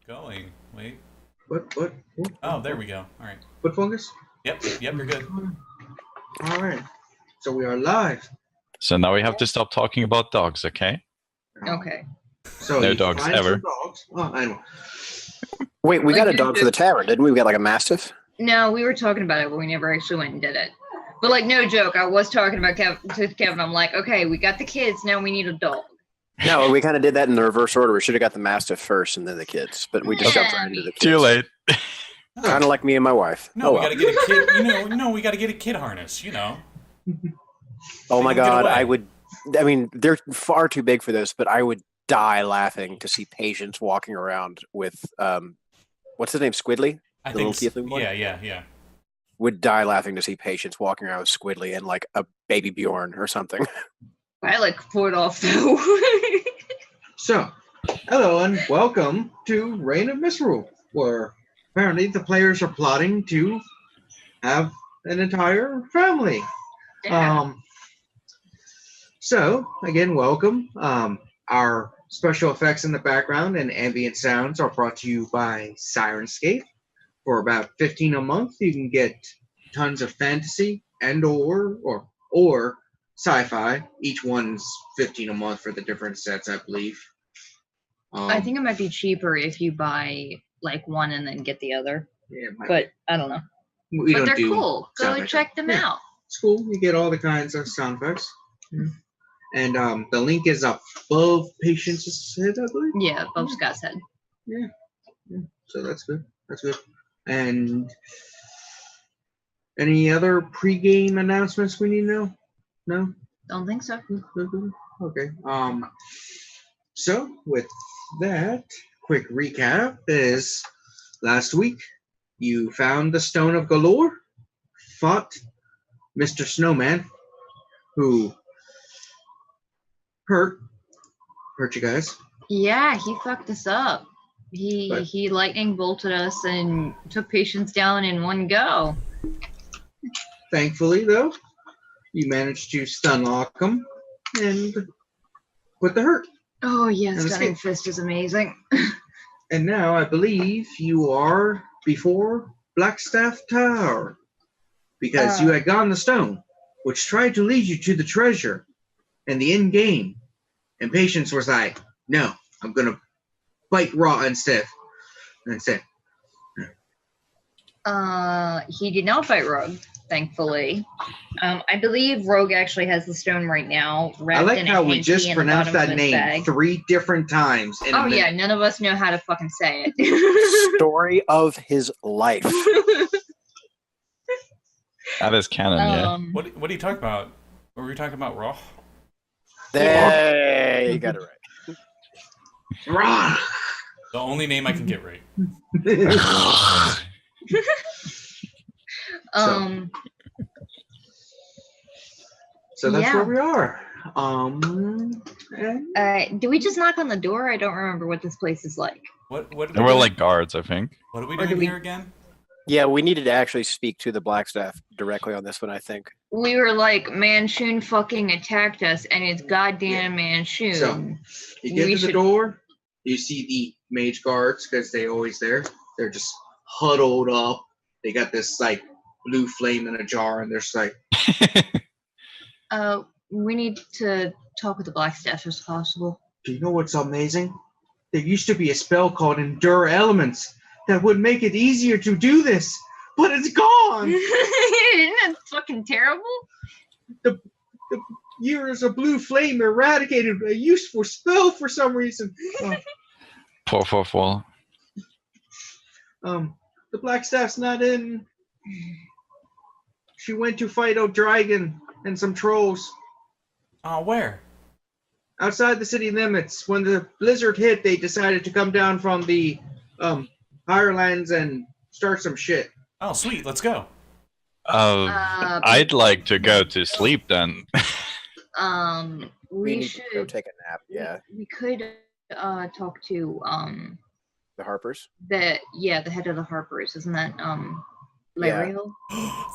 Going. Wait. What? Oh, there we go. All right. What fungus? Yep, you're good. All right. So we are live. So now we have to stop talking about dogs, okay? Okay. So No you dogs, find ever. some dogs. Oh, I know. Wait, we got a Like, dog for the tavern, didn't we? We got like a mastiff. No, we were talking about it, but we never actually went and did it. But like, no joke, I was talking about to Kevin. I'm like, okay, we got the kids, now we need a dog. No, we kind of did that in the reverse order. We should have got the mastiff first and then the kids, but we just jumped right into the kids. Too late. Kind of like me and my wife. No, Oh, we well. gotta get a kid. No, we gotta get a kid harness. Oh my Get god, away. I mean, they're far too big for this, but I would die laughing to see patients walking around with, what's his name, Squidly? I The little think. Tiefling boy? Yeah. Would die laughing to see patients walking around with Squidly and like a baby Bjorn or something. I like pull it off though. So, hello and welcome to Reign of Misrule, where apparently the players are plotting to have an entire family. Yeah. So again, welcome. Our special effects in the background and ambient sounds are brought to you by Sirenscape. For about $15 a month, you can get tons of fantasy and or sci-fi. Each one's $15 a month for the different sets, I believe. I think it might be cheaper if you buy like one and then get the other. Yeah, it might But I don't know. be. But they're cool. Go sound effects. check them Yeah. out. It's cool. You get all the kinds of sound effects. And the link is above Patience's head, I believe. Yeah, above Scott's head. Yeah. So that's good. That's good. And any other pre-game announcements we need to know? No? Don't think so. Okay. So with that, quick recap is last week you found the Stone of Galore, fought Mr. Snowman, who hurt you guys. Yeah, he fucked us up. But- He lightning bolted us and took patients down in one go. Thankfully, though, you managed to stun lock him and put the hurt. Oh yes, And Stunning escape. Fist is amazing. And now I believe you are before Blackstaff Tower because you had gotten the stone, which tried to lead you to the treasure and the end game. And Patience was like, "No, I'm gonna fight Rogh instead." He did not fight Rogh, thankfully. I believe Rogh actually has the stone right now. I Wrapped like in how a we hanky just in the pronounced bottom of that his name bag. 3 different times. In a Oh minute. yeah, none of us know how to fucking say it. Story of his life. That is canon, yeah. What are you talking about? Were we talking about Rogh? There, you got it right. Rogh! The only name I can get right. So that's Yeah. where we are. And Do we just knock on the door? I don't remember what this place is like. What They were like guards, I think. What are we or doing do we- here again? Yeah, we needed to actually speak to the Blackstaff directly on this one, I think. We were like, Manchun fucking attacked us, and it's goddamn Manchun. So, you get We to the should- door, you see the mage guards, because they're always there. They're just huddled up. They got this, like, blue flame in a jar, and they're just like, We need to talk with the Blackstaff as possible. do you know what's amazing? There used to be a spell called Endure Elements that would make it easier to do this, but it's gone! Isn't that fucking terrible? The years of blue flame eradicated a useful spell for some reason. Four. The Blackstaff's not in. She went to fight a dragon and some trolls Oh, where? outside the city limits. When the blizzard hit, they decided to come down from the higher lands and start some shit. Oh, sweet. Let's go. I'd like to go to sleep then. We need should to go take a nap. Yeah, We could talk to the Harpers. the head of the Harpers, isn't that Yeah. Lariel?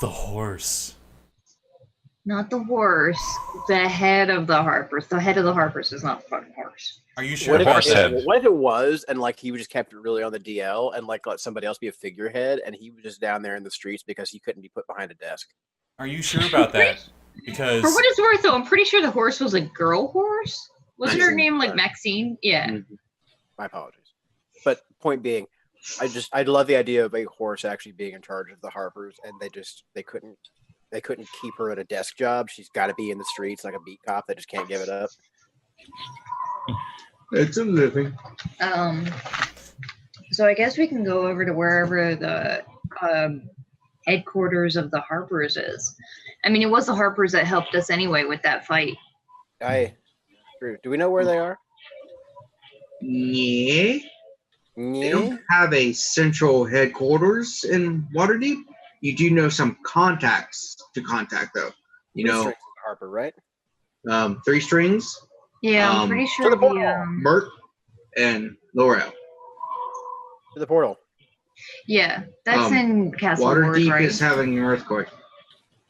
The horse. Not the horse. The head of the Harpers. The head of the Harpers is not the fucking horse. Are you sure? What if, Horse head. what if it was, and like he just kept it really on the DL, and like let somebody else be a figurehead, and he was just down there in the streets because he couldn't be put behind a desk? Are you sure about that? Because For what it's worth, though, I'm pretty sure the horse was a girl horse. Wasn't her Maxine, name like sorry. Maxine? Yeah. Mhm. My apologies. But point being, I love the idea of a horse actually being in charge of the Harpers, and they couldn't keep her at a desk job. She's got to be in the streets like a beat cop. They just can't give it up. It's a living. So I guess we can go over to wherever the headquarters of the Harpers is. I mean, it was the Harpers that helped us anyway with that fight. Do we know where they are? Yeah. They Yeah. don't have a central headquarters in Waterdeep. You do know some contacts to contact, though. You know, Harper, right? 3 strings, Yeah, I'm Um, pretty to sure the the portal. Mert, and Laurel. To the portal. yeah, that's Um, in Castle Ward, Waterdeep right? is having an earthquake.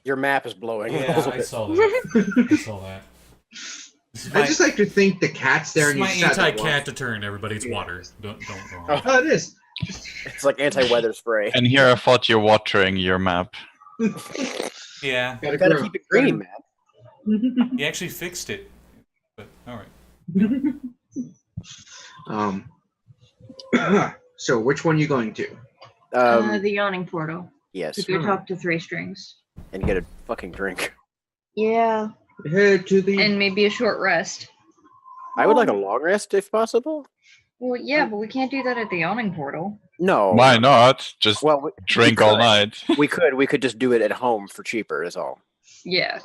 Your map is blowing. yeah, I saw that. I saw that. This is I my, just like to think the cat's there this and is you my just have to anti-cat watch. deterrent. Everybody, it's Yeah. water. Don't go Oh. wrong. Oh, it is. It's like anti-weather spray. And here I thought you're watering your map. Yeah, Gotta You gotta grow. keep it green, man. he actually fixed it. But all right. So which one are you going to? The yawning portal. Yes. To go talk to 3 strings. And get a fucking drink. Yeah. Head to the. And maybe a short rest. I would like a long rest if possible. Well, yeah, but we can't do that at the yawning portal. No. Why not? Just Well, we drink all could. night. We could just do it at home for cheaper. Is all. Yeah.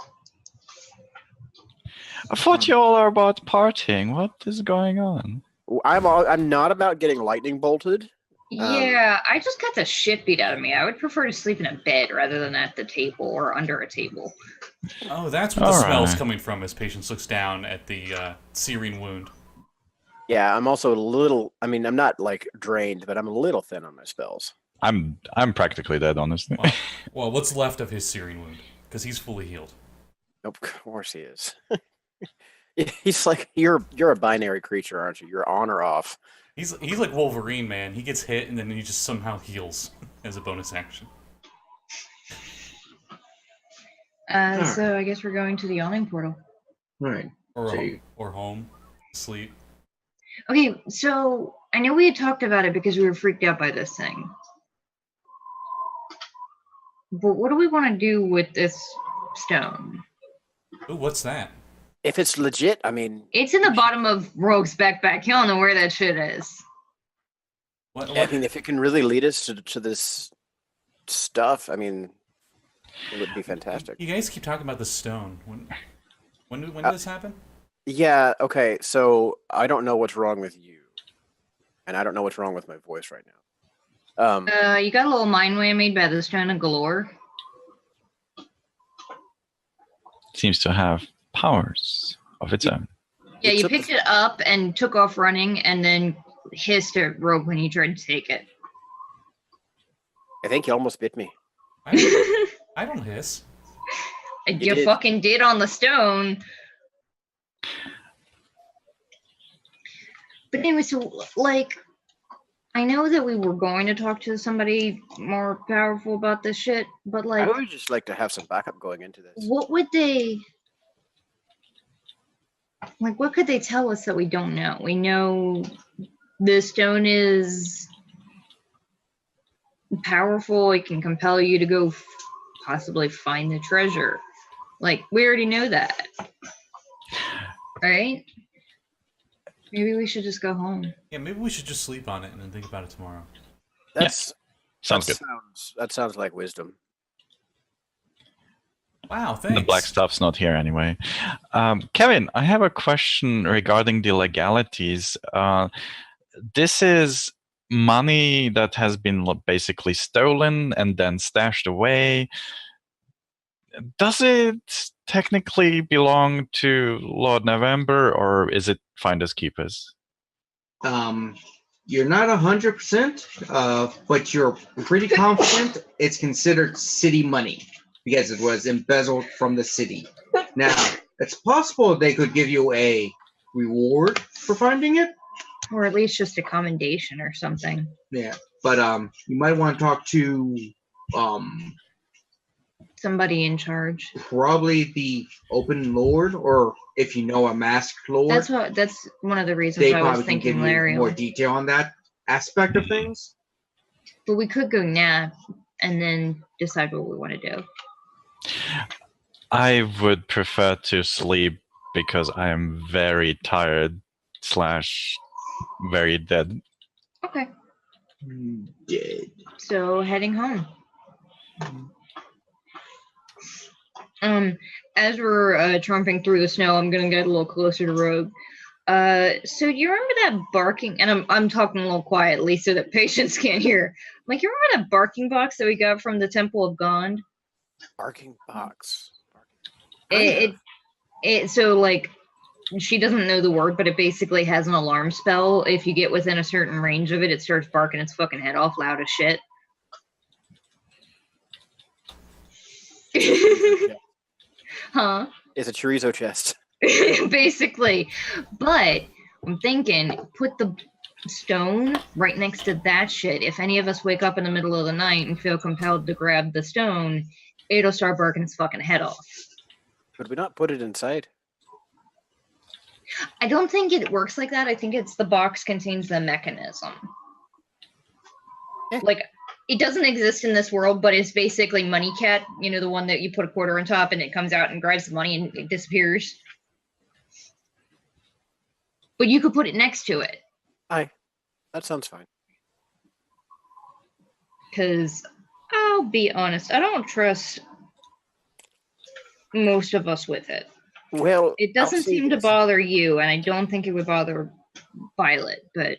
I thought you all are about partying. What is going on? I'm not about getting lightning bolted. Yeah, I just got the shit beat out of me. I would prefer to sleep in a bed rather than at the table or under a table. Oh, that's where the All smell's right. coming from as Patience looks down at the searing wound. Yeah, I'm also a little. I mean, I'm not like drained, but I'm a little thin on my spells. I'm practically dead, honestly. Well, what's left of his searing wound? Because he's fully healed. Of course he is. He's like you're a binary creature, aren't you? You're on or off. He's like Wolverine, man. He gets hit and then he just somehow heals as a bonus action. So I guess we're going to the yawning portal. Right. Or So you- or home, sleep. Okay, so I know we had talked about it because we were freaked out by this thing. But what do we want to do with this stone? Ooh, what's that? If it's legit, I mean, It's in the bottom of Rogue's backpack. You don't know where that shit is. What? I mean, if it can really lead us to this stuff, I mean, it would be fantastic. You guys keep talking about the stone. When did this happen? Yeah. Okay. So I don't know what's wrong with you, and I don't know what's wrong with my voice right now. You got a little mind whammied by the stone of galore. Seems to have powers of its own. Yeah, It you took- picked it up and took off running and then hissed at Rogue when he tried to take it. I think you almost bit me. I don't hiss. And You you did. fucking did on the stone. But anyway, so like, I know that we were going to talk to somebody more powerful about this shit, but I like, would just like to have some backup going into this. what would they like? What could they tell us that we don't know? We know the stone is powerful. It can compel you to go possibly find the treasure. Like, we already know that, right? Maybe we should just go home. Yeah, maybe we should just sleep on it and then think about it tomorrow. That's Sounds that good. That sounds like wisdom. Wow, thanks. The black stuff's not here anyway. Kevin, I have a question regarding the legalities. This is money that has been basically stolen and then stashed away. Does it technically belong to Lord November, or is it finders keepers? You're not 100%, but you're pretty confident it's considered city money. because it was embezzled from the city. Now, it's possible they could give you a reward for finding it. Or at least just a commendation or something. Yeah, but you might want to talk to Somebody in charge. probably the open lord, or if you know a masked lord. That's one of the reasons They I probably was can give thinking you Larry. more detail on that aspect of things. But we could go nap and then decide what we want to do. I would prefer to sleep because I am very tired / very dead. Okay. Dead. So heading home. As we're tromping through the snow, I'm gonna get a little closer to Rogh. So do you remember that barking? And I'm talking a little quietly so that patients can't hear. Like, you remember that barking box that we got from the Temple of Gond? Barking box. So like, she doesn't know the word, but it basically has an alarm spell. If you get within a certain range of it, it starts barking its fucking head off loud as shit. Huh? It's a chorizo chest. Basically. But I'm thinking, put the stone right next to that shit. If any of us wake up in the middle of the night and feel compelled to grab the stone, it'll start barking its fucking head off. Could we not put it inside? I don't think it works like that. I think it's the box contains the mechanism. Like, it doesn't exist in this world, but it's basically Money Cat, you know, the one that you put a quarter on top and it comes out and grabs the money and it disappears. But you could put it next to it. Aye. That sounds fine. Because I'll be honest, I don't trust most of us with it. Well, It doesn't seem to bother you, and I don't think it would bother Violet, but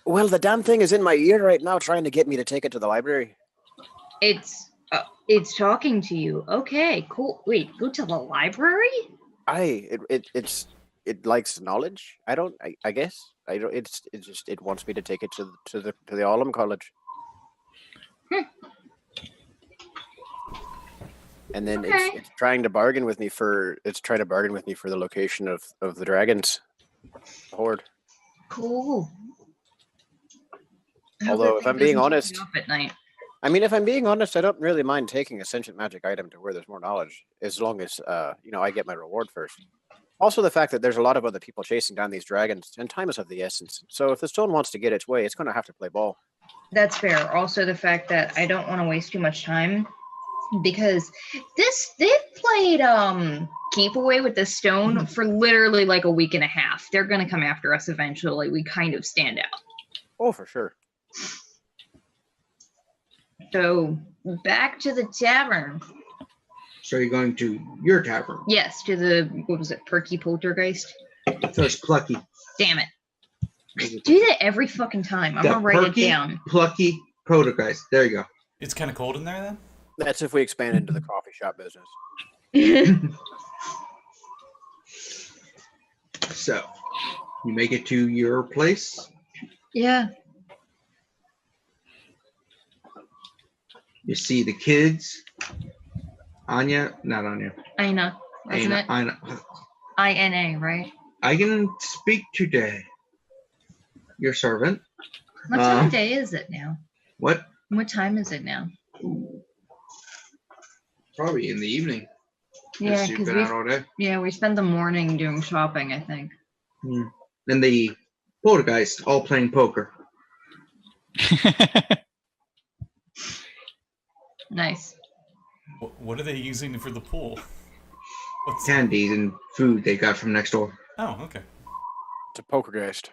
Well, the damn thing is in my ear right now trying to get me to take it to the library. it's talking to you. Okay, cool. Wait, go to the library? It likes knowledge. I guess. I don't it wants me to take it to the Alum College. And then it's trying to bargain with me for the location of the dragons horde. Cool. Although, if I'm being honest, at night. I mean, if I'm being honest, I don't really mind taking a sentient magic item to where there's more knowledge, as long as I get my reward first. Also, the fact that there's a lot of other people chasing down these dragons, and time is of the essence. So, if the stone wants to get its way, it's going to have to play ball. That's fair. Also, the fact that I don't want to waste too much time, because they've played keep away with the stone for literally like a week and a half. They're going to come after us eventually. We kind of stand out. Oh, for sure. So back to the tavern. So you're going to your tavern. Yes, to the, what was it, Perky Poltergeist? So it's Plucky. Damn it. I do that every fucking time. I'm The going to write Perky, it down. Plucky Poltergeist. There you go. It's kind of cold in there then? That's if we expand into the coffee shop business. So you make it to your place. Yeah. You see the kids. Anya, not Anya. Ina, wasn't it? Ina. INA, right? I can speak today. Your servant. What time of day is it now? What? What time is it now? Probably in the evening. Yeah, Yes, you've because been out all day. we spent the morning doing shopping, I think. And the poltergeist all playing poker. Nice. What are they using for the pool? What's Candies and food they got from next door. Oh, okay. It's a pokergeist.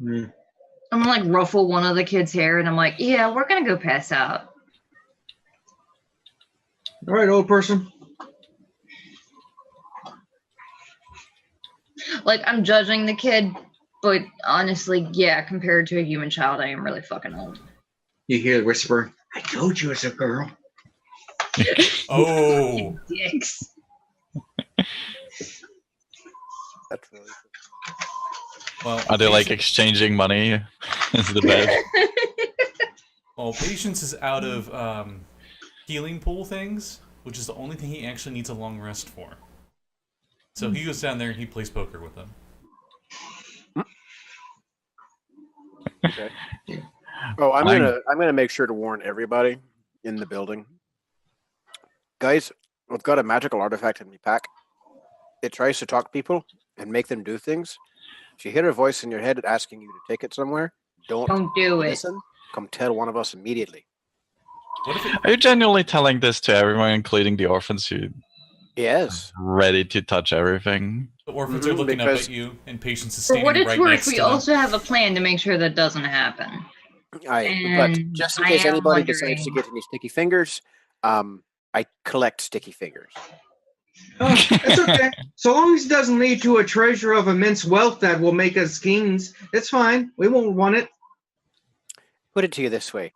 Mm. I'm gonna like ruffle one of the kids' hair and I'm like, yeah, we're gonna go pass out. All right, old person. Like, I'm judging the kid, but honestly, yeah, compared to a human child, I am really fucking old. You hear the whisper. I told you it's a girl. Oh. Dicks. That's really Well, Are they like exchanging money? Is the bed? Well, Patience is out of healing pool things. which is the only thing he actually needs a long rest for. So he goes down there and he plays poker with them. Okay. Oh, I'm gonna make sure to warn everybody in the building. Guys, I've got a magical artifact in my pack. It tries to talk to people and make them do things. If you hear a voice in your head asking you to take it somewhere, don't do it. listen. Come tell one of us immediately. What if it, Are you genuinely telling this to everyone, including the orphans who Yes. ready to touch everything? the orphans are looking up at you, and Patience is For standing what it's right worth, next we to them? also have a plan to make sure that doesn't happen. But And just in I case am anybody decides to wondering- get any sticky fingers, I collect sticky fingers. Oh, it's okay. So long as it doesn't lead to a treasure of immense wealth that will make us kings, it's fine. We won't want it. Put it to you this way: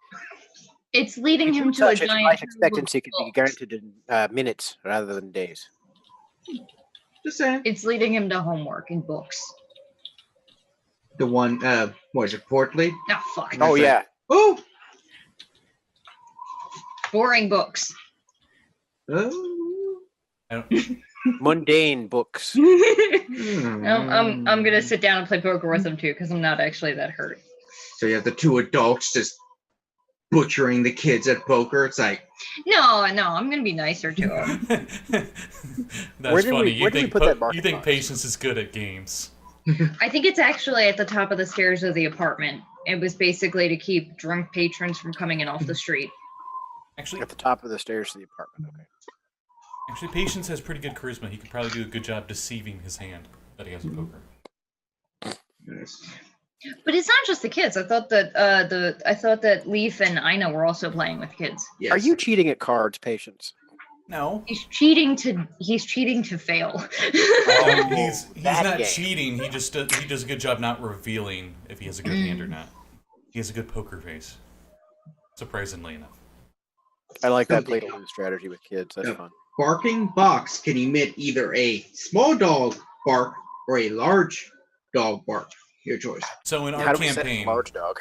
It's leading if him you to a touch it, giant. life trove of expectancy could be books. guaranteed in minutes rather than days. Just saying. It's leading him to homework and books. The one, what is it, Portly? Ah, fuck. Oh That's yeah, Oh! Boring books. Oh. I don't, mundane books. I'm gonna sit down and play poker with him too, because I'm not actually that hurt. So you have the two adults just butchering the kids at poker. It's like, No, I'm gonna be nicer to him. That's Where did funny. we- where did we put that You market think box? Patience is good at games. I think it's actually at the top of the stairs of the apartment. It was basically to keep drunk patrons from coming in off the street. Actually, At the top of the stairs to the apartment. Okay. actually, Patience has pretty good charisma. He could probably do a good job deceiving his hand that he has at poker. yes. But it's not just the kids. I thought that Leaf and Ina were also playing with kids. Yes. Are you cheating at cards, Patience? No. He's cheating to fail. No, he's that not game. cheating. He just he does a good job not revealing if he has a good hand or not. He has a good poker face, surprisingly enough. I like that play to lose strategy with kids. That's Yeah. fun. Barking box can emit either a small dog bark or a large dog bark. Your choice. So in How our do we set campaign, a large dog?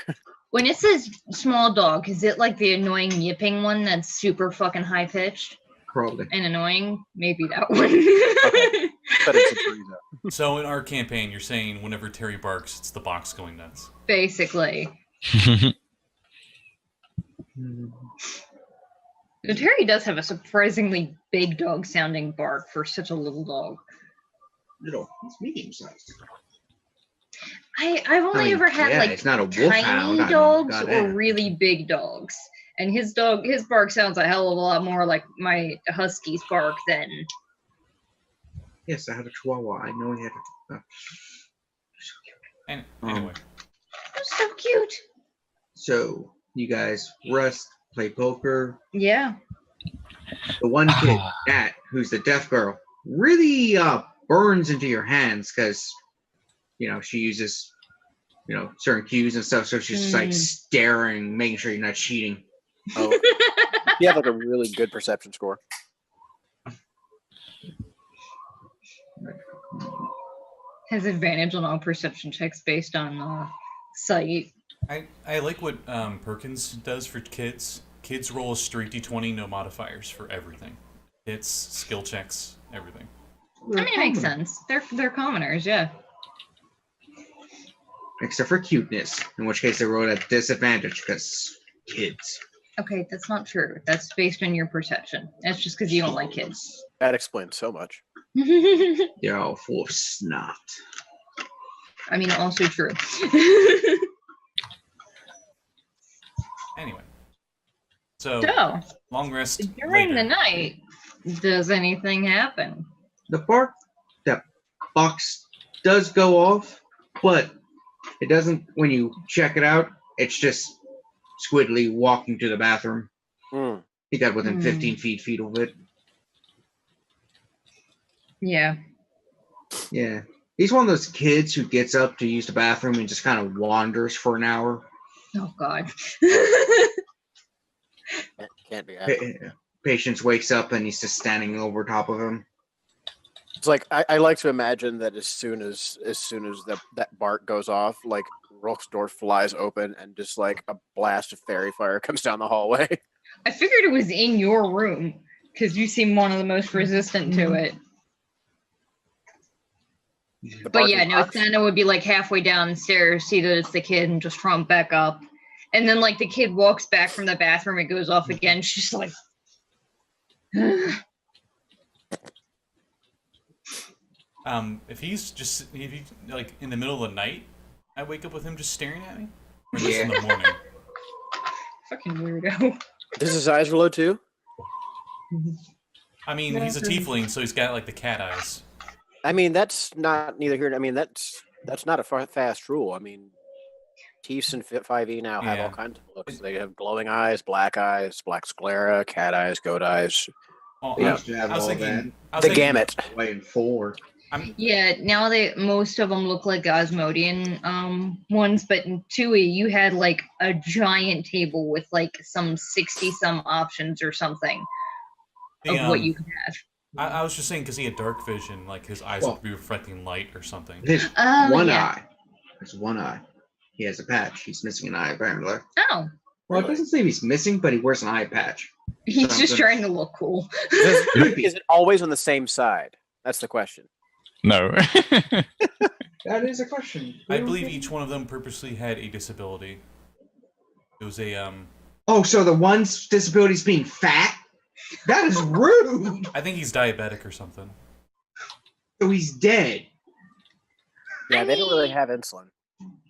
When it says small dog, is it like the annoying yipping one that's super fucking high pitched Probably. and annoying? Maybe that one. Okay. But it's a chorizo. so in our campaign, you're saying whenever Terry barks, it's the box going nuts. Basically. Terry does have a surprisingly big dog sounding bark for such a little dog. Little. It's medium sized. I've only ever had like it's not a tiny wolfhound. dogs or really big dogs. And his bark sounds a hell of a lot more like my husky's bark than. Yes, I had a chihuahua. I know he had a. And anyway, That's so cute. So you guys rest, play poker. Yeah. The one kid, Nat, who's the deaf girl, really burns into your hands because she uses certain cues and stuff. So she's just like staring, making sure you're not cheating. Oh, you have like a really good perception score. Has advantage on all perception checks based on sight. I like what Perkins does for kids. Kids roll a straight d20, no modifiers for everything. Hits, skill checks, everything. I mean, it makes sense. They're commoners, yeah. Except for cuteness, in which case they roll at disadvantage because kids. Okay, that's not true. That's based on your perception. That's just because you don't like kids. That explains so much. They're all full of snot. I mean, also true. Anyway. So, So, long rest during the later. night, does anything happen? The that box does go off, but it doesn't. When you check it out, it's just Squidly walking to the bathroom. Mm. He got within 15 feet of it. Yeah. Yeah. He's one of those kids who gets up to use the bathroom and just kind of wanders for an hour. Oh, God. Can't be happening. Patience wakes up and he's just standing over top of him. It's like I like to imagine that as soon as that bark goes off, like Roch's door flies open and just like a blast of fairy fire comes down the hallway. I figured it was in your room. Because you seem one of the most resistant to it. The But yeah, barking no, fox? Santa would be like halfway downstairs, see that it's the kid, and just trump back up. And then like the kid walks back from the bathroom, it goes off again. She's like, If he's like in the middle of the night, I wake up with him just staring at me. Or just in the morning. fucking weirdo. This is eyes reload too? I mean, he's a tiefling, so he's got like the cat eyes. I mean, that's not neither here. I mean, that's not a fast rule. I mean, Tiefs and 5e now have all Yeah. kinds of looks. They have glowing eyes, black sclera, cat eyes, goat eyes. Well, We Yeah. used to have I was all thinking, that. The gamut. Way in 4. Yeah, now most of them look like Osmodian ones, but in 2e you had like a giant table with like some 60-some options or something of what you could have. I was just saying because he had dark vision, like his eyes Well- would be reflecting light or something. His Oh, one yeah. eye. There's one eye. He has a patch. He's missing an eye, apparently. Oh, Well, it doesn't say he's missing, but he wears an eye patch. he's just Something. trying to look cool. Is it always on the same side? That's the question. No. That is a question. I believe each one of them purposely had a disability. It was a Oh, so the one's disability is being fat? That is rude. I think he's diabetic or something. So he's dead. Yeah, they don't really have insulin.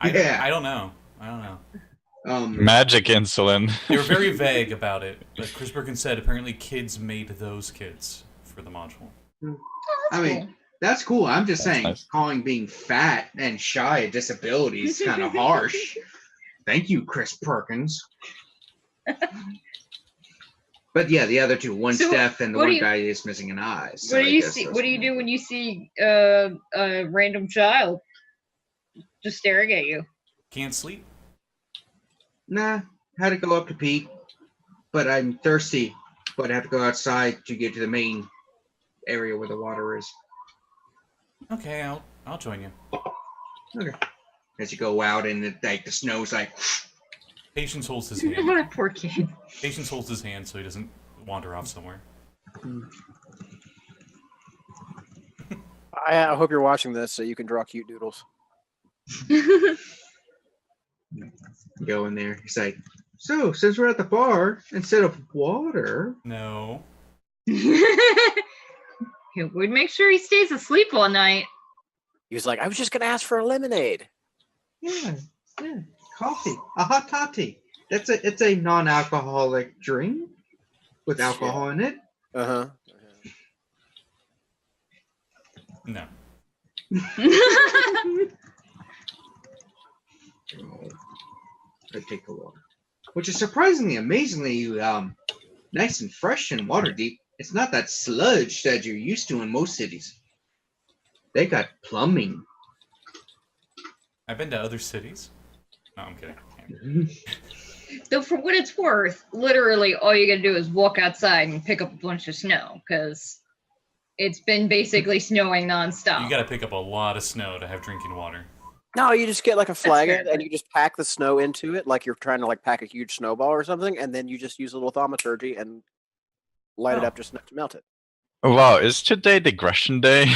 Yeah. I don't know. I don't know. Magic insulin. They were very vague about it, but Chris Perkins said apparently kids made those kids for the module. Oh, I that's mean, cool. that's cool. I'm just That's saying, nice. calling being fat and shy a disability is kind of harsh. Thank you, Chris Perkins. But yeah, the other two, one's So, deaf and the what do one you- guy is missing an eye. So What do I you guess see? that's- What do you do when you see a random child just staring at you? Can't sleep? Nah, had to go up to pee, but I'm thirsty. But I have to go outside to get to the main area where the water is. Okay, I'll join you. Okay. As you go out and the snow's like, Patience holds his hand. Poor kid. Patience holds his hand so he doesn't wander off somewhere. I hope you're watching this so you can draw cute doodles. go in there. He's like, so since we're at the bar, instead of water, No. It would make sure he stays asleep all night. He was like, I was just gonna ask for a lemonade. yeah, coffee, a hot toddy. It's a non-alcoholic drink with alcohol in it. Uh-huh. No. I take the water, which is surprisingly, amazingly, nice and fresh and water deep. It's not that sludge that you're used to in most cities. They got plumbing. I've been to other cities. No, I'm kidding. Though for what it's worth, literally all you gotta do is walk outside and pick up a bunch of snow, because it's been basically snowing nonstop. You gotta pick up a lot of snow to have drinking water. No, you just get like a flagon fair. and you just pack the snow into it like you're trying to like pack a huge snowball or something, and then you just use a little thaumaturgy and light it Oh. up just enough to melt it. Wow, is today digression day?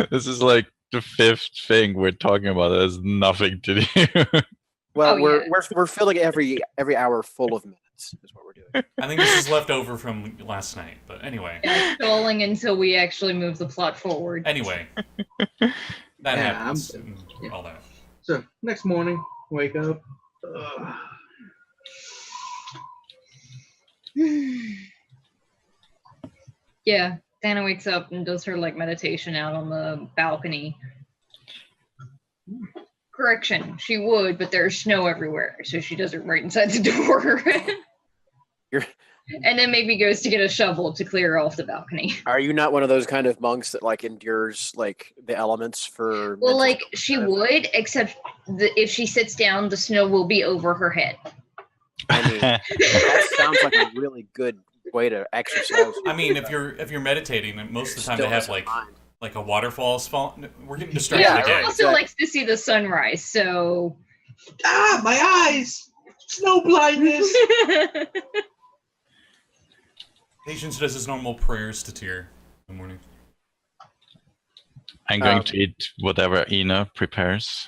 This is like the fifth thing we're talking about that has nothing to do. Well, Oh, we're yeah. we're filling every hour full of minutes is what we're doing. I think this is left over from last night, but anyway. Yeah, stalling until we actually move the plot forward. Anyway. That Yeah, happens. I'm- and yeah. all that. So next morning, wake up. Ugh. Yeah, Dana wakes up and does her like meditation out on the balcony. Correction, she would, but there's snow everywhere, so she does it right inside the door. You're- And then maybe goes to get a shovel to clear off the balcony. Are you not one of those kind of monks that like endures like the elements for? Well, mental like health? she would, except if she sits down, the snow will be over her head. I mean, that sounds like a really good way to exercise. I mean, if you're meditating, most of the time they have like a waterfall's fall. We're getting distracted Yeah, She again. right. also likes to see the sunrise, so. Ah, my eyes! Snow blindness! Patience does his normal prayers to Tyr in the morning. I'm going to eat whatever Ina prepares.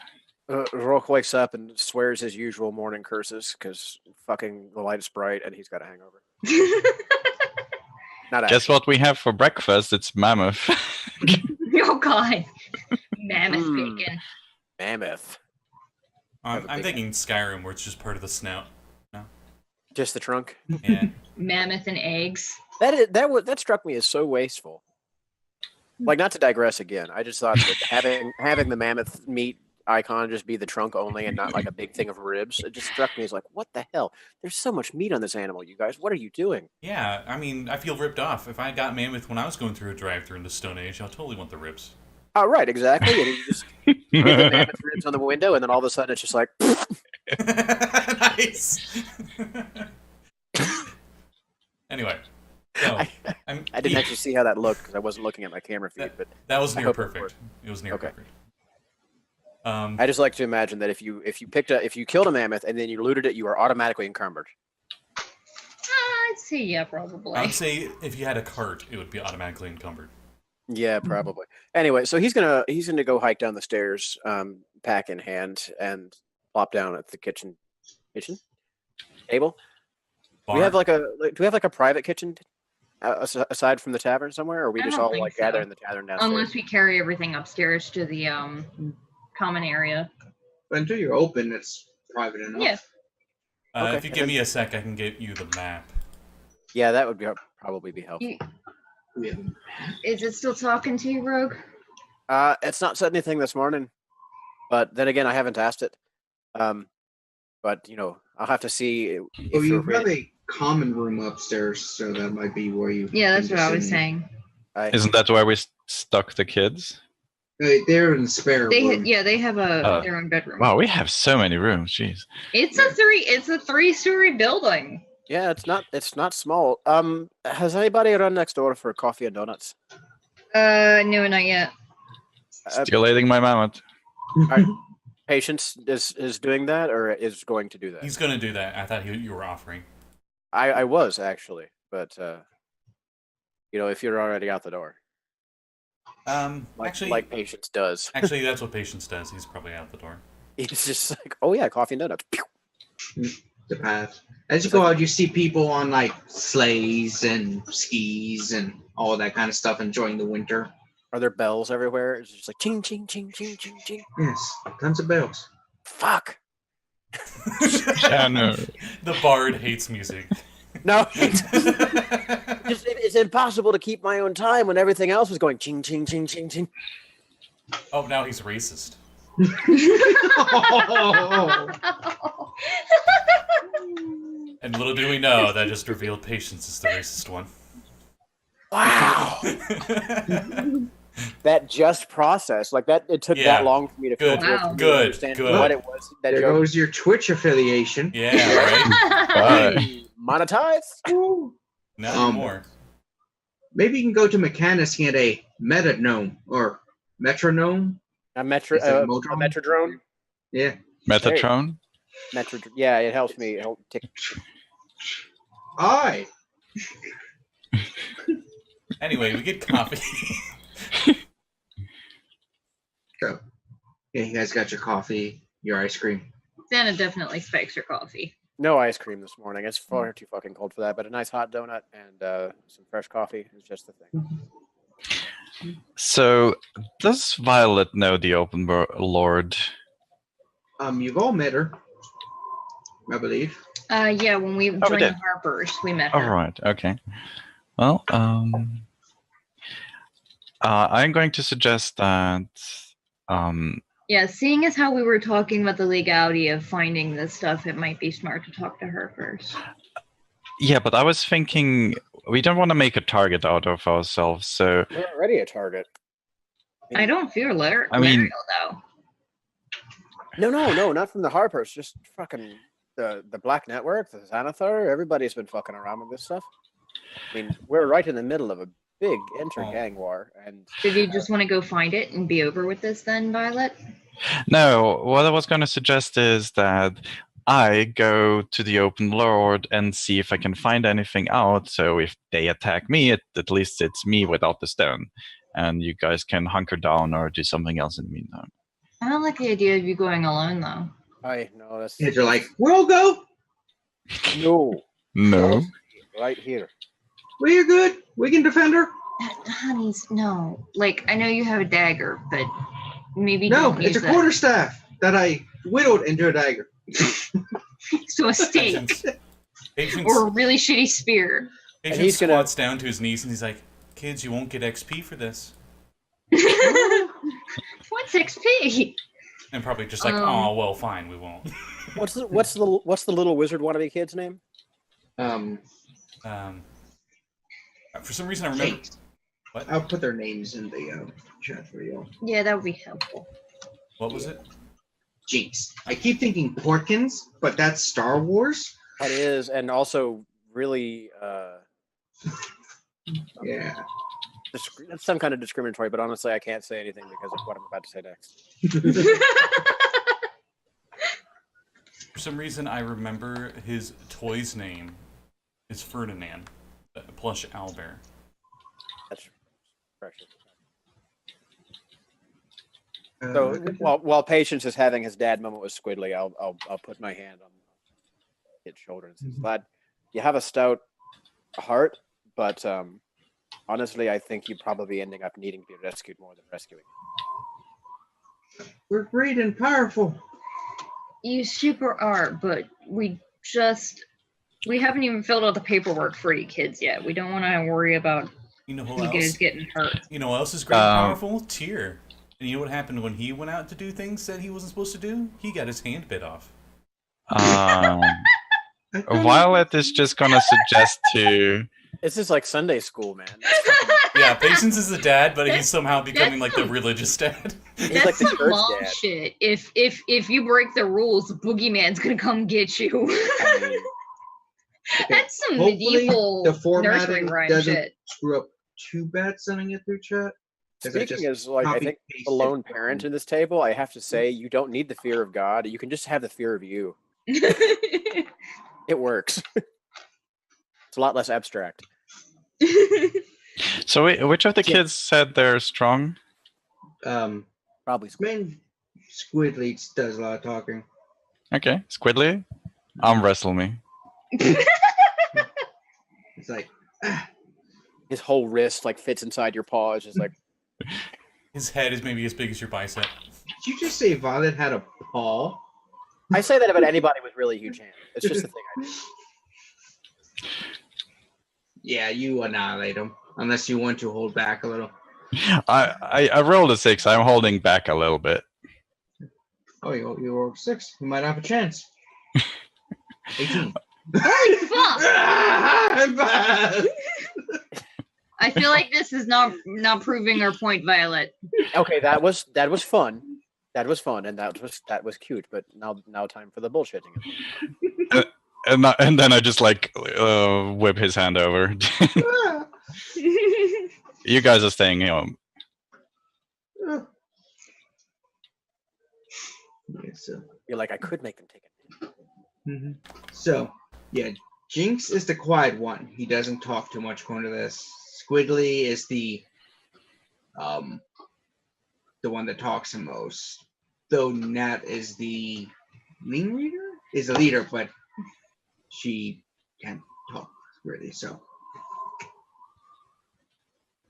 Rogh wakes up and swears his usual morning curses because fucking the light is bright and he's got a hangover. Not Guess what we have for breakfast? It's mammoth. Oh God, mammoth bacon. Mammoth. I'm thinking Skyrim, where it's just part of the snout. No? Just the trunk. Yeah. Mammoth and eggs. That struck me as so wasteful. Like, not to digress again, I just thought that having the mammoth meat icon just be the trunk only and not like a big thing of ribs, it just struck me as like, what the hell? There's so much meat on this animal, you guys. What are you doing? Yeah, I mean, I feel ripped off. If I got mammoth when I was going through a drive-thru in the Stone Age, I'll totally want the ribs. Oh, right, exactly. And you just get the mammoth ribs on the window, and then all of a sudden it's just like... Nice! Anyway. So, I didn't actually see how that looked because I wasn't looking at my camera feed, but that was I near hope perfect. It was near Okay. perfect. I just like to imagine that if you killed a mammoth and then you looted it, you are automatically encumbered. I'd say yeah, probably. I would say if you had a cart, it would be automatically encumbered. Yeah, probably. Anyway, so he's gonna go hike down the stairs, pack in hand, and plop down at the kitchen table. Bar. Do we have like a private kitchen aside from the tavern somewhere, or are we I just don't all think like so. gather in the tavern downstairs? Unless we carry everything upstairs to the common area. But until you're open, it's private enough. Yeah. Okay, If you give me a sec, I can get you the map. Yeah, that would probably be helpful. Yeah. Is it still talking to you, Rogh? It's not said anything this morning, but then again, I haven't asked it. But I'll have to see. Well, you have a common room upstairs, so that might be where you. Yeah, that's can what I just was sit saying. Isn't that where we stuck the kids? They're in the spare room. They have their own bedroom. Wow, we have so many rooms. Jeez. It's a 3-story building. Yeah, it's not small. Has anybody run next door for coffee and donuts? No, not yet. Stimulating my mammoth. Patience is doing that or is going to do that? He's going to do that. I thought you were offering. I was actually, but if you're already out the door, like Patience does. Actually, that's what Patience does. He's probably out the door. He's just like, oh yeah, coffee and donuts. The path. As you go out, you see people on like sleighs and skis and all that kind of stuff, enjoying the winter. Are there bells everywhere? It's just like ching ching ching ching ching ching. Yes, tons of bells. Fuck. Yeah, no. The bard hates music. No, it's impossible to keep my own time when everything else was going ching ching ching ching ching. Oh, now he's racist. And little do we know, that just revealed Patience is the racist one. Wow. That just process, like that, it took that long for me to Good. filter Wow. through Good. to understand Good. what it was. That There joke. goes your Twitch affiliation. Yeah, right? Hey, monetized? Not anymore. Maybe you can go to mechanics and get a metronome or metronome. A Is it Motron? metrodrone? Yeah. Metatron? Yeah, it helps me. Tick. Aye. Anyway, we get coffee. So, yeah, you guys got your coffee, your ice cream. Santa definitely spikes her coffee. No ice cream this morning. It's far too fucking cold for that. But a nice hot donut and some fresh coffee is just the thing. So, does Violet know the Open Lord? You've all met her, I believe. Yeah, when we joined did. the Harpers, we met All her. right. Okay. Well, I'm going to suggest that. Yeah, seeing as how we were talking about the legality of finding this stuff, it might be smart to talk to her first. Yeah, but I was thinking we don't want to make a target out of ourselves. So We're already a target. I don't fear I mean- though. No, not from the Harpers. Just fucking the Black Network, the Xanathar. Everybody's been fucking around with this stuff. I mean, we're right in the middle of a big inter-gang war, and Did you just want to go find it and be over with this then, Violet? no, what I was going to suggest is that I go to the open lord and see if I can find anything out. So if they attack me, at least it's me without the stone. And you guys can hunker down or do something else in the meantime. I don't like the idea of you going alone, though. I know that's. Kids are like, we'll go. No. No. Right here. Well, you're good. We can defend her. Honeys, no. Like, I know you have a dagger, but maybe No, don't it's use a quarterstaff that I whittled into a dagger. So a stake Patience, or a really shitty spear. Patience he's gonna- squats down to his knees and he's like, "Kids, you won't get XP for this." What's XP? And probably just like, "Oh, well, fine, we won't." What's the little wizard wannabe kid's name? For some reason, I remember. Jinx. What? I'll put their names in the chat for you. Yeah, that would be helpful. What was it? Jinx. I keep thinking Porkins, but that's Star Wars. That is, and also really Yeah. that's some kind of discriminatory. But honestly, I can't say anything because of what I'm about to say next. For some reason, I remember his toy's name is Ferdinand, a plush owlbear. That's precious. So while Patience is having his dad moment with Squidly, I'll put my hand on his shoulder and say, "Lad, you have a stout heart, but honestly, I think you're probably ending up needing to be rescued more than rescuing." We're great and powerful. You super are, but we haven't even filled out the paperwork for you kids yet. We don't want to worry about You know who you else? guys getting hurt. You know who else is great and powerful? Tyr. And you know what happened when he went out to do things that he wasn't supposed to do? He got his hand bit off. Violet is just gonna suggest to. This is like Sunday school, man. Yeah, Patience is the dad, but he's somehow becoming like the religious dad. He's That's like the some church mom dad. shit. If you break the rules, the boogeyman's gonna come get you. I mean, That's some Hopefully, medieval the nursery formatting rhyme doesn't shit. screw up too bad sending it through chat. 'Cause I speaking just as like I copy think pasted the lone from- parent in this table, I have to say you don't need the fear of God. You can just have the fear of you. It works. It's a lot less abstract. So which of the kids said they're strong? Probably. Main Squidly does a lot of talking. Okay, Squidly, arm wrestle me. It's like, His whole wrist like fits inside your paw. It's just like His head is maybe as big as your bicep. did you just say Violet had a paw? I say that about anybody with really huge hands. It's just a thing I do. Yeah, you annihilate him. Unless you want to hold back a little. I rolled a 6. I'm holding back a little bit. Oh, you rolled 6. You might have a chance. 18. Holy fuck! I'm bad. I feel like this is not proving our point, Violet. Okay, that was fun. That was fun, and that was cute. But now time for the bullshitting. And then I just like whip his hand over. You guys are staying home. Yeah, so. You're like, I could make them take it. Mm-hmm. So, yeah, Jinx is the quiet one. He doesn't talk too much going to this. Squidly is the one that talks the most. Though Nat is the leader, but she can't talk really. So,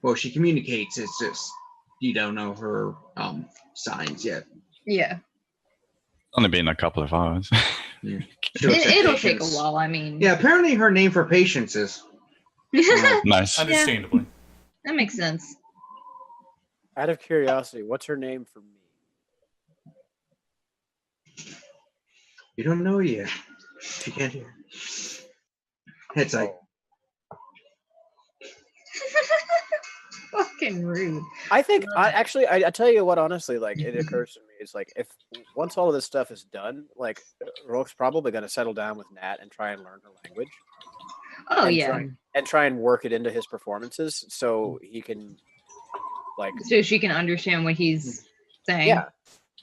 well, she communicates. It's just you don't know her signs yet. Yeah. Only been a couple of hours. Yeah. It'll take a while, I mean. Yeah, apparently her name for patience is. Nice. Understandably. That makes sense. Out of curiosity, what's her name for me? You don't know yet. She can't hear. It's like, Fucking rude. I think I tell you what, honestly, like it occurs to me, it's like if once all of this stuff is done, like Rogue's probably going to settle down with Nat and try and learn her language. Oh, and yeah. try and work it into his performances so he can like So she can understand what he's saying.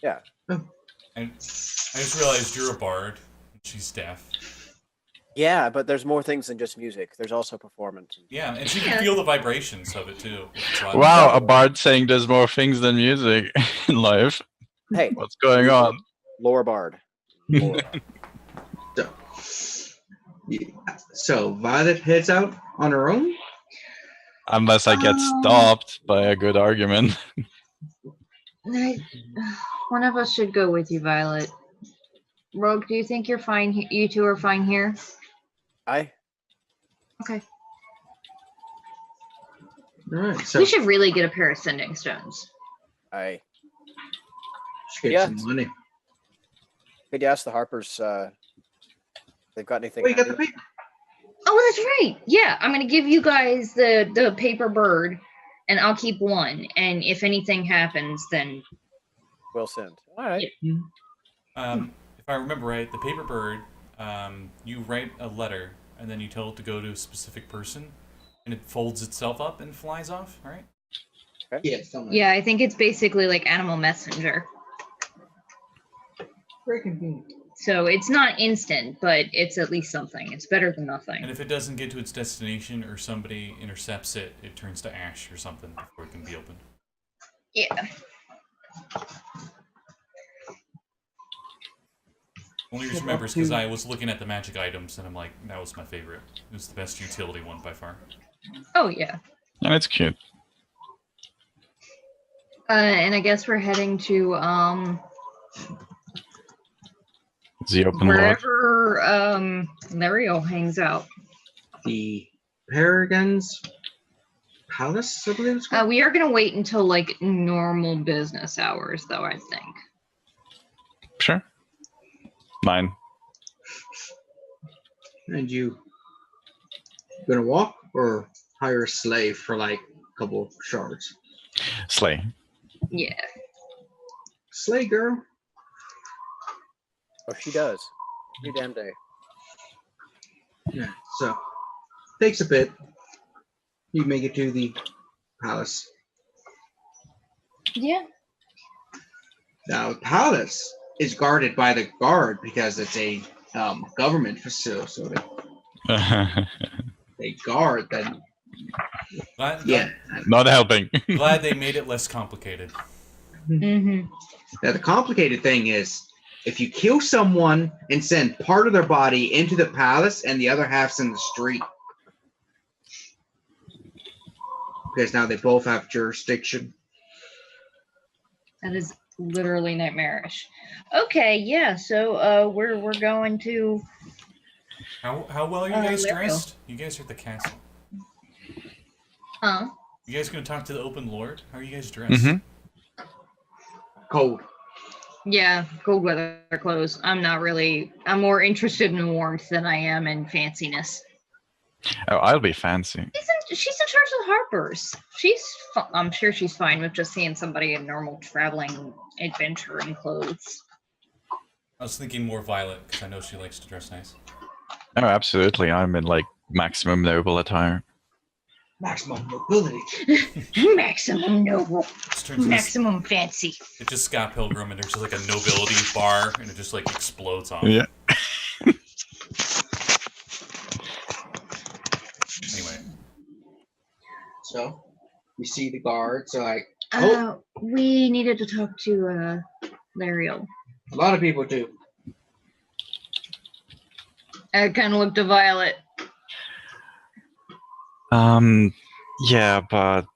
yeah. And I just realized you're a bard. She's deaf. Yeah, but there's more things than just music. There's also performance. Yeah, and she can feel the vibrations of it too. It's loud. Wow, a bard saying there's more things than music in life. Hey, What's going on? Lore Bard. Lore Bard. So Violet heads out on her own. Unless I get stopped by a good argument. One of us should go with you, Violet. Rogh, do you think you're fine? You two are fine here? I Okay. All right. So We should really get a pair of sending stones. should get Yeah. some money. could you ask the Harpers they've got anything. Oh, you got the paper. Oh, that's right. Yeah, I'm gonna give you guys the paper bird, and I'll keep one. And if anything happens, then We'll send. All right. Yeah. If I remember right, the paper bird, you write a letter and then you tell it to go to a specific person, and it folds itself up and flies off. Right? Yeah. Something. yeah, I think it's basically like animal messenger. Very convenient. So it's not instant, but it's at least something. It's better than nothing. And if it doesn't get to its destination or somebody intercepts it, it turns to ash or something before it can be opened. Yeah. Only reason I remember is because I was looking at the magic items and I'm like, that was my favorite. It was the best utility one by far. Oh yeah. And it's cute. And I guess we're heading to The open lord. wherever Lario hangs out. The Paragon's Palace, I believe it's called. We are gonna wait until like normal business hours, though. I think. Sure. Mine. And you gonna walk or hire a slave for like a couple of shards? Slay. Yeah. Slay girl. Oh, she does. Every damn day. Yeah. So takes a bit. You make it to the palace. Yeah. Now the palace is guarded by the guard because it's a government facility. So they guard that. Glad, Yeah. Not helping. glad they made it less complicated. Mm-hmm. Now the complicated thing is, if you kill someone and send part of their body into the palace and the other half's in the street, because now they both have jurisdiction. That is literally nightmarish. Okay. Yeah. So we're going to. How well are you guys Lario. dressed? You guys are at the castle. Huh? You guys gonna talk to the open lord? How are you guys dressed? Mhm. Cold. Yeah. Cold weather clothes. I'm not really. I'm more interested in warmth than I am in fanciness. Oh, I'll be fancy. She's in charge of the Harpers. I'm sure she's fine with just seeing somebody in normal traveling adventuring clothes. I was thinking more Violet because I know she likes to dress nice. Oh, absolutely. I'm in like maximum noble attire. Maximum mobility. Maximum noble. Just turns into Maximum fancy. it's just Scott Pilgrim and there's just like a nobility bar and it just like explodes off. Yeah. Anyway, So you see the guards like We needed to talk to Lario. a lot of people do. I kind of looked at Violet. Yeah, but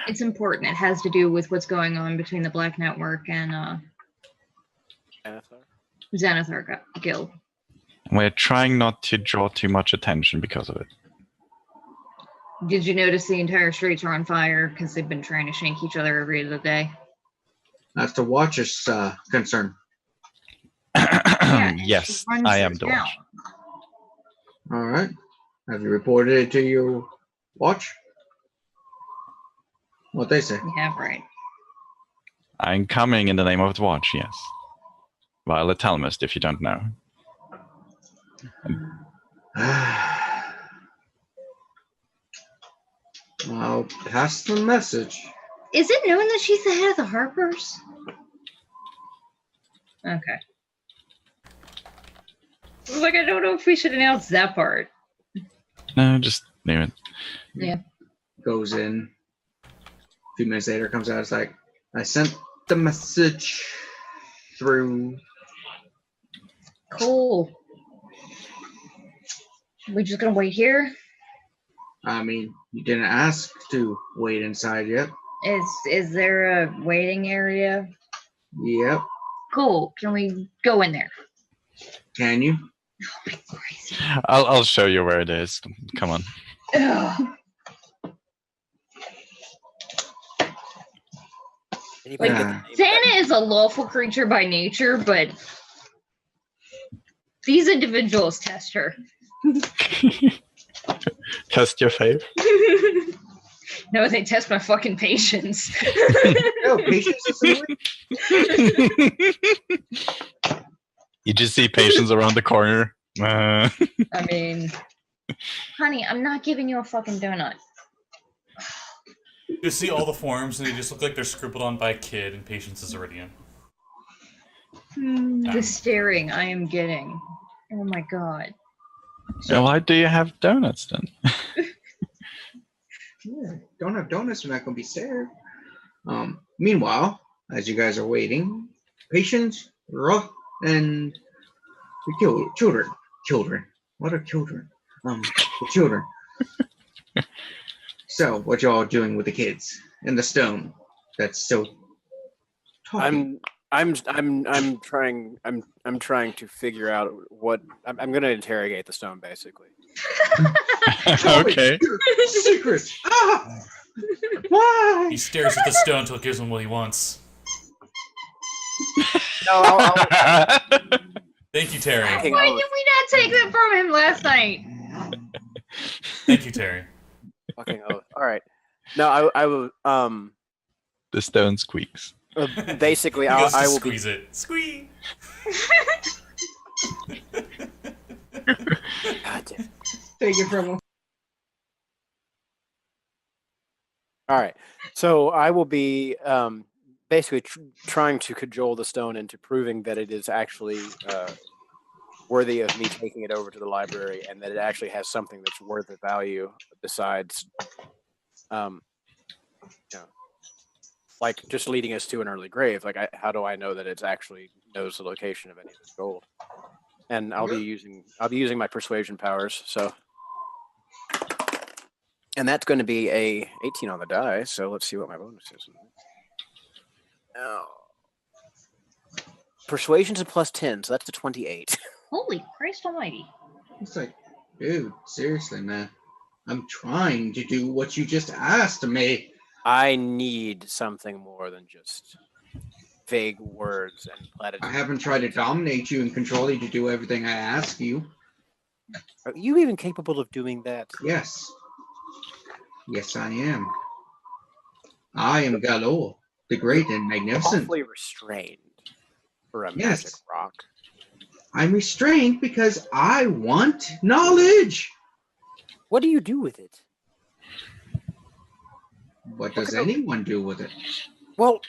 It's important. It has to do with what's going on between the Black Network and Xanathar Guild. we're trying not to draw too much attention because of it. Did you notice the entire streets are on fire because they've been trying to shank each other every other day? That's the Watcher's concern. and Yes, she runs I am this the town. watch. All right. Have you reported it to your watch? What they say? Yeah, right. I'm coming in the name of the watch, yes. Violet Talmust, if you don't know. I'll pass the message. Is it known that she's the head of the Harpers? Okay. Like, I don't know if we should announce that part. No, just name it. Yeah. Goes in. A few minutes later, comes out. It's like, I sent the message through. Cool. We just gonna wait here? I mean, you didn't ask to wait inside yet. Is there a waiting area? Yep. Cool. Can we go in there? Can you? Oh my Christ. I'll show you where it is. Come on. Ugh. Anybody Like, get the name of that? Thana is a lawful creature by nature, but these individuals test her. Test your faith. No, they test my fucking patience. No, patience is You just see patients around the corner. I mean, honey, I'm not giving you a fucking donut. You see all the forms, and they just look like they're scribbled on by a kid, and patience is already in. The staring I am getting. Oh my god. So why do you have donuts then? Yeah, don't have donuts, we're not going to be stared. Meanwhile, as you guys are waiting, Patience, Rogh, and the children. What are children? The children. So, what y'all doing with the kids and the stone? That's so. Talking. I'm trying to figure out what I'm going to interrogate the stone basically. Okay. Secrets. Ah! Why? He stares at the stone until it gives him what he wants. No, I'll Thank you, Terry. Fucking Why oath. did we not take that from him last night? Thank you, Terry. Fucking oath. All right. No, I will. The stone squeaks. Basically, He goes to I will squeeze it. Squeeze. God damn. Take it from him. All right. So I will be basically trying to cajole the stone into proving that it is actually worthy of me taking it over to the library, and that it actually has something that's worth of value besides, like just leading us to an early grave. Like, how do I know that it's actually knows the location of any of this gold? And I'll be using my persuasion powers. So, and that's going to be a 18 on the die. So let's see what my bonus is. Oh. Persuasion's a plus 10, so that's a 28. Holy Christ almighty. It's like, dude, seriously, man. I'm trying to do what you just asked me. I need something more than just vague words and platitudes. I haven't tried to dominate you and control you to do everything I ask you. Are you even capable of doing that? Yes. Yes, I am. I am Galore, the great and magnificent. Awfully restrained for a Yes. magic rock. I'm restrained because I want knowledge. What do you do with it? What does anyone do with it? Well,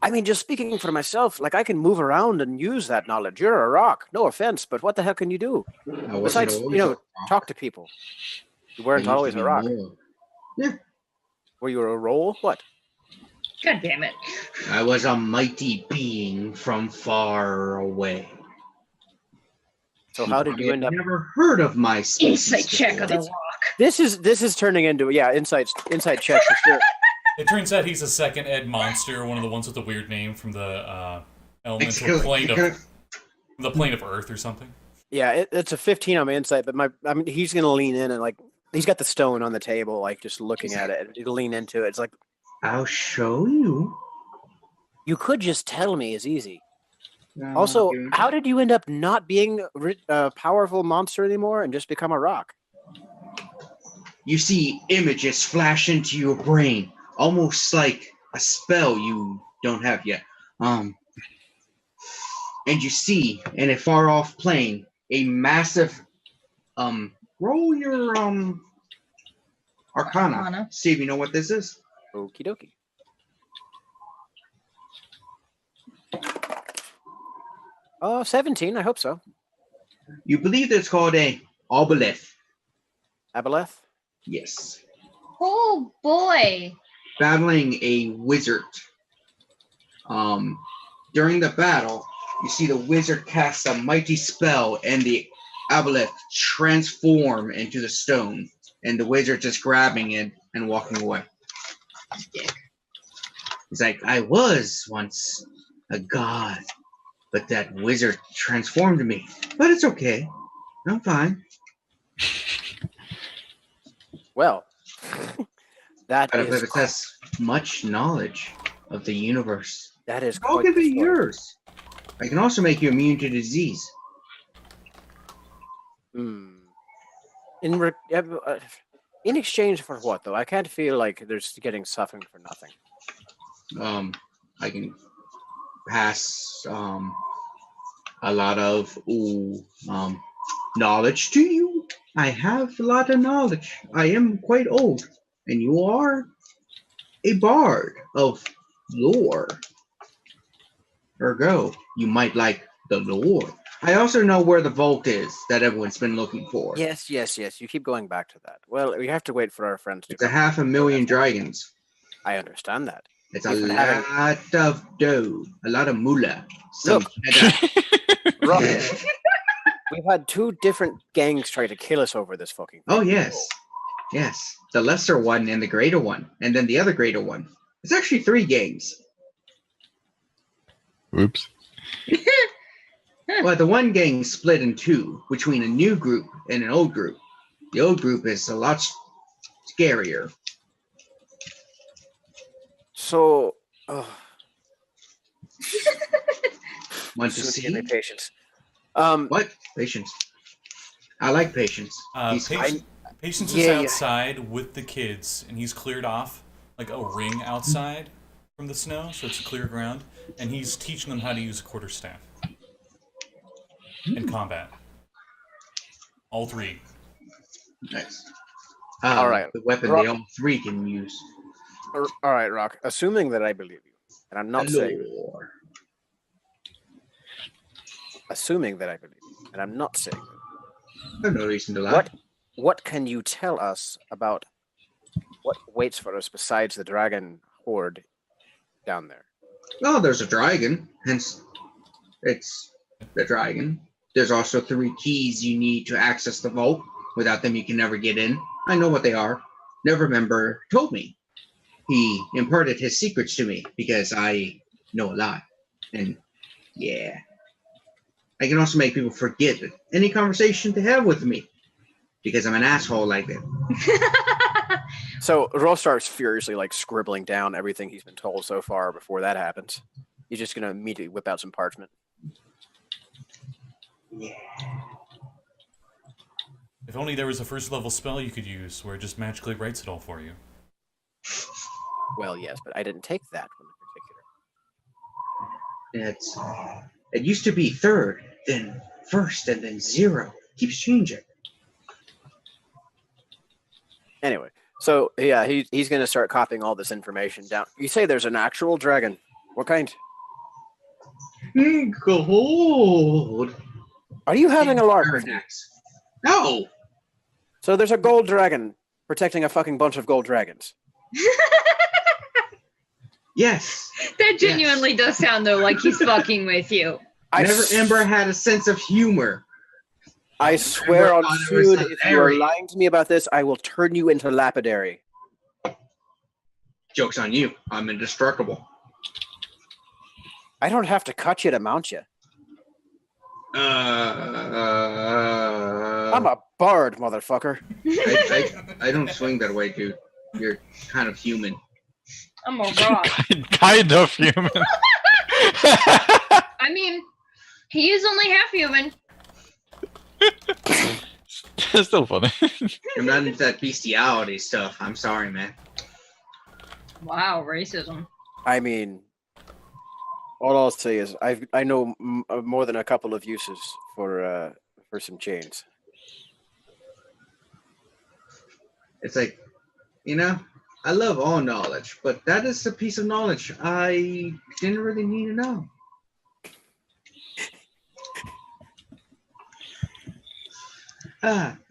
I mean, just speaking for myself, like I can move around and use that knowledge. You're a rock. No offense, but what the hell can you do? I wasn't Besides, always a rock. talk to people. You weren't I used always to a be rock. more. Yeah, Were you a roll? What? God damn it. I was a mighty being from far away. So how did you end up? Never heard of my species. Insight check on the before. rock. This is turning into insight check for sure. It turns out he's a second ed monster, one of the ones with the weird name from the elemental plane of the plane of Earth or something. Yeah, it's a 15 on my insight, but he's gonna lean in and like he's got the stone on the table, like just looking at it. And he'll lean into it. It's like, I'll show you. you could just tell me is easy. No, Also, dude. how did you end up not being a powerful monster anymore and just become a rock? You see images flash into your brain, almost like a spell you don't have yet. And you see in a far off plane a massive roll your Arcana. See if you know what this is. Okie dokie. Oh, 17, I hope so. You believe it's called a obelith. Aboleth? Yes. Oh boy. Battling a wizard. During the battle, you see the wizard cast a mighty spell, and the aboleth transform into the stone, and the wizard just grabbing it and walking away. Dick. He's like, I was once a god, but that wizard transformed me. But it's okay. I'm fine. Well, that But I is possess much knowledge of the universe. that is I'll quite give the it story. yours. I can also make you immune to disease. Hmm. In exchange for what though? I can't feel like there's getting something for nothing. I can pass a lot of knowledge to you. I have a lot of knowledge. I am quite old, and you are a bard of lore. Ergo, you might like the lore. I also know where the vault is that everyone's been looking for. Yes. You keep going back to that. Well, we have to wait for our friends to It's a come. 500,000 dragons. I understand that. It's a We've been lot having- of dough, a lot of moolah. Some Look. cheddar. Rough. We've had 2 different gangs try to kill us over this fucking thing. Oh, yes. Yes. The lesser one and the greater one. And then the other greater one. It's actually 3 gangs. Oops. Well, the one gang split in 2 between a new group and an old group. The old group is a lot scarier. So, Want to soon give me see? patience. What? Patience. I like patience. He's Patience Yeah, is yeah. outside with the kids, and he's cleared off like a ring outside from the snow, so it's a clear ground, and he's teaching them how to use a quarterstaff in combat. All 3. nice. All right. The weapon they all 3 can use. All right, Rock. Assuming that I believe you, and I'm not saying Lore. assuming that I believe you, and I'm not saying that. I have no reason to lie. What can you tell us about what waits for us besides the dragon horde down there? Oh, there's a dragon. Hence, it's the dragon. There's also 3 keys you need to access the vault. Without them, you can never get in. I know what they are. Nevermember told me. He imparted his secrets to me because I know a lot. And yeah. I can also make people forget any conversation they have with me because I'm an asshole like that. So Rogh starts furiously like scribbling down everything he's been told so far before that happens. He's just gonna immediately whip out some parchment. Yeah. If only there was a first level spell you could use where it just magically writes it all for you. Well, yes, but I didn't take that one in particular. It used to be 3rd, then 1st, and then 0. Keeps changing. Anyway, so yeah, he's gonna start copying all this information down. You say there's an actual dragon. What kind? Gold. Are you having a lark with me? Paradise. No. So there's a gold dragon protecting a fucking bunch of gold dragons. Yes. That genuinely does sound though like he's fucking with you. Never Ember had a sense of humor. I swear on thought it was food, if you are hilarious. lying to me about this, I will turn you into lapidary. Joke's on you. I'm indestructible. I don't have to cut you to mount you. I'm a bard, motherfucker. I don't swing that way, dude. You're kind of human. I'm a rock. Kind of human. I mean, he is only half human. It's still funny. I'm not into that bestiality stuff. I'm sorry, man. Wow, racism. I mean, all I'll say is I know more than a couple of uses for some chains. It's like, I love all knowledge, but that is a piece of knowledge I didn't really need to know.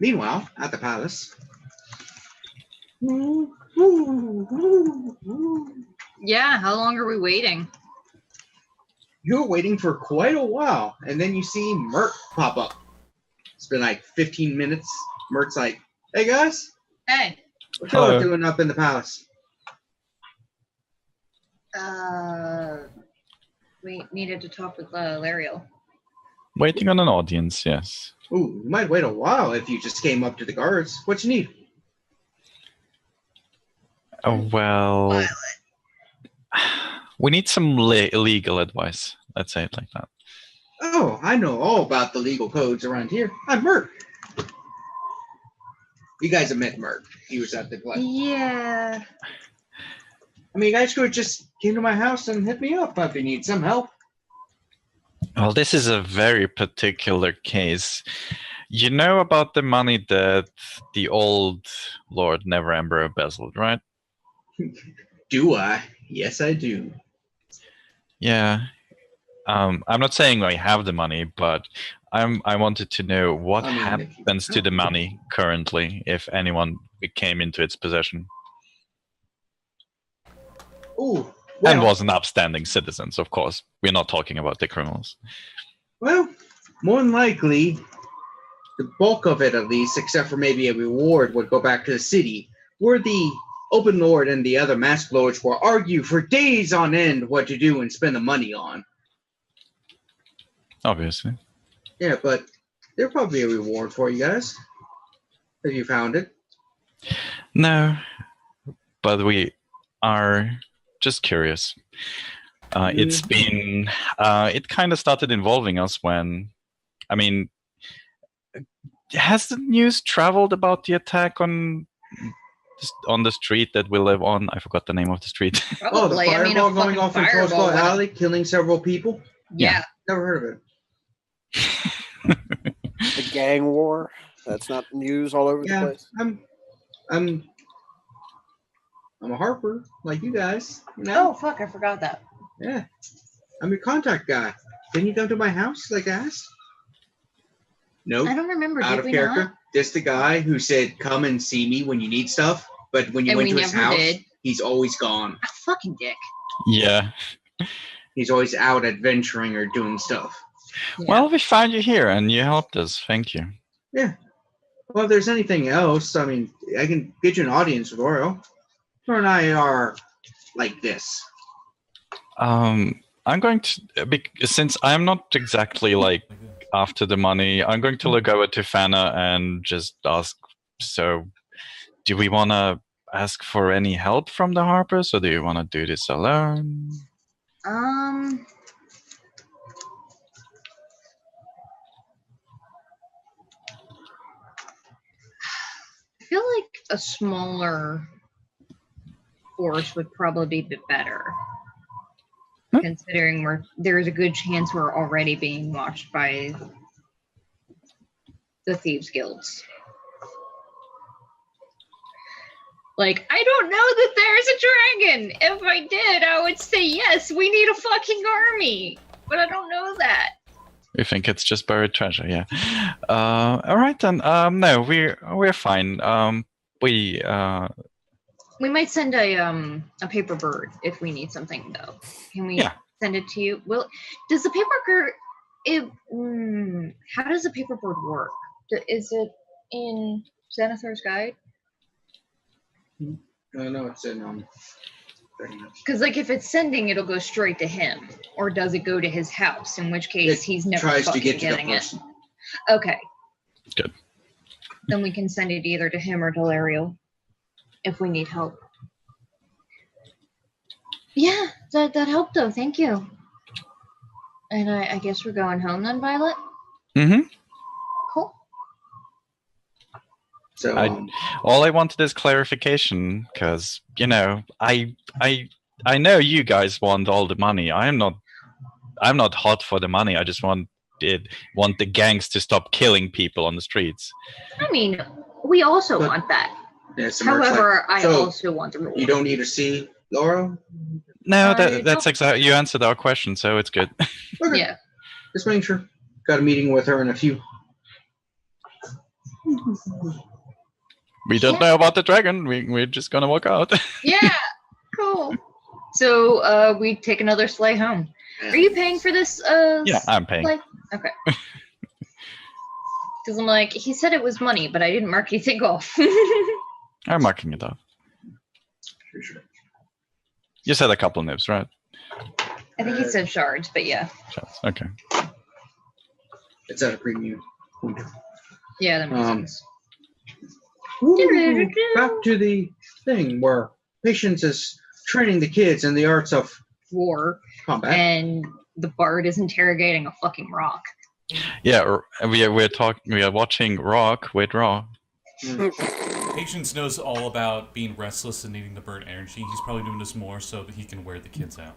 Meanwhile, at the palace. Yeah, how long are we waiting? You're waiting for quite a while, and then you see Mert pop up. It's been like 15 minutes. Mert's like, "Hey guys, Hey. what y'all Hello. doing up in the palace?" We needed to talk with Lariel. Waiting on an audience, yes. Ooh, you might wait a while if you just came up to the guards. What you need? Oh, well, we need some legal advice. Let's say it like that. Oh, I know all about the legal codes around here. I'm Mert. You guys have met Mert. He was at the play. Yeah. I mean, you guys could have just came to my house and hit me up if you need some help. Well, this is a very particular case. You know about the money that the old Lord Neverember embezzled, right? Do I? Yes, I do. Yeah. I'm not saying I have the money, but I wanted to know what I mean, happens to the money currently if anyone came into its possession Ooh, and well, was an upstanding citizen. Of course, we're not talking about the criminals. well, more than likely, the bulk of it, at least, except for maybe a reward, would go back to the city, where the Open Lord and the other mask lords will argue for days on end what to do and spend the money on. Obviously. Yeah, but there'll probably be a reward for you guys if you found it. No, but we are just curious. It's been, it kind of started involving us when, I mean, has the news traveled about the attack on the street that we live on? I forgot the name of the street. Oh, the Probably. fireball a going fucking off in fireball Crossbow went- Alley, killing several people? Yeah. Never heard of it. The gang war. That's not news all over the Yeah, place. I'm a Harper, like you guys. You know? Oh, fuck, I forgot that. Yeah. I'm your contact guy. Didn't you come to my house like I asked? Nope. I don't remember. Out Did of we character. not? Just the guy who said, "Come and see me when you need stuff." But when you And went we to his never house, did. he's always gone. Ah, fucking dick. Yeah. He's always out adventuring or doing stuff. Yeah. Well, we found you here and you helped us. Thank you. Yeah. Well, if there's anything else, I mean, I can get you an audience with Oro. Her and I are like this. I'm going to, since I'm not exactly like after the money, I'm going to look over to Fana and just ask, so do we want to ask for any help from the Harpers, or do you want to do this alone? I feel like a smaller force would probably be a bit better. Hmm. Considering there's a good chance we're already being watched by the Thieves Guilds. Like, I don't know that there's a dragon. If I did, I would say yes, we need a fucking army. But I don't know that. You think it's just buried treasure? Yeah. All right then. No, we're fine. We might send a paper bird if we need something though. Can we send it to you? Well, does the paper bird? How does the paper bird work? Is it in Xanathar's Guide? No, it's in Because like if it's sending, it'll go straight to him, or does it go to his house? In which case, he's never tries to fucking get to the getting it. person. Okay. Good. Then we can send it either to him or to Lariel if we need help. Yeah, that helped though. Thank you. And I guess we're going home then, Violet? Mm-hmm. Cool. So all I wanted is clarification, because I know you guys want all the money. I'm not hot for the money. I just want the gangs to stop killing people on the streets. I mean, we also want that. yeah, so Mert's However, like, I also want the reward. you don't need to see Laura? No, I that's exactly, you answered our question, so it's good. Okay. Yeah. Just making sure. Got a meeting with her in a few. We don't know about the dragon. We're just gonna walk out. Yeah, cool. So we take another sleigh home. Are you paying for this? Yeah, I'm paying. Sleigh? Okay. Because I'm like, he said it was money, but I didn't mark anything off. I'm marking it off. Sure. You said a couple nibs, right? I think he said shards, but yeah. Shards, okay. It's at a premium. Yeah, that makes sense. Ooh, back to the thing where Patience is training the kids in the arts of War. combat. And the bard is interrogating a fucking rock. Yeah, we are watching Rogh with Rogh. Patience knows all about being restless and needing to burn energy. He's probably doing this more so that he can wear the kids out.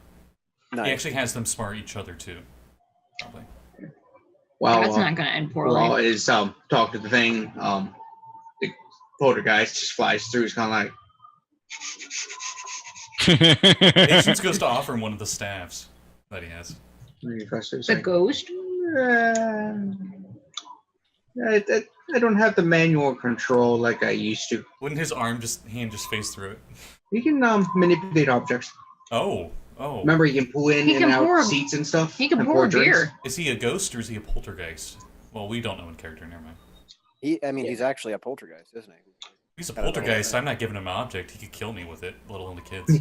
Nice. He actually has them smart each other too. Probably. Well, That's not going to end poorly. Raw is talk to the thing. The poltergeist just flies through. He's kind of like. Patience goes to offer him one of the staves that he has. The ghost? I don't have the manual control like I used to. Wouldn't his hand just phase through it? You can manipulate objects. Oh. Remember, you can pull in He and can out pour- seats and stuff. He can and pour drinks. beer. Is he a ghost or is he a poltergeist? Well, we don't know in character, never mind. He's actually a poltergeist, isn't he? He's a I don't know poltergeist. why. I'm not giving him an object. He could kill me with it, let alone the kids.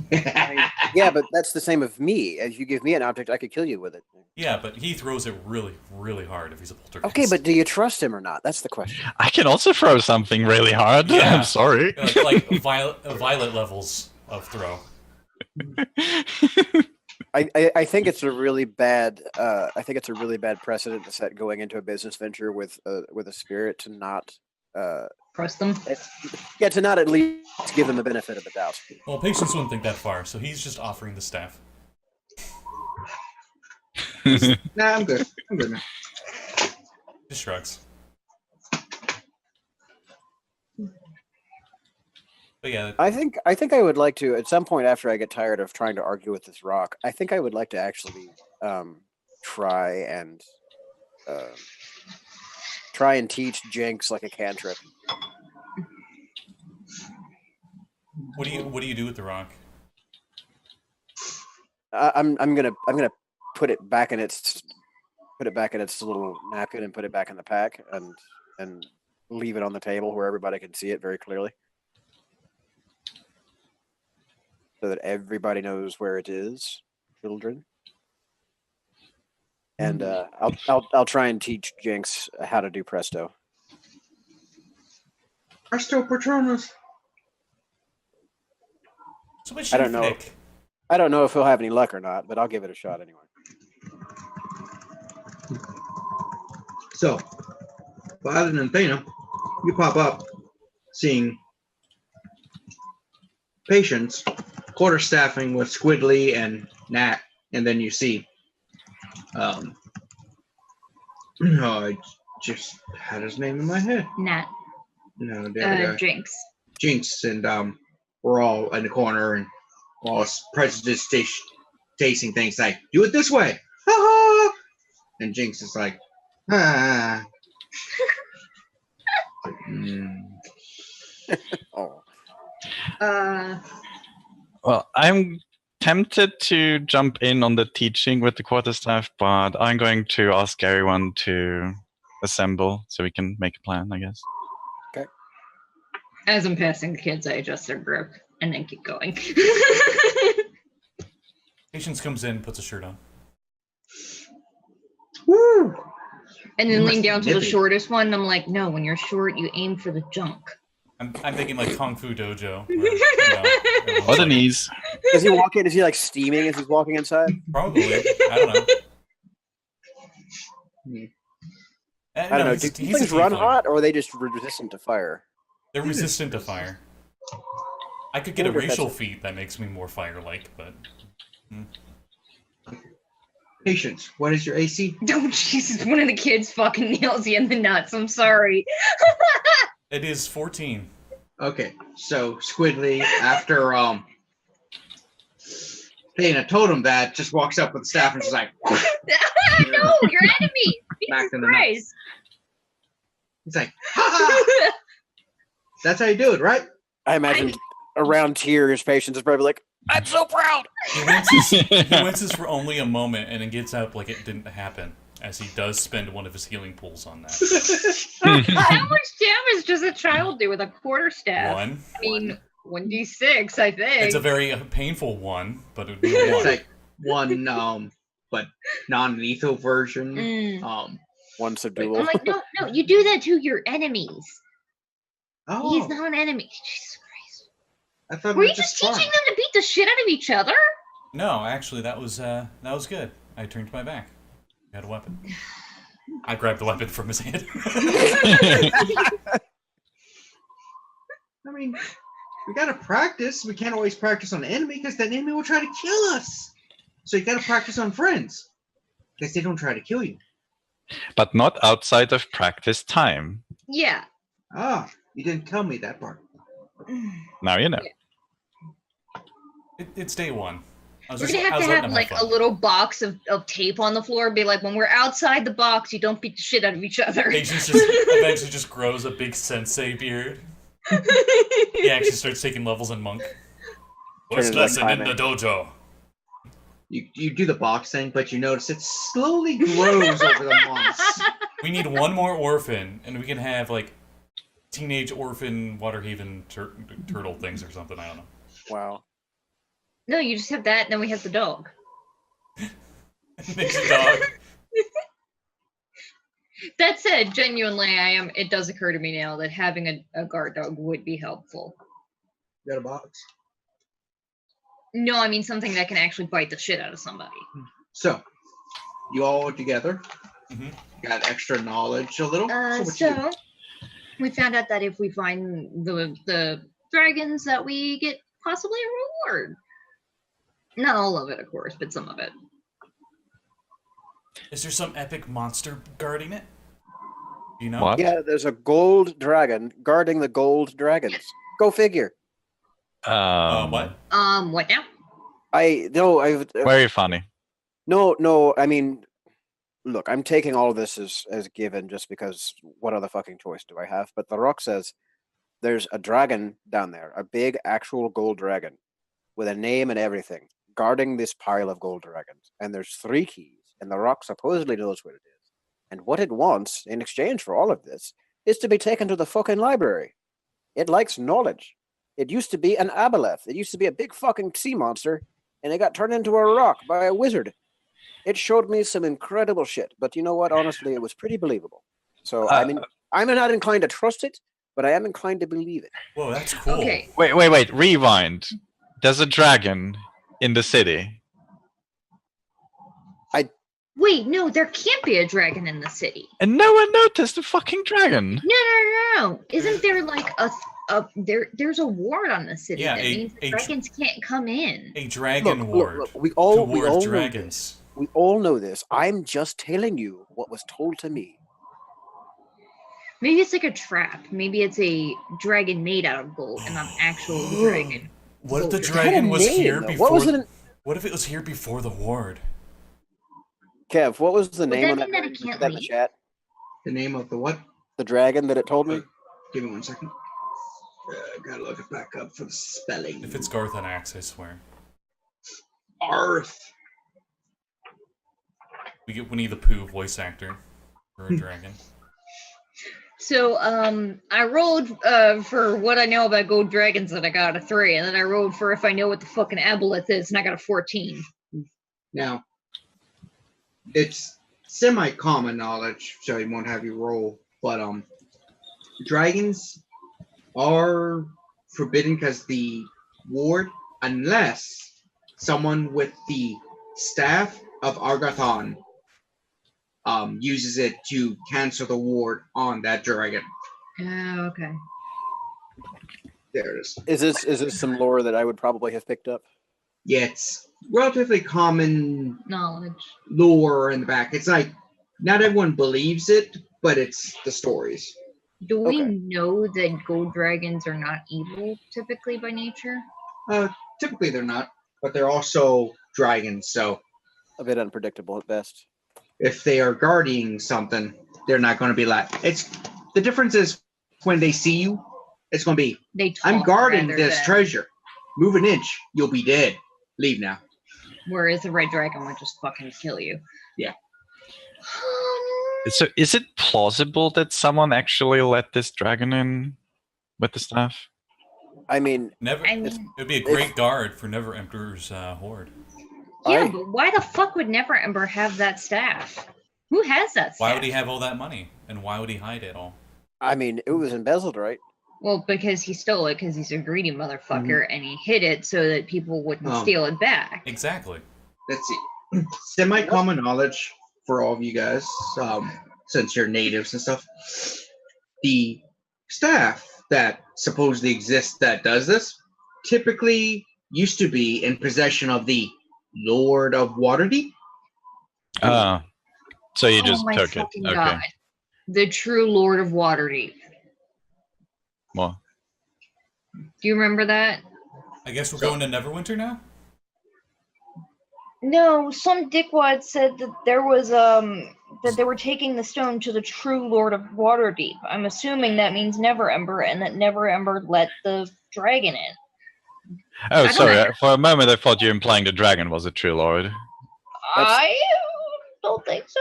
Yeah, but that's the same of me. As you give me an object, I could kill you with it. Yeah, but he throws it really, really hard if he's a poltergeist. Okay, but do you trust him or not? That's the question. I can also throw something really hard. Yeah. I'm sorry. like violet levels of throw. I think it's a really bad precedent to set going into a business venture with a spirit to not Trust them. to not at least give them the benefit of the doubt. Well, Patience wouldn't think that far, so he's just offering the staff. Nah, I'm good. I'm good now. Just shrugs. But yeah, I think I would like to at some point after I get tired of trying to argue with this rock. I think I would like to actually try and teach Jinx like a cantrip. what do you do with the rock? I'm gonna put it back in its little napkin and put it back in the pack and leave it on the table where everybody can see it very clearly, so that everybody knows where it is, children. And I'll try and teach Jinx how to do presto. Presto Patronus. So much I don't know. Nick. I don't know if he'll have any luck or not, but I'll give it a shot anyway. So, Paladin and Thana, you pop up, seeing Patience quarterstaffing with Squidly and Nat, and then you see, I just had his name in my head. Nat. No, the other guy. Jinx. Jinx, and we're all in the corner and all prejudice tasting things like, do it this way. Ha ha! And Jinx is like, ah. Oh, Well, I'm tempted to jump in on the teaching with the quarterstaff, but I'm going to ask everyone to assemble so we can make a plan, I guess. As I'm passing the kids, I adjust their grip and then keep going. Patience comes in, puts a shirt on. Woo! And You then must lean be down to the nippy. shortest one. And I'm like, no, when you're short, you aim for the junk. I'm thinking like Kung Fu Dojo. Where, everyone's Or the like- knees. does he walk in? Is he like steaming as he's walking inside? Probably. I don't know. I don't know. Do He's a things run tiefling. hot, or are they just resistant to fire? They're resistant to fire. I could get a wonder if racial that's feat that makes me more fire-like, but Patience, what is your AC? Oh, Jesus. One of the kids fucking nails you in the nuts. I'm sorry. it is 14. Okay, so Squidly, after Dana told him that, just walks up with the staff and is like, No, your enemy. Back Jesus in the nuts. Christ. He's like, ha ha! That's how you do it, right? I imagine around tears, patience is probably like, I'm so proud. He winces for only a moment and then gets up like it didn't happen, as he does spend one of his healing pools on that. How much damage does a child do with a quarterstaff? 1. I mean, 1d6, I think. It's a very painful 1, but it would be a 1. It's like 1, but non-lethal version. Mm. One subdual. I'm like, no, you do that to your enemies. Oh, He's not an enemy. Jesus Christ. I thought Were we you were just fun. teaching them to beat the shit out of each other? No, actually, that was good. I turned my back. He had a weapon. I grabbed the weapon from his hand. I mean, we gotta practice. We can't always practice on the enemy because the enemy will try to kill us. So you gotta practice on friends because they don't try to kill you. But not outside of practice time. Yeah. Ah, you didn't tell me that part. Now you know. It's day 1. We're gonna have to have like a little box of tape on the floor. Be like, when we're outside the box, you don't beat the shit out of each other. Agent just eventually just grows a big sensei beard. He actually starts taking levels in monk. First lesson in the dojo. You do the box thing, but you notice it slowly grows over the months. We need one more orphan, and we can have like teenage orphan Waterhaven turtle things or something. I don't know. Wow. No, you just have that, and then we have the dog. Makes a dog. That said, genuinely, it does occur to me now that having a guard dog would be helpful. You got a box. No, I mean something that can actually bite the shit out of somebody. So, you all together Mhm. got extra knowledge a little. What you do? So we found out that if we find the dragons, that we get possibly a reward. Not all of it, of course, but some of it. Is there some epic monster guarding it? Do you know? What? Yeah, there's a gold dragon guarding the gold dragons. Go figure. What? What now? Very funny. No, I mean, look, I'm taking all of this as given just because what other fucking choice do I have? But the rock says there's a dragon down there, a big actual gold dragon with a name and everything, guarding this pile of gold dragons. And there's 3 keys, and the rock supposedly knows what it is. And what it wants in exchange for all of this is to be taken to the fucking library. It likes knowledge. It used to be an aboleth. It used to be a big fucking sea monster, and it got turned into a rock by a wizard. It showed me some incredible shit, but you know what? Honestly, it was pretty believable. So I'm not inclined to trust it, but I am inclined to believe it. Whoa, that's cool. Okay. Wait. Rewind. There's a dragon in the city. Wait, no, there can't be a dragon in the city. And no one noticed the fucking dragon. No. Isn't there like there's a ward on the city Yeah, that means the dragons can't come in. A dragon ward. Look, we to all ward know dragons. this. We all know this. I'm just telling you what was told to me. Maybe it's like a trap. Maybe it's a dragon made out of gold and not an actual dragon. What if the Gold dragon was name, here though? before? What if it was here before the ward? Kev, what was the Would name that on that mean that it dragon? can't Put that in the leave? chat. The name of the what? The dragon that it told me. Give me 1 second. Gotta look it back up for the spelling. If it's Garth and Axe, I swear. Arth. We get Winnie the Pooh voice actor for a dragon. So I rolled for what I know about gold dragons and I got a 3, and then I rolled for if I know what the fucking aboleth is and I got a 14. Now, it's semi-common knowledge, so he won't have you roll. But dragons are forbidden because the ward, unless someone with the staff of Argathon uses it to cancel the ward on that dragon. Oh, okay. There it is. Is this some lore that I would probably have picked up? Yeah, it's relatively common Knowledge. lore in the back. It's like not everyone believes it, but it's the stories. Do we Okay. know that gold dragons are not evil typically by nature? Typically they're not, but they're also dragons. So A bit unpredictable at best. if they are guarding something, they're not going to be like it's The difference is when they see you, it's going to be, They talk I'm guarding rather this than- treasure. Move an inch, you'll be dead. Leave now. Whereas the red dragon would just fucking kill you. Yeah. So, is it plausible that someone actually let this dragon in with the staff? I mean, Never. I It mean, would be a great guard for Never Emperor's horde. yeah, I- but why the fuck would Never Ember have that staff? Who has that staff? Why would he have all that money? And why would he hide it all? I mean, it was embezzled, right? Well, because he stole it because he's a greedy motherfucker and he hid it so that people wouldn't steal it back. Exactly. Let's see. Semi-common knowledge for all of you guys, since you're natives and stuff. The staff that supposedly exists that does this typically used to be in possession of the Lord of Waterdeep. So you just my took it. fucking Okay. God. The true Lord of Waterdeep. Well, Do you remember that? I guess we're going to Neverwinter now? No, some dickwad said that there was that they were taking the stone to the true Lord of Waterdeep. I'm assuming that means Never Ember, and that Never Ember let the dragon in. oh, don't sorry. know. For a moment, I thought you were implying the dragon was a true lord. I don't think so.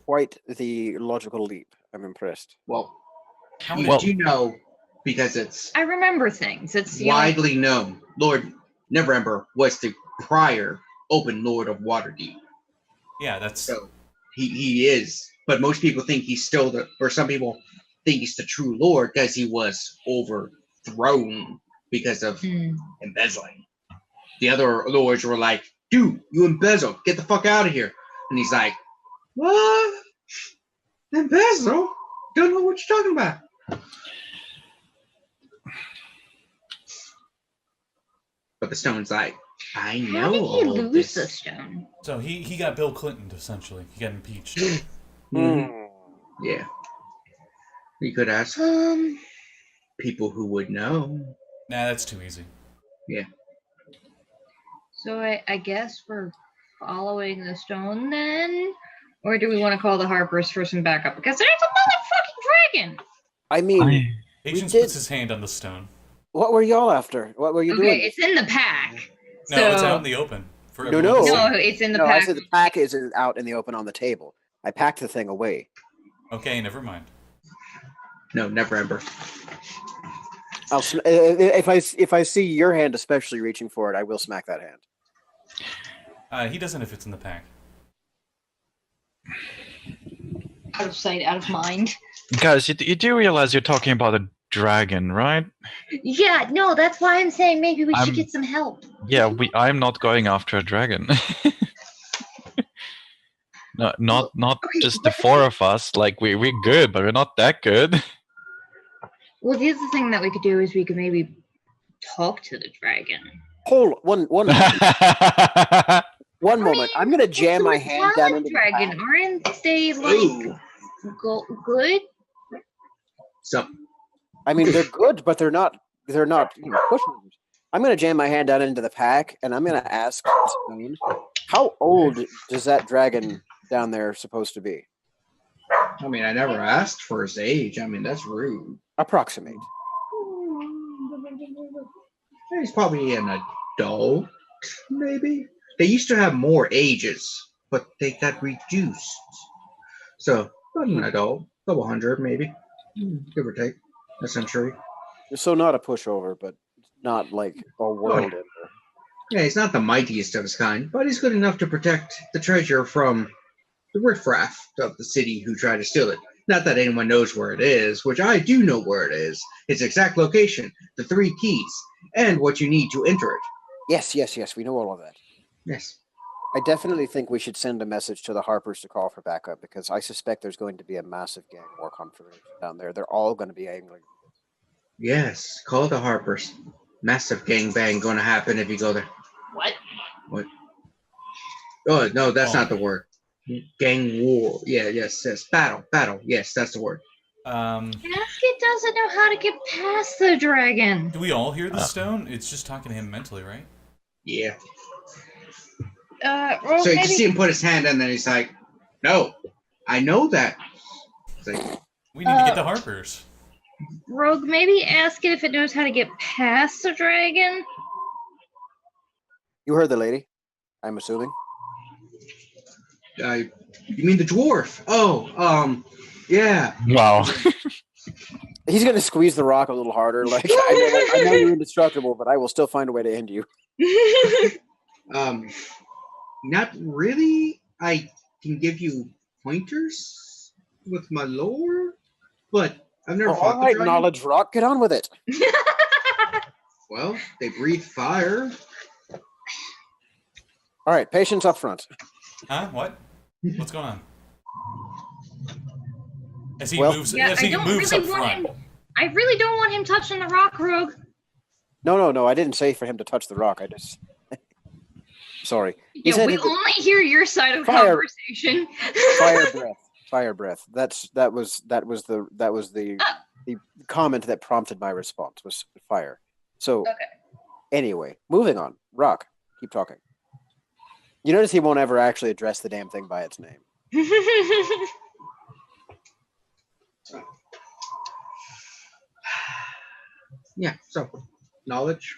Quite the logical leap. I'm impressed. Well, How you many? do know because it's I remember things. It's widely known. Lord Neverember was the prior open Lord of Waterdeep. Yeah, that's. So he is, but most people think he's still the, or some people think he's the true Lord because he was overthrown because of embezzling. The other lords were like, dude, you embezzled, get the fuck out of here. And he's like, what? Embezzle? Don't know what you're talking about. But the stone's like, I know. How did he all lose this. the stone? So he got Bill Clinton, essentially. He got impeached. Mhm. Yeah. We could ask people who would know. Nah, that's too easy. So I guess we're following the stone then? Or do we want to call the Harpers for some backup? Because there's a motherfucking dragon! I mean, Patience did- puts his hand on the stone. what were y'all after? What were you Okay, doing? it's in the pack. No, so... it's out in the open. For No, everyone to no. see. No, it's in the No, I pack. said the pack isn't out in the open on the table. I packed the thing away. Okay, never mind. No, Neverember. If I see your hand especially reaching for it, I will smack that hand. He doesn't if it's in the pack. Out of sight, out of mind. Guys, you do realize you're talking about a dragon, right? Yeah, no, that's why I'm saying maybe we should I'm- get some help. Yeah, I'm not going after a dragon. No, not okay, just the but- four of us. Like we're good, but we're not that good. Well, the other thing that we could do is we could maybe talk to the dragon. Hold one moment. One I moment. mean, I'm gonna jam my It's a hand down talent into dragon. the pack. Aren't they Ooh. like good? So, I mean, they're good, but they're not pushovers. I'm gonna jam my hand down into the pack, and I'm gonna ask Spoon, how old does that dragon down there supposed to be? I mean, I never asked for his age. I mean, that's rude. Approximate. He's probably an adult, maybe. They used to have more ages, but they got reduced. So, not an adult, couple hundred, maybe, give or take, a century. So not a pushover, but not like a world ender. Yeah, he's not the mightiest of his kind, but he's good enough to protect the treasure from the riffraff of the city who try to steal it. Not that anyone knows where it is, which I do know where it is. Its exact location, the 3 keys, and what you need to enter it. Yes, we know all of that. Yes. I definitely think we should send a message to the Harpers to call for backup because I suspect there's going to be a massive gang war confrontation down there. They're all going to be angry. Yes, call the Harpers. Massive gangbang going to happen if you go there. What? Oh, no, that's not the word. Gang war. Yeah, yes. Battle. Yes, that's the word. Gasket doesn't know how to get past the dragon. Do we all hear the stone? It's just talking to him mentally, right? Yeah. Well, So you maybe can see him put his hand in, and then he's like, no, I know that like, We need to get to Harper's. Rogue, maybe ask it if it knows how to get past the dragon. You heard the lady, I'm assuming. you mean the dwarf? Oh, yeah. Wow. He's gonna squeeze the rock a little harder. Like, I know you're indestructible, but I will still find a way to end you. Not really. I can give you pointers with my lore, but I've never fought All the right, dragon. knowledge rock, get on with it. Well, they breathe fire. All right, patience up front. Huh? What? What's going on? As he Well- moves, Yeah, as I he don't moves really up want front. him. I really don't want him touching the rock, Rogue. No, I didn't say for him to touch the rock. I just. Sorry. He Yeah, said we it- only hear your side of the Fire. conversation. fire breath. Fire breath. That was the comment that prompted my response was fire. So Okay. anyway, moving on. Rock, keep talking. You notice he won't ever actually address the damn thing by its name. Yeah, so knowledge,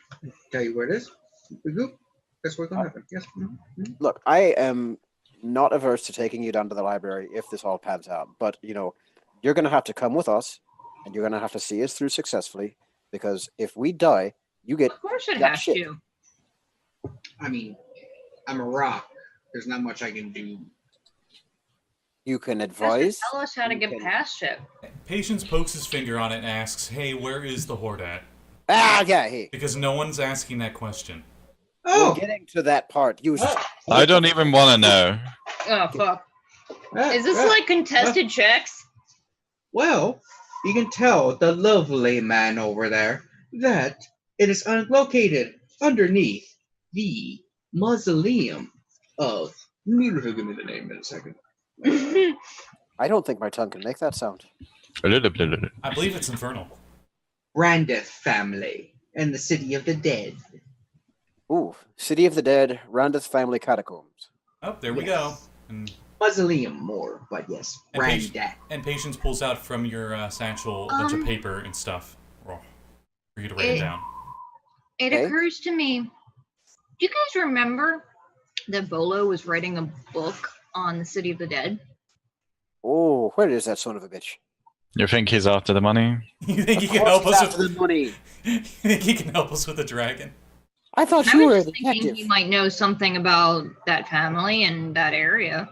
tell you where it is. We go. That's what's gonna happen. Yes. Look, I am not averse to taking you down to the library if this all pans out, but you're going to have to come with us, and you're going to have to see us through successfully. Because if we die, you get. Of course it that has shit. to. I mean, I'm a rock. There's not much I can do. You can Just advise. tell us how to you get can- past it. Patience pokes his finger on it and asks, "Hey, where is the horde at?" Yeah, hey. Because no one's asking that question. Oh, We're getting to that part. You. I don't even want to know. Oh fuck! ah, Is this ah. like contested checks? Well, you can tell the lovely man over there that it is located underneath the mausoleum of. Give me the name in a second. I don't think my tongue can make that sound. I believe it's infernal. Brandeth family and the city of the dead. Ooh, City of the Dead, Randeth Family Catacombs. Oh, there we go. And, Mausoleum more, but yes, And patient- Brandeth. and Patience pulls out from your satchel a bunch of paper and stuff for you to write it down. It Okay. occurs to me. Do you guys remember that Bolo was writing a book on the City of the Dead? Oh, where is that son of a bitch? You think he's after the money? You think he Of can course help it's us after with? the money. You think he can help us with the dragon? I thought I you were was a just thinking detective. he might know something about that family and that area.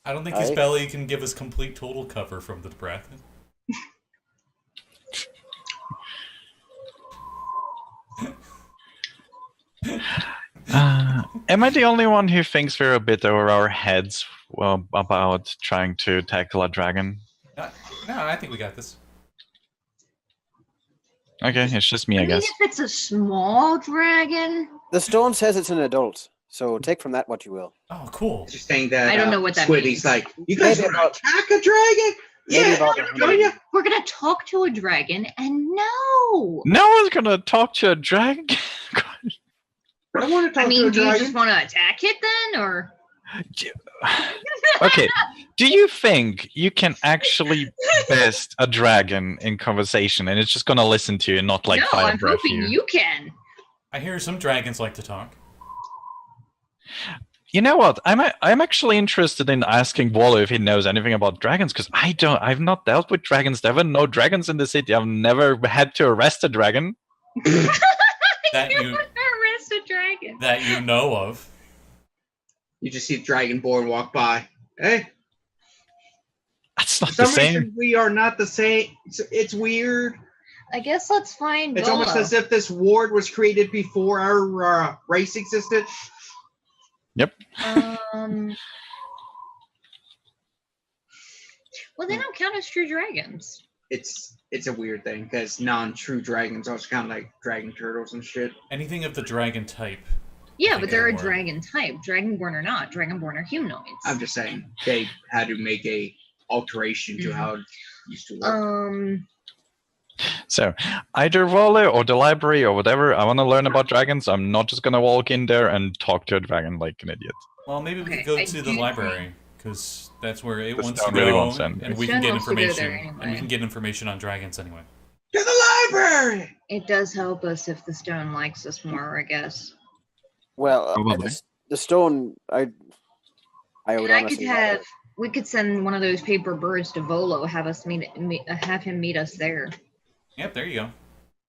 I don't think his Aye. belly can give us complete total cover from the breath. Am I the only one who thinks we're a bit over our heads about trying to tackle a dragon? No, I think we got this. Okay, it's just me, I I mean, guess. if it's a small dragon, The stone says it's an adult, so take from that what you will. Oh, cool. Just saying that. I don't know what that Squiddy's means. like, you guys Maybe want to about- attack a dragon? Maybe Yeah, about I'm 100. telling you. we're gonna talk to a dragon, and no. No one's gonna talk to a dragon. I don't want to talk I mean, to a do you dragon. just want to attack it then, or? Okay, do you think you can actually best a dragon in conversation and it's just gonna listen to you and not like no, fire I'm breath hoping you can. I hear some dragons like to talk. You know what? I'm actually interested in asking Wallo if he knows anything about dragons because I've not dealt with dragons. There were no dragons in the city. I've never had to arrest a dragon. That You you arrest a dragon. that you know of. You just see Dragonborn walk by. Hey, That's for not the some same. reason we are not the same. It's weird. I guess let's find. It's almost Bolo. as if this ward was created before our race existed. Well, they don't count as true dragons. It's a weird thing because non-true dragons also kind of like dragon turtles and shit. Anything of the dragon type. Yeah, think but they're a they were. dragon type. Dragonborn or not, Dragonborn are humanoids. I'm just saying they had to make a alteration to Mhm. how it used to work. So either Wallo or the library or whatever. I want to learn about dragons. I'm not just gonna walk in there and talk to a dragon like an idiot. Well, maybe we Okay, could go I to do the library. because that's where it The wants to stone really go, wants in. and The we can stone get wants to go there information, and we anyway. can get information on dragons anyway. To the library! It does help us if the stone likes us more, I guess. Well, Probably. the stone, I would And I could honestly rather- we could send one of those paper birds to Volo, have him meet us there. Yep, there you go.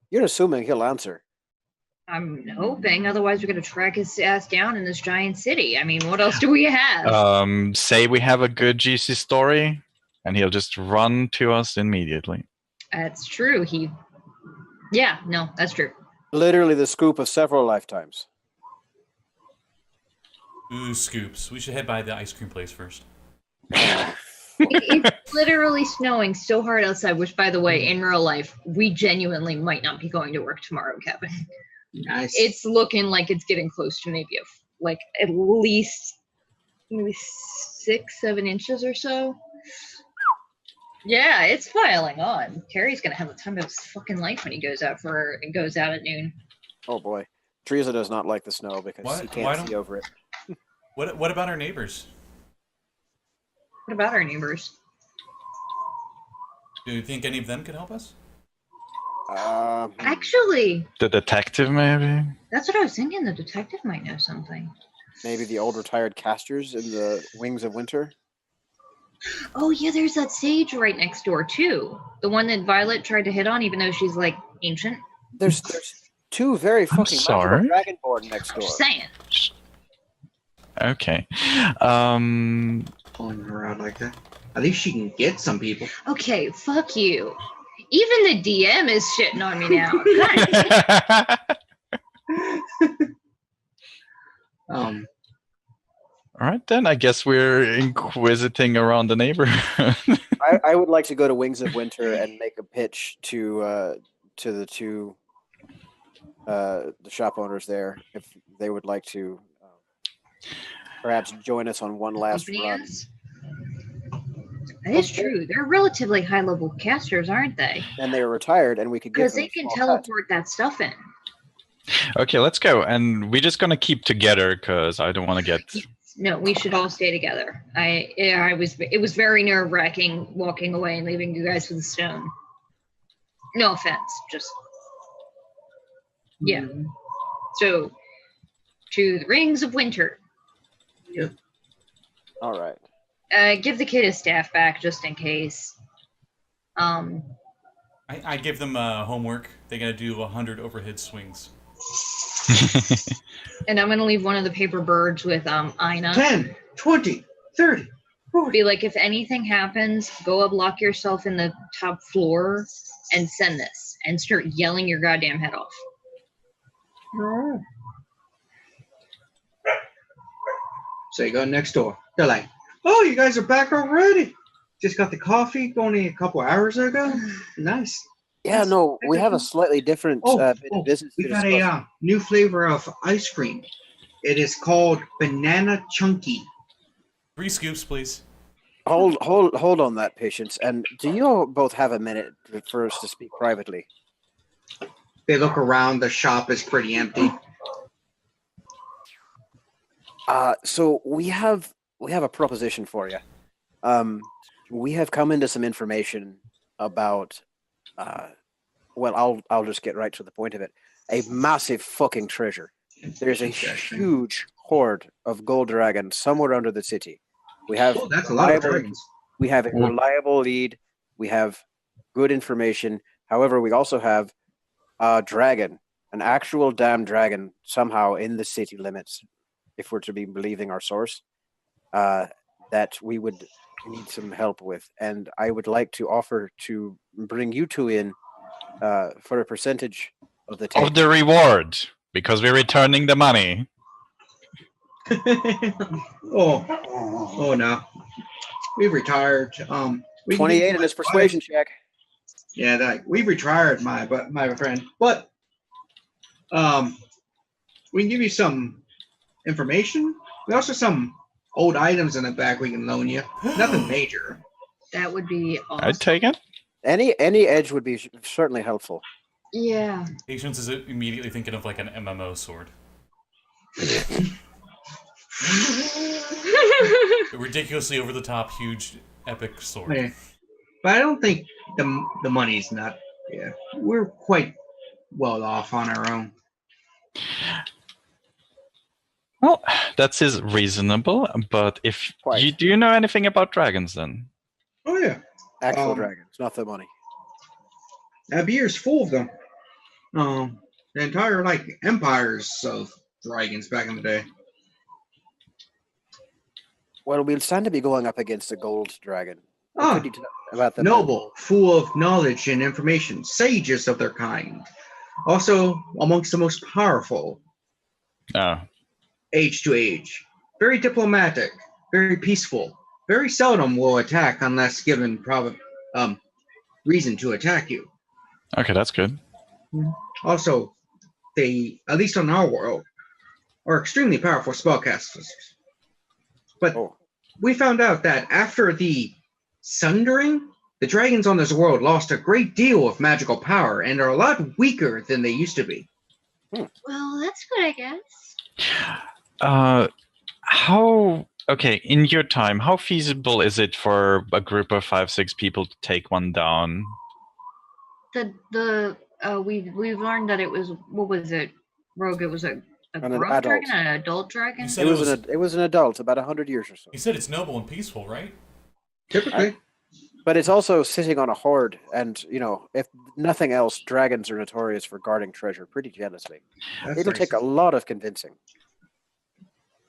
You're assuming he'll answer. I'm hoping, otherwise we're gonna track his ass down in this giant city. I mean, what else do we have? Say we have a good GC story, and he'll just run to us immediately. That's true. Yeah, no, that's true. Literally the scoop of several lifetimes. Ooh, scoops. We should head by the ice cream place first. It's literally snowing so hard outside, which, by the way, in real life, we genuinely might not be going to work tomorrow, Kevin. Nice. It's looking like it's getting close to maybe at least maybe 6-7 inches or so. Yeah, it's piling on. Terry's gonna have the time of his fucking life when he goes out at noon. Oh boy. Teresa does not like the snow because What? he Why can't see don't- over it. What about our neighbors? What about our neighbors? Do you think any of them could help us? Actually, The detective, maybe? that's what I was thinking. The detective might know something. Maybe the old retired casters in the Wings of Winter. Oh yeah, there's that sage right next door too. The one that Violet tried to hit on, even though she's like ancient. There's two very fucking sorry? magical dragonborn next door. Just saying. Okay. Pulling her out like that. At least she can get some people. Okay, fuck you. Even the DM is shitting on me now. God. All right, then. I guess we're inquisiting around the neighborhood. I would like to go to Wings of Winter and make a pitch to the two the shop owners there if they would like to perhaps join us on one last Company run. is? That is true. They're relatively high level casters, aren't they? And they were retired, and we could give Because them they a can small teleport that stuff in. Okay, let's go. And we're just going to keep together because I don't want to get... No, we should all stay together. It was very nerve wracking walking away and leaving you guys with a stone. No offense, just yeah. So to the Rings of Winter. Yep. All right. Give the kid his staff back just in case. I give them homework. They gotta do 100 overhead swings. And I'm gonna leave one of the paper birds with Ina. 10, 20, 30, 40. Be like, if anything happens, go up, lock yourself in the top floor, and send this, and start yelling your goddamn head off. So you go next door. They're like, "Oh, you guys are back already. Just got the coffee only a couple hours ago. Nice. Yeah, no, we have a slightly different bit of business We to got discuss. a new flavor of ice cream. It is called Banana Chunky. 3 scoops, please. Hold on that, Patience. And do you all both have a minute for us to speak privately? They look around. The shop is pretty empty. So we have a proposition for you. We have come into some information about. Well, I'll just get right to the point of it. A massive fucking treasure. There's a huge hoard of gold dragons somewhere under the city. We have Oh, that's a lot of dragons. We have a reliable lead. We have good information. However, we also have a dragon, an actual damn dragon, somehow in the city limits, if we're to be believing our source, that we would need some help with. And I would like to offer to bring you two in for a percentage of the take. Of the reward, because we're returning the money. Oh no. We've retired. We can 28 give in you his persuasion check. Yeah, we've retired, my friend. But we can give you some information. We also some old items in the back we can loan you. Nothing major. That would be awesome. I'd take it. Any edge would be certainly helpful. Yeah. Patience is immediately thinking of like an MMO sword. A ridiculously over the top, huge, epic sword. Yeah. But I don't think the money's not. Yeah, we're quite well off on our own. Well, that is reasonable, but if Quite. you do know anything about dragons, then Oh yeah, Actual dragons, not the money. Abir's full of them. The entire empires of dragons back in the day. Well, we'll stand to be going up against a gold dragon. What Ah, could you tell about them? noble, full of knowledge and information, sages of their kind. Also amongst the most powerful, oh, age to age. Very diplomatic, very peaceful. Very seldom will attack unless given reason to attack you. okay, that's good. Also, they, at least on our world, are extremely powerful spellcasters. But we found out that after the Sundering, the dragons on this world lost a great deal of magical power and are a lot weaker than they used to be. Well, that's good, I guess. Okay, in your time, how feasible is it for a group of 5-6 people to take one down? We've learned that it was, what was it, Rogue? It was a An growth adult. dragon, an adult dragon. You said It was an adult, about 100 years or so. You said it's noble and peaceful, right? Typically. But it's also sitting on a hoard, and if nothing else, dragons are notorious for guarding treasure pretty jealously. It'll take a lot of convincing.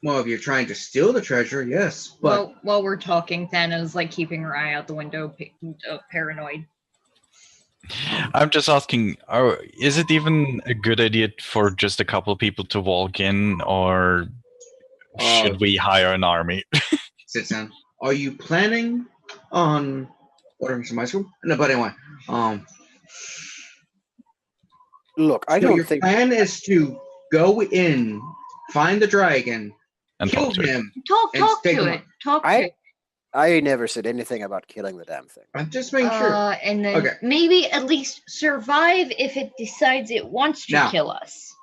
Well, if you're trying to steal the treasure, yes. But Well, while we're talking, Thana's keeping her eye out the window, paranoid. I'm just asking, is it even a good idea for just a couple of people to walk in, or should we hire an army? Sit down. Are you planning on ordering some ice cream? No, but anyway. Look, I so don't your think plan is to go in, find the dragon, And kill talk to it. him. Talk And take to them it. Talk to I- it. I never said anything about killing the damn thing. I'm just making sure. And then Okay. maybe at least survive if it decides it wants to Now. kill us.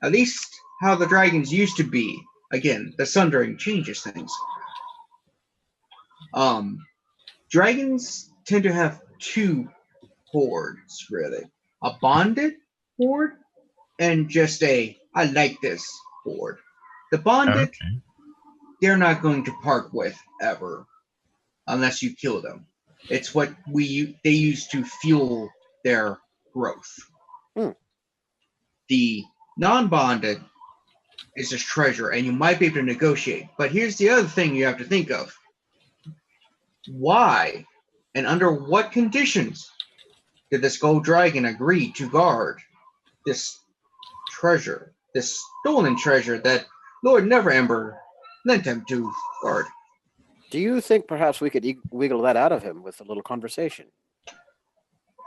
At least how the dragons used to be. Again, the Sundering changes things. Dragons tend to have two hordes, really. A bonded horde and just a I like this horde. The bonded, Okay. they're not going to part with ever unless you kill them. It's what they use to fuel their growth. The non-bonded is just treasure, and you might be able to negotiate. But here's the other thing you have to think of. Why and under what conditions did this gold dragon agree to guard this treasure, this stolen treasure that Lord Neverember lent him to guard? Do you think perhaps we could wiggle that out of him with a little conversation?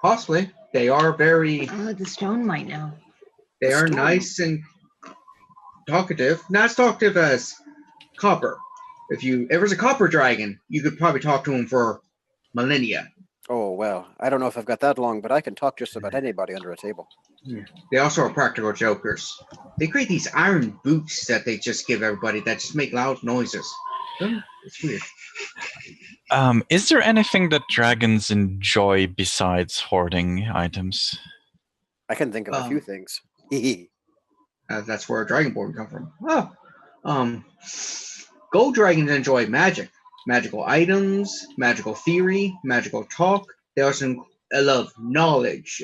Possibly. They are very, The stone might know. they are Stone. nice and talkative. Not as talkative as Copper. If there's a Copper dragon, you could probably talk to him for millennia. Oh, well, I don't know if I've got that long, but I can talk just about anybody under a table. They also are practical jokers. They create these iron boots that they just give everybody that just make loud noises. It's weird. Is there anything that dragons enjoy besides hoarding items? I can think of a few things. That's where a dragonborn come from. Gold dragons enjoy magic, magical items, magical theory, magical talk. They also love knowledge.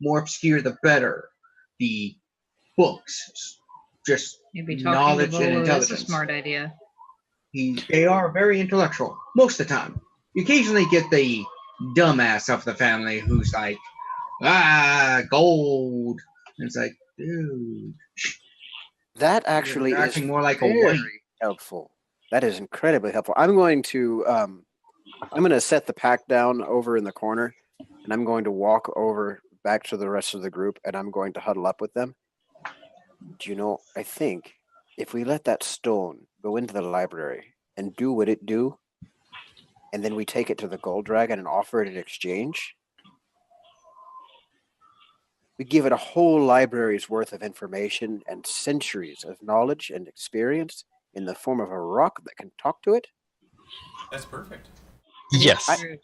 More obscure, the better. The books, just Maybe talking knowledge to and Volo is a intelligence. smart idea. They are very intellectual most of the time. You occasionally get the dumbass of the family who's like, gold. And it's like, dude. That actually You're is acting more like a very white. helpful. That is incredibly helpful. I'm going to set the pack down over in the corner, and I'm going to walk over back to the rest of the group, and I'm going to huddle up with them. Do you know, I think if we let that stone go into the library and do what it do, and then we take it to the gold dragon and offer it in exchange, we give it a whole library's worth of information and centuries of knowledge and experience in the form of a rock that can talk to it? That's perfect. Yes, True.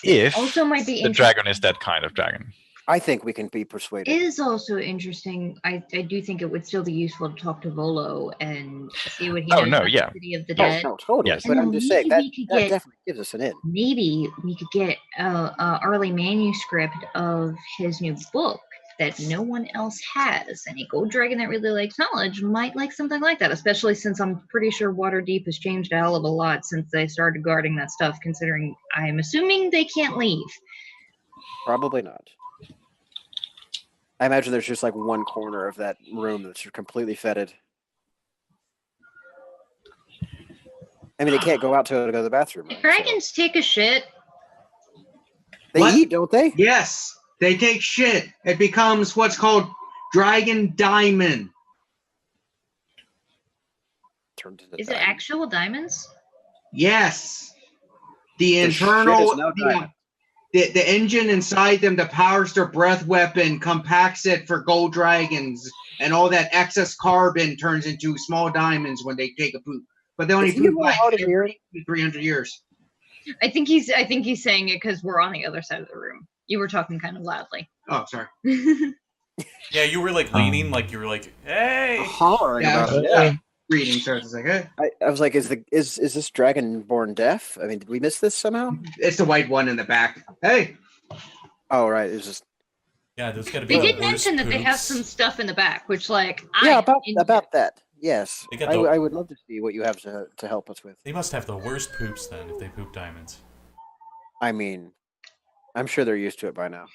if Also might be the dragon is that kind of dragon. I think we can be persuaded. It is also interesting. I do think it would still be useful to talk to Volo and see what he knows about the City of the Oh, Dead. no, totally. Yes. But And I'm then just saying maybe that, we could that get- definitely gives us an in. Maybe we could get a early manuscript of his new book that no one else has. And a gold dragon that really likes knowledge might like something like that, especially since I'm pretty sure Waterdeep has changed a hell of a lot since they started guarding that stuff, considering I'm assuming they can't leave. Probably not. I imagine there's just like one corner of that room that's completely fetid. I mean, they can't go out to go to the bathroom. Right? Dragons take a shit. They What? eat, don't they? Yes, they take shit. It becomes what's called dragon diamond. Turned into Is it diamond. actual diamonds? Yes. The The shit internal, is now diamond. the engine inside them that powers their breath weapon compacts it for gold dragons, and all that excess carbon turns into small diamonds when they take a poop. But they only Is he poop really like hard of hearing? every 300 years. I think he's saying it because we're on the other side of the room. You were talking kind of loudly. Oh, sorry. Yeah, you were like leaning, like you were like, "Hey." Hollering Yeah, about it. Yeah. Reading, so it's like, hey. I was like, is this dragon born deaf? I mean, did we miss this somehow? It's the white one in the back. Hey. Oh, right. It was just Yeah, there's got to be. They the did worst mention that they have poops. some stuff in the back, which like yeah, I about that. Yes, They got I, the- I would love to see what you have to help us with. They must have the worst poops then if they poop diamonds. I mean, I'm sure they're used to it by now.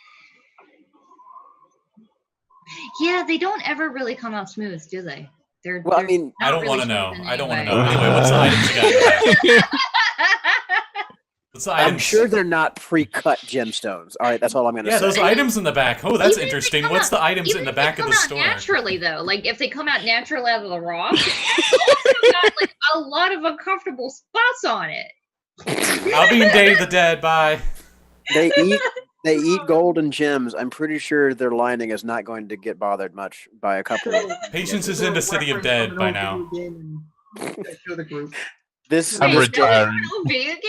Yeah, they don't ever really come out smooth, do they? They're Well, I they're mean, I not don't really want to know. smooth in I don't any want to know. way. Anyway, what's the items you got? In the back? What's the items? I'm sure they're not pre-cut gemstones. All right, that's all I'm going to Yeah, say. those items in the back. Oh, that's Even if they interesting. come What's out- the items Even in the if they back of come the out store? naturally, though, like if they come out naturally out of the rock, that's also got like a lot of uncomfortable spots on it. I'll be in Day of the Dead. Bye. They eat gold and gems. I'm pretty sure their lining is not going to get bothered much by a couple of Patience is in the City of Dead by now. Show the group. This I'm this- retiring. Oh, video game?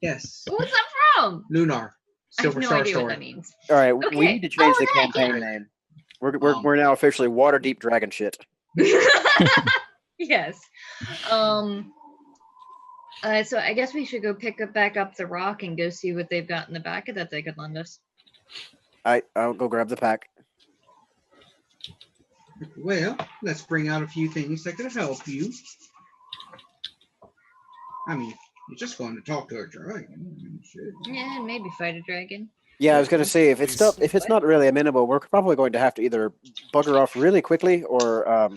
Yes. What's that from? Lunar. I have Silver no Star idea what that Story. means. All right, we Okay. need to change Oh, the that, campaign yeah. name. We're now officially Waterdeep Dragon shit. Yes. So I guess we should go back up the rock and go see what they've got in the back of that they could lend us. I'll go grab the pack. Well, let's bring out a few things that could help you. I mean, you're just going to talk to a dragon. I mean, shit. Yeah, maybe fight a dragon. Yeah, I was gonna say if it's not really amenable, we're probably going to have to either bugger off really quickly or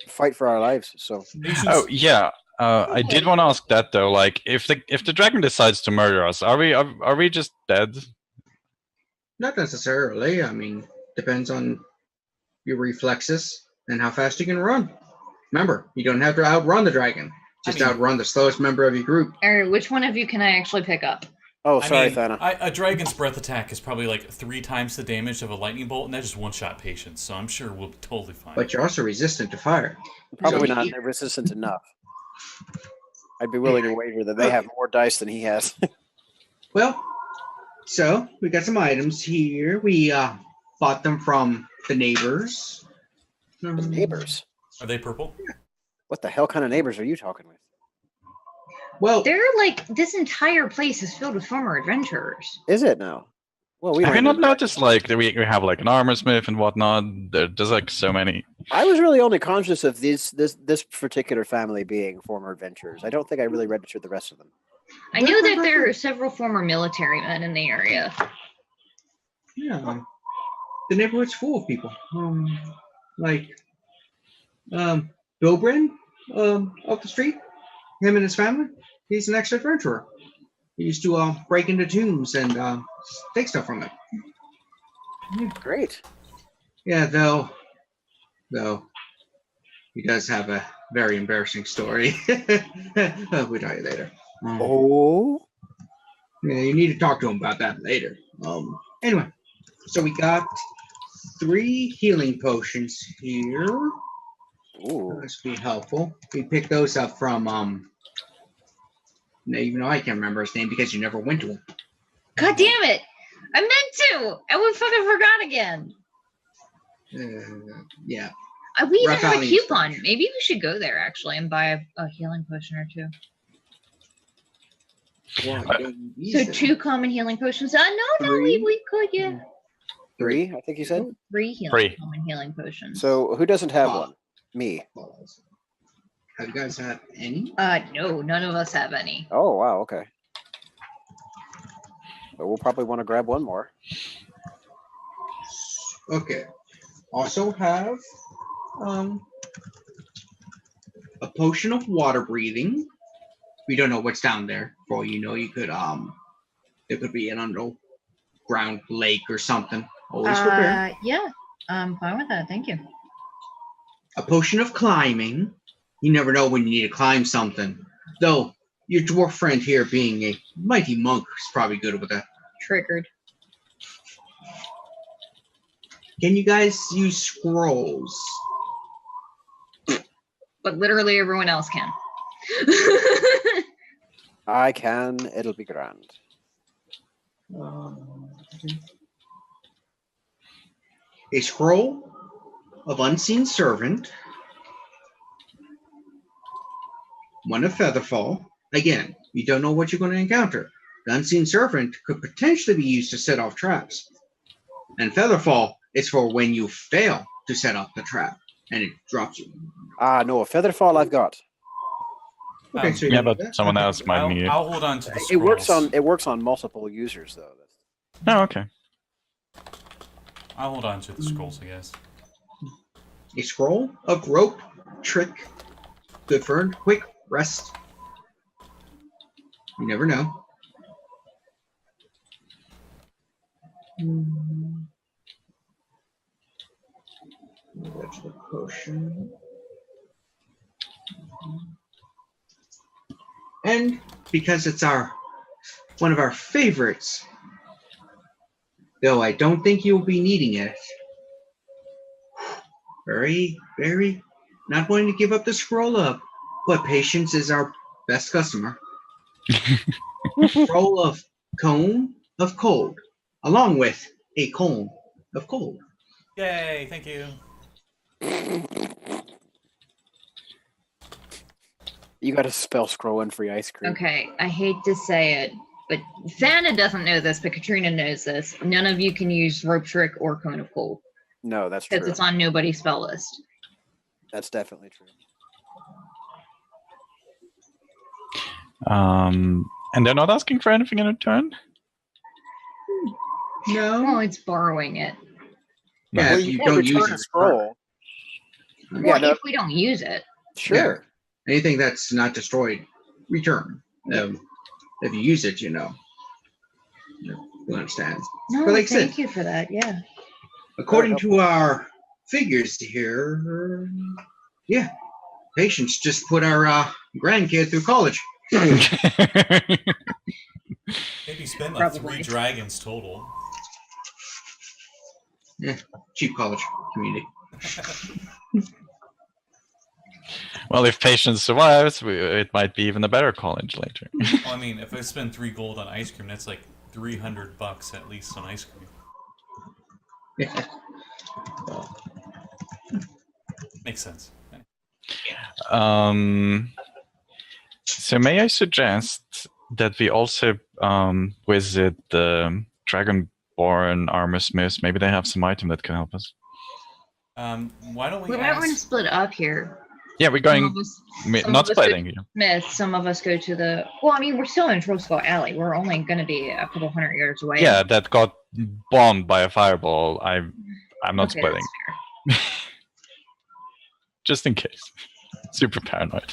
fight for our lives. So Patience. Oh yeah, I did want to ask that though. Like, if the dragon decides to murder us, are we just dead? Not necessarily. I mean, depends on your reflexes and how fast you can run. Remember, you don't have to outrun the dragon. Just I mean- outrun the slowest member of your group. All right, which one of you can I actually pick up? oh, I sorry, mean, Thana. a dragon's breath attack is probably like 3 times the damage of a lightning bolt, and that just one-shot Patience. So I'm sure we'll be totally fine. But you're also resistant to fire. Probably so- not resistant enough. I'd be willing to wager that they have more dice than he has. Well, so we got some items here. We bought them from the neighbors. The neighbors. Are they purple? What the hell kind of neighbors are you talking with? Well, They're like, this entire place is filled with former adventurers. Is it now? Well, we Have you don't not noticed like that we have like an armor smith and whatnot? There's like so many. I was really only conscious of this particular family being former adventurers. I don't think I really registered the rest of them. I know that there are several former military men in the area. yeah, the neighborhood's full of people. Like Dobrin, up the street. Him and his family. He's an ex-adventurer. He used to break into tombs and take stuff from it. Great. Yeah, though he does have a very embarrassing story. We'll tell you later. Oh. Yeah, you need to talk to him about that later. Anyway, so we got 3 healing potions here. Ooh. This would be helpful. We picked those up from even though I can't remember his name because you never went to him. God damn it! I meant to! I would fucking forgot again. Yeah. We even Rough have a Alley coupon. Expansion. Maybe we should go there actually and buy a healing potion or two. Well, you don't use So them. 2 common healing potions. No, Three. we could, yeah. 3, I think you said. 3 common healing potions. So who doesn't have one? Me. Have you guys had any? No, none of us have any. Oh wow, okay. But we'll probably want to grab one more. Okay. Also have a potion of water breathing. We don't know what's down there. For all you know, you could there could be an underground lake or something. Always prepare. Yeah, I'm fine with that. Thank you. A potion of climbing. You never know when you need to climb something. Though your dwarf friend here, being a mighty monk, is probably good with that. Triggered. Can you guys use scrolls? But literally everyone else can. I can. It'll be grand. A scroll of unseen servant. One of Featherfall. Again, you don't know what you're going to encounter. The unseen servant could potentially be used to set off traps. And Featherfall is for when you fail to set off the trap and it drops you. No, a featherfall I've got. Okay, so you Yeah, don't know but that? someone Okay. else might need it. I'll hold on to the scrolls. It works on multiple users though. Oh, okay. I'll hold on to the scrolls, I guess. A scroll of rope, trick, good for a quick rest. You never know. That's the potion. And because it's one of our favorites, though I don't think you'll be needing it. Very, very not wanting to give up the scroll up, but patience is our best customer. Scroll of cone of cold, along with a cone of cold. Yay, thank you. You got to spell scroll in free ice cream. Okay, I hate to say it, but Thana doesn't know this, but Katrina knows this. None of you can use rope trick or cone of cold No, that's true. because it's on nobody's spell list. That's definitely true. And they're not asking for anything in return? No. Well, it's borrowing it. Yeah, Well, if you you can't don't use return it. a scroll. Well, no. if we don't use it. Sure. Anything that's not destroyed, return. If you use it, you understand. No, But like I thank said, you for that. Yeah. according to our figures here, yeah, Patience just put our grandkid through college. Maybe spend like Probably. 3 dragons total. Yeah, cheap college community. Well, if Patience survives, it might be even a better college later. Well, I mean, if I spend 3 gold on ice cream, that's like $300 at least on ice cream. Yeah. Makes sense. So may I suggest that we also visit the Dragonborn Armor Smiths? Maybe they have some item that can help us. Why don't we We might want to ask... split up here. Yeah, we're going... Some Not of us go splitting. to Smith, some of us go to the... Well, I mean, we're still in Trollskull Alley. We're only going to be a couple hundred yards away. Yeah, that got bombed by a fireball. I'm not Okay, splitting. that's fair. Just in case. Super paranoid.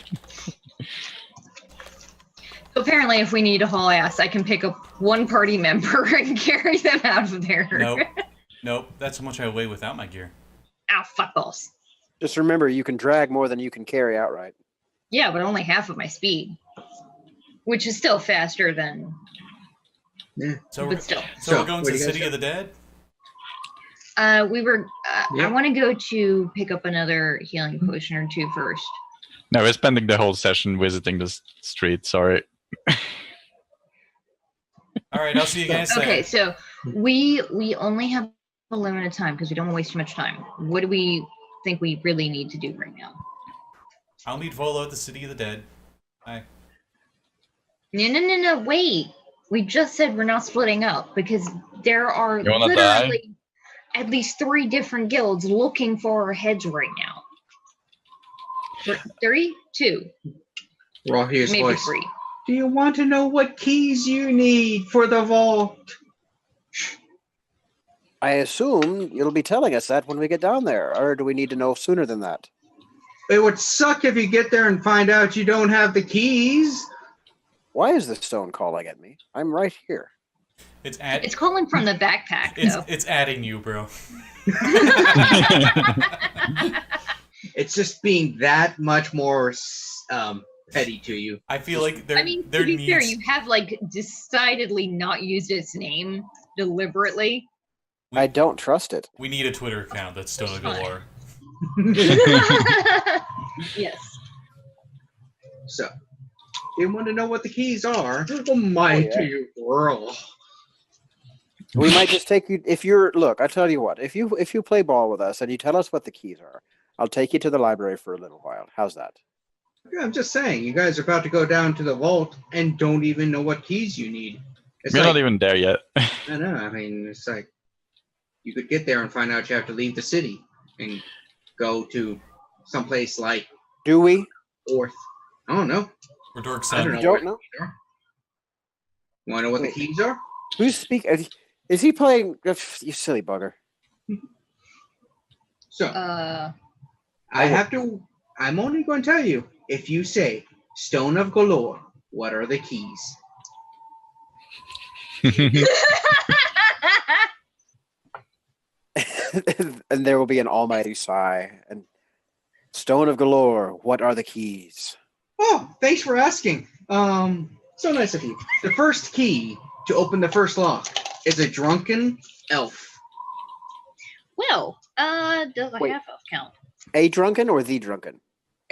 So apparently, if we need to haul ass, I can pick up one party member and carry them out of there. Nope. That's how much I weigh without my gear. Ow, fuck balls. Just remember, you can drag more than you can carry outright. Yeah, but only half of my speed. Which is still faster than... Yeah. So But still. So we're So, going what to do the you guys City got? of the Dead? We were. Yep. I want to go to pick up another healing potion or two first. No, we're spending the whole session visiting the street. Sorry. All right, I'll see you guys Okay, then. so we only have a limited time because we don't want to waste too much time. What do we think we really need to do right now? I'll meet Volo at the City of the Dead. Bye. No, wait. We just said we're not splitting up because there are You wanna die? literally at least 3 different guilds looking for our heads right now. 3, 2, Rogh hears maybe voice. 3. Do you want to know what keys you need for the vault? I assume you'll be telling us that when we get down there, or do we need to know sooner than that? It would suck if you get there and find out you don't have the keys. Why is the stone calling at me? I'm right here. It's calling from the backpack, though. It's adding you, bro. It's just being that much more petty to you. I feel like there. I mean, there to be fair, needs- you have like decidedly not used its name deliberately. I don't trust it. We need a Twitter account that's Stone of Fine. Galore. Yes. So, you want to know what the keys are? Oh my, yeah. to you, girl. We might just take you if you're look, I tell you what, if you play ball with us and you tell us what the keys are, I'll take you to the library for a little while. How's that? Yeah, I'm just saying, you guys are about to go down to the vault and don't even know what keys you need. It's We're like, not even there yet. I know, I mean, it's like, you could get there and find out you have to leave the city and go to someplace like Do we? Orth. I don't know. Or Dork I don't Sun. know. You don't know? You want to know what the keys are? Who's speaking? Is he playing? You silly bugger. So, Uh, I'm only going to tell you, if you say Stone of Galore, what are the keys? And there will be an almighty sigh. And Stone of Galore, what are the keys? Oh, thanks for asking. So nice of you. The first key to open the first lock is a drunken elf. well, does a Wait. half elf count? A drunken or the drunken?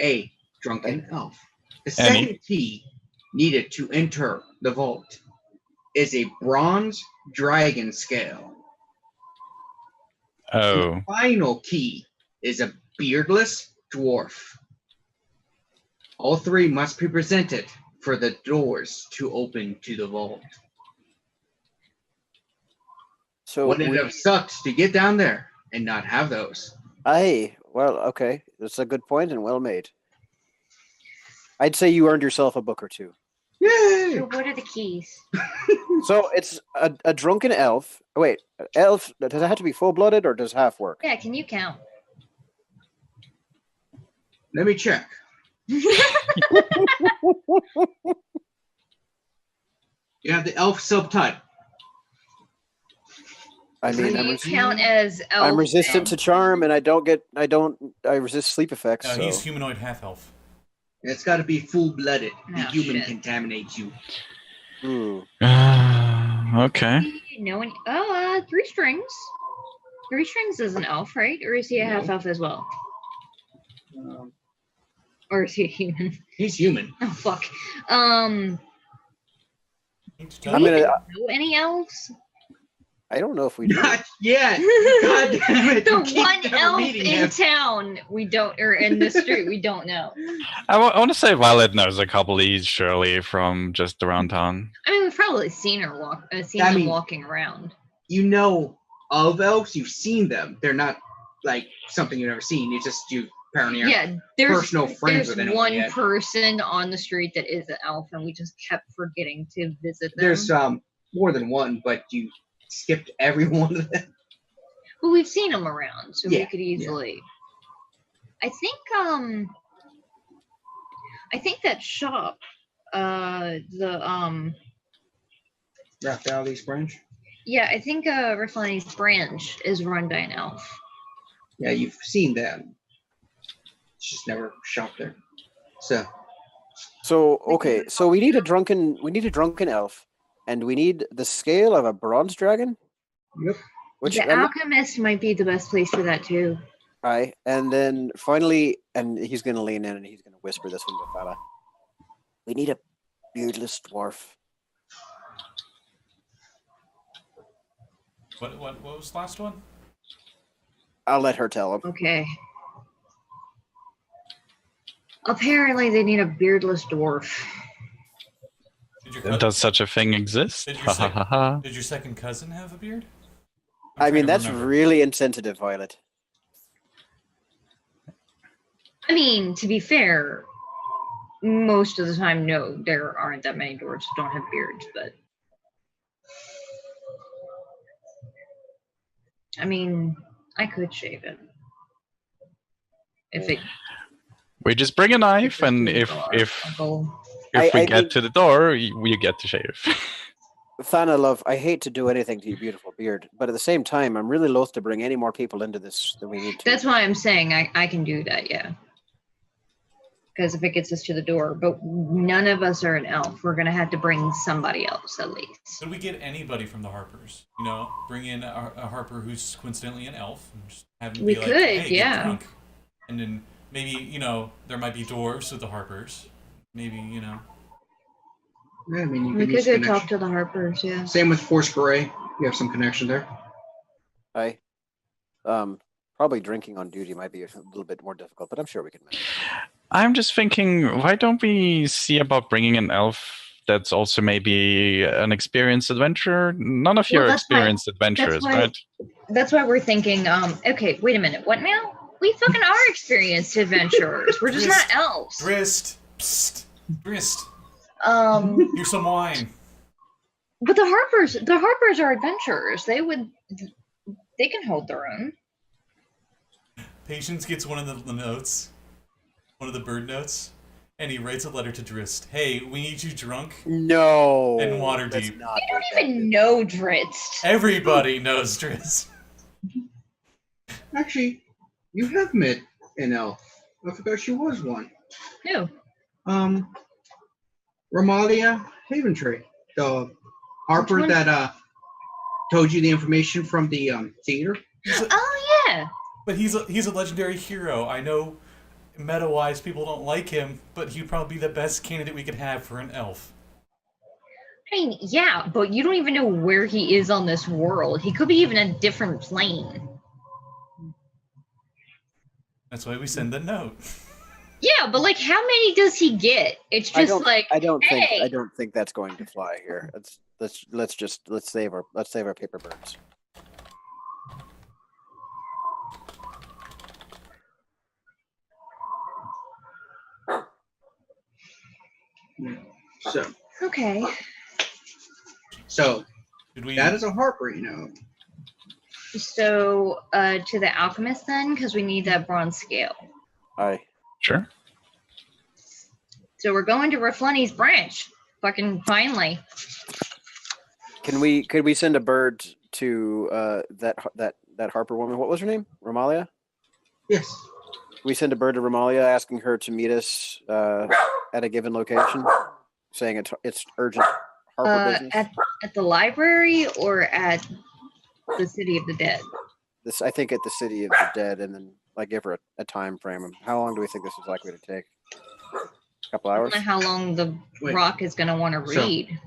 A drunken elf. The Any. second key needed to enter the vault is a bronze dragon scale. Oh. The final key is a beardless dwarf. All 3 must be presented for the doors to open to the vault. So Wouldn't it have sucked to get down there and not have those? well, okay. That's a good point and well made. I'd say you earned yourself a book or 2. Yay! So what are the keys? So it's a drunken elf. Wait, elf, does it have to be full-blooded or does half work? Yeah, can you count? Let me check. You have the elf subtype. I mean, Can you count as elf? I'm resistant then? to charm and I resist sleep effects. No, so. he's humanoid half elf. It's got to be full-blooded. The Oh, human shit. contaminates you. Okay. No one. 3 strings. 3 strings is an elf, right? Or is he a half No. elf as well? Um, Or is he a human? he's human. Oh fuck. I'm Do gonna- we even know any elves? I don't know if we do. Not yet. God damn it. The you keep one never elf meeting in him. town we don't, or in the street we don't know. I want to say Violet knows a couple of these, surely, from just around town. I mean, we've probably seen her seen I them mean- walking around. You know of elves. You've seen them. They're not like something you've never seen. It's just you apparently aren't Yeah, there's personal friends with anyone one yet. person on the street that is an elf, and we just kept forgetting to visit them. There's more than one, but you skipped every one of them. But we've seen them around, so we Yeah, could easily. I think that shop, Raphael's branch. yeah, I think Raflani's branch is run by an elf. Yeah, you've seen them. It's just never shopped there. So So okay, so we need a drunken elf, and we need the scale of a bronze dragon. yep. Which The alchemist might be the best place for that too. Aye, and then finally, and he's going to lean in and he's going to whisper this one to Fala. We need a beardless dwarf. What was the last one? I'll let her tell him. Okay. Apparently, they need a beardless dwarf. Does such a thing exist? Did your second cousin have a beard? I mean, that's really insensitive, Violet. I mean, to be fair, most of the time, no, there aren't that many dwarves who don't have beards, but I mean, I could shave it. If it We just bring a knife, and if we get to the door, you get to shave. Thana, love, I hate to do anything to your beautiful beard, but at the same time, I'm really loath to bring any more people into this than we need to. That's why I'm saying I can do that, yeah. Because if it gets us to the door, but none of us are an elf. We're going to have to bring somebody else at least. Could we get anybody from the Harpers? You know, bring in a Harper who's coincidentally an elf, and just have him be like, hey, get drunk. And then maybe, you know, there might be dwarves with the Harpers. Maybe, you know. Yeah, I mean, We could go talk to the Harpers, yeah. Same with Force Gray. You have some connection there. Aye. Probably drinking on duty might be a little bit more difficult, but I'm sure we can manage. I'm just thinking, why don't we see about bringing an elf that's also maybe an experienced adventurer? None of you are experienced adventurers, right? That's why we're thinking, okay, wait a minute, what now? We fucking are experienced adventurers. We're just not elves. Drist. Psst. Drist. Here's some wine. But the Harpers are adventurers. They can hold their own. Patience gets one of the notes, one of the bird notes, and he writes a letter to Drist. Hey, we need you drunk. No. And water deep. You don't even know Drist. Everybody knows Drist. Actually, you have met an elf. I forgot she was one. Who? Romalia Haventree, the Harper that told you the information from the theater. Oh yeah. But he's a legendary hero. I know, meta-wise, people don't like him, but he'd probably be the best candidate we could have for an elf. I mean, yeah, but you don't even know where he is on this world. He could be even a different plane. That's why we send the note. Yeah, but like, how many does he get? It's just I don't think that's going to fly here. Let's save our paper birds. So okay. So that is a Harper, you know. So to the alchemist then, because we need that bronze scale. Aye. Sure. So we're going to Rafleni's branch. Fucking finally. Could we send a bird to that Harper woman? What was her name? Romalia? Yes. We send a bird to Romalia asking her to meet us at a given location, saying it's urgent Harper business. At the library or at the City of the Dead? I think at the City of the Dead, and then like give her a time frame. How long do we think this is likely to take? A couple hours? I don't know how long the Rock is going to want to read.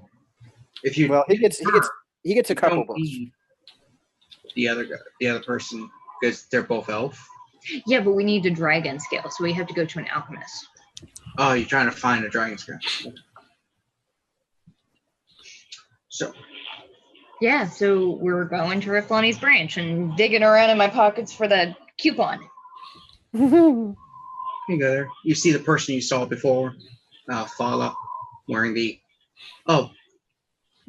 If you he gets a couple books. The other person, because they're both elf. Yeah, but we need a dragon scale, so we have to go to an alchemist. Oh, you're trying to find a dragon scale. So. Yeah, so we're going to Rafleni's branch and digging around in my pockets for the coupon. You go there. You see the person you saw before, Fala, wearing the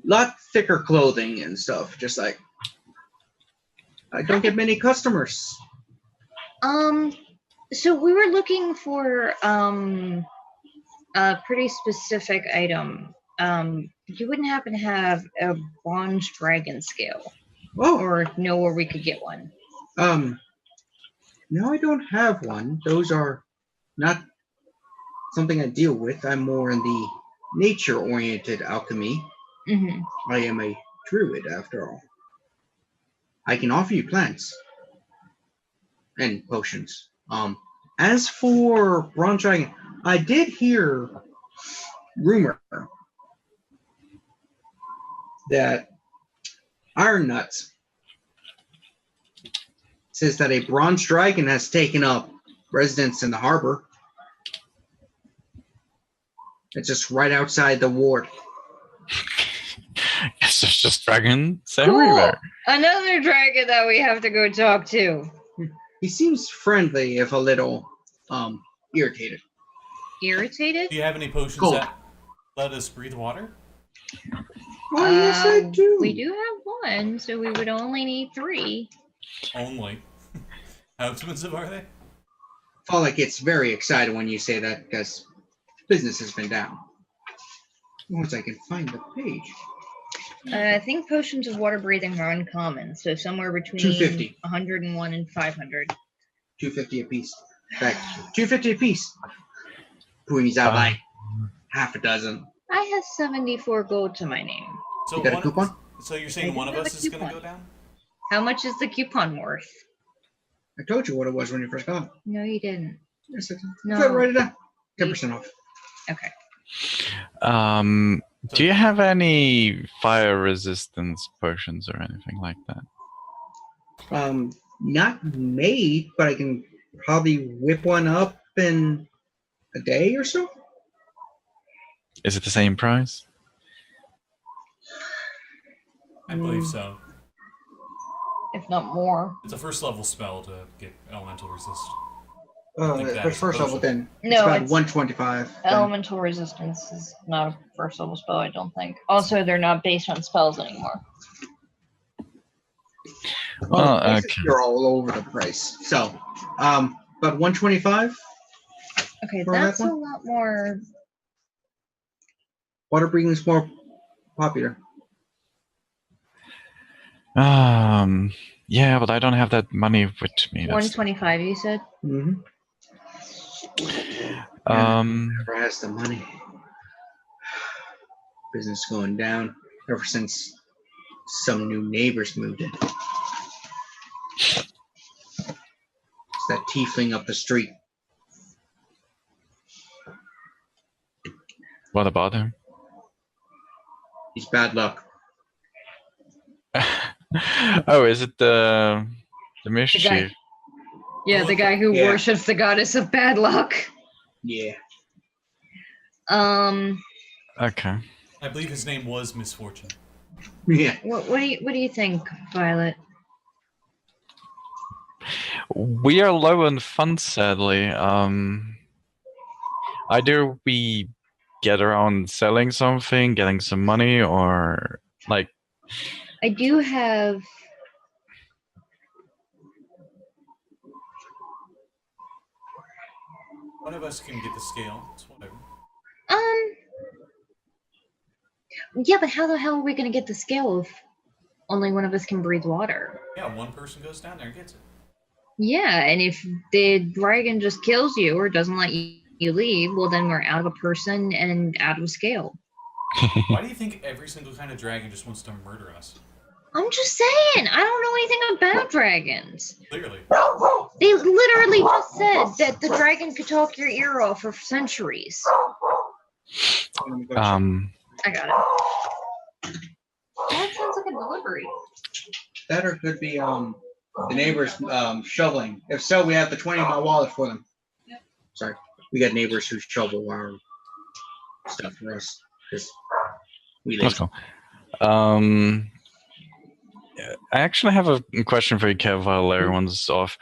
lot thicker clothing and stuff. Just like, I don't get many customers. So we were looking for a pretty specific item. You wouldn't happen to have a bronze dragon scale, or know where we could get one? No, I don't have one. Those are not something I deal with. I'm more in the nature-oriented alchemy. Mm-hmm. I am a druid, after all. I can offer you plants and potions. As for Bronze Dragon, I did hear rumor that Iron Nuts says that a Bronze Dragon has taken up residence in the harbor. It's just right outside the ward. Yes, there's just dragons everywhere. Another dragon that we have to go talk to. He seems friendly, if a little irritated. Irritated? Do you have any potions Cold. that let us breathe water? Oh, yes, I do. We do have one, so we would only need 3. Only. How expensive are they? Follick gets very excited when you say that because business has been down. Once I can find the page. I think potions of water breathing are uncommon, so somewhere between 250. 101 and 500. 250 apiece. Back 250 apiece. Pulling out like half a dozen. I have 74 gold to my name. So You got a coupon? So you're saying I one do of have us a is going to coupon. go down? How much is the coupon worth? I told you what it was when you first got it. No, you didn't. Yes, I did. No. Go ahead, write it down. 10% off. Okay. Do you have any fire resistance potions or anything like that? Not made, but I can probably whip one up in a day or so. Is it the same price? I believe so. If not more. It's a first level spell to get elemental resist. think that But is first level, potion. then No, it's about it's- 125. then. Elemental resistance is not a first level spell, I don't think. Also, they're not based on spells anymore. Oh, prices okay. You're all over the price. So, about 125. Okay, For that that's a one? lot more. Water breathing is more popular. Yeah, but I don't have that money with me. That's 125, you said? Mm-hmm. Never has the money. Business going down ever since some new neighbors moved in. It's that tiefling up the street. What about him? He's bad luck. Oh, is it the mischief? Yeah, the guy who Yeah. worships the goddess of bad luck. Yeah. Okay. I believe his name was Misfortune. Yeah. What do you think, Violet? We are low on funds, sadly. Either we get around selling something, getting some money, or like I do have. One of us can get the scale. It's whatever. Yeah, but how the hell are we gonna get the scale if only one of us can breathe water? Yeah, one person goes down there and gets it. Yeah, and if the dragon just kills you or doesn't let you leave, well, then we're out of a person and out of a scale. Why do you think every single kind of dragon just wants to murder us? I'm just saying, I don't know anything about dragons. Clearly. They literally just said that the dragon could talk your ear off for centuries. um I got it. That sounds like a delivery. That or could be the neighbors shoveling. If so, we have the 20 in my wallet for them. Yep. Sorry. We got neighbors who shovel our stuff for us. Because we let's lazy. go. I actually have a question for you, Kev, while everyone's off.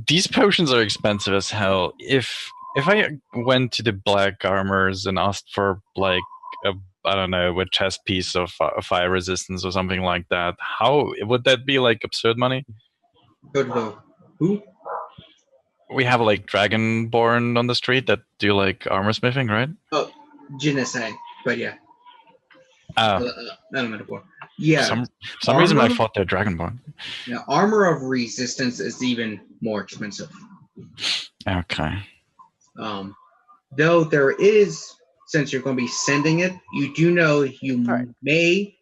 These potions are expensive as hell. If I went to the Black Armors and asked for like I don't know, a chest piece of fire resistance or something like that, how would that be like absurd money? Go to the who? We have like Dragonborn on the street that do like armor smithing, right? Oh, Genesee. But yeah. Oh, Not a metaphor. Yeah. for some reason I Armor? thought they're Dragonborn. Yeah, armor of resistance is even more expensive. Okay. Though there is, since you're going to be sending it, you do know you Right. may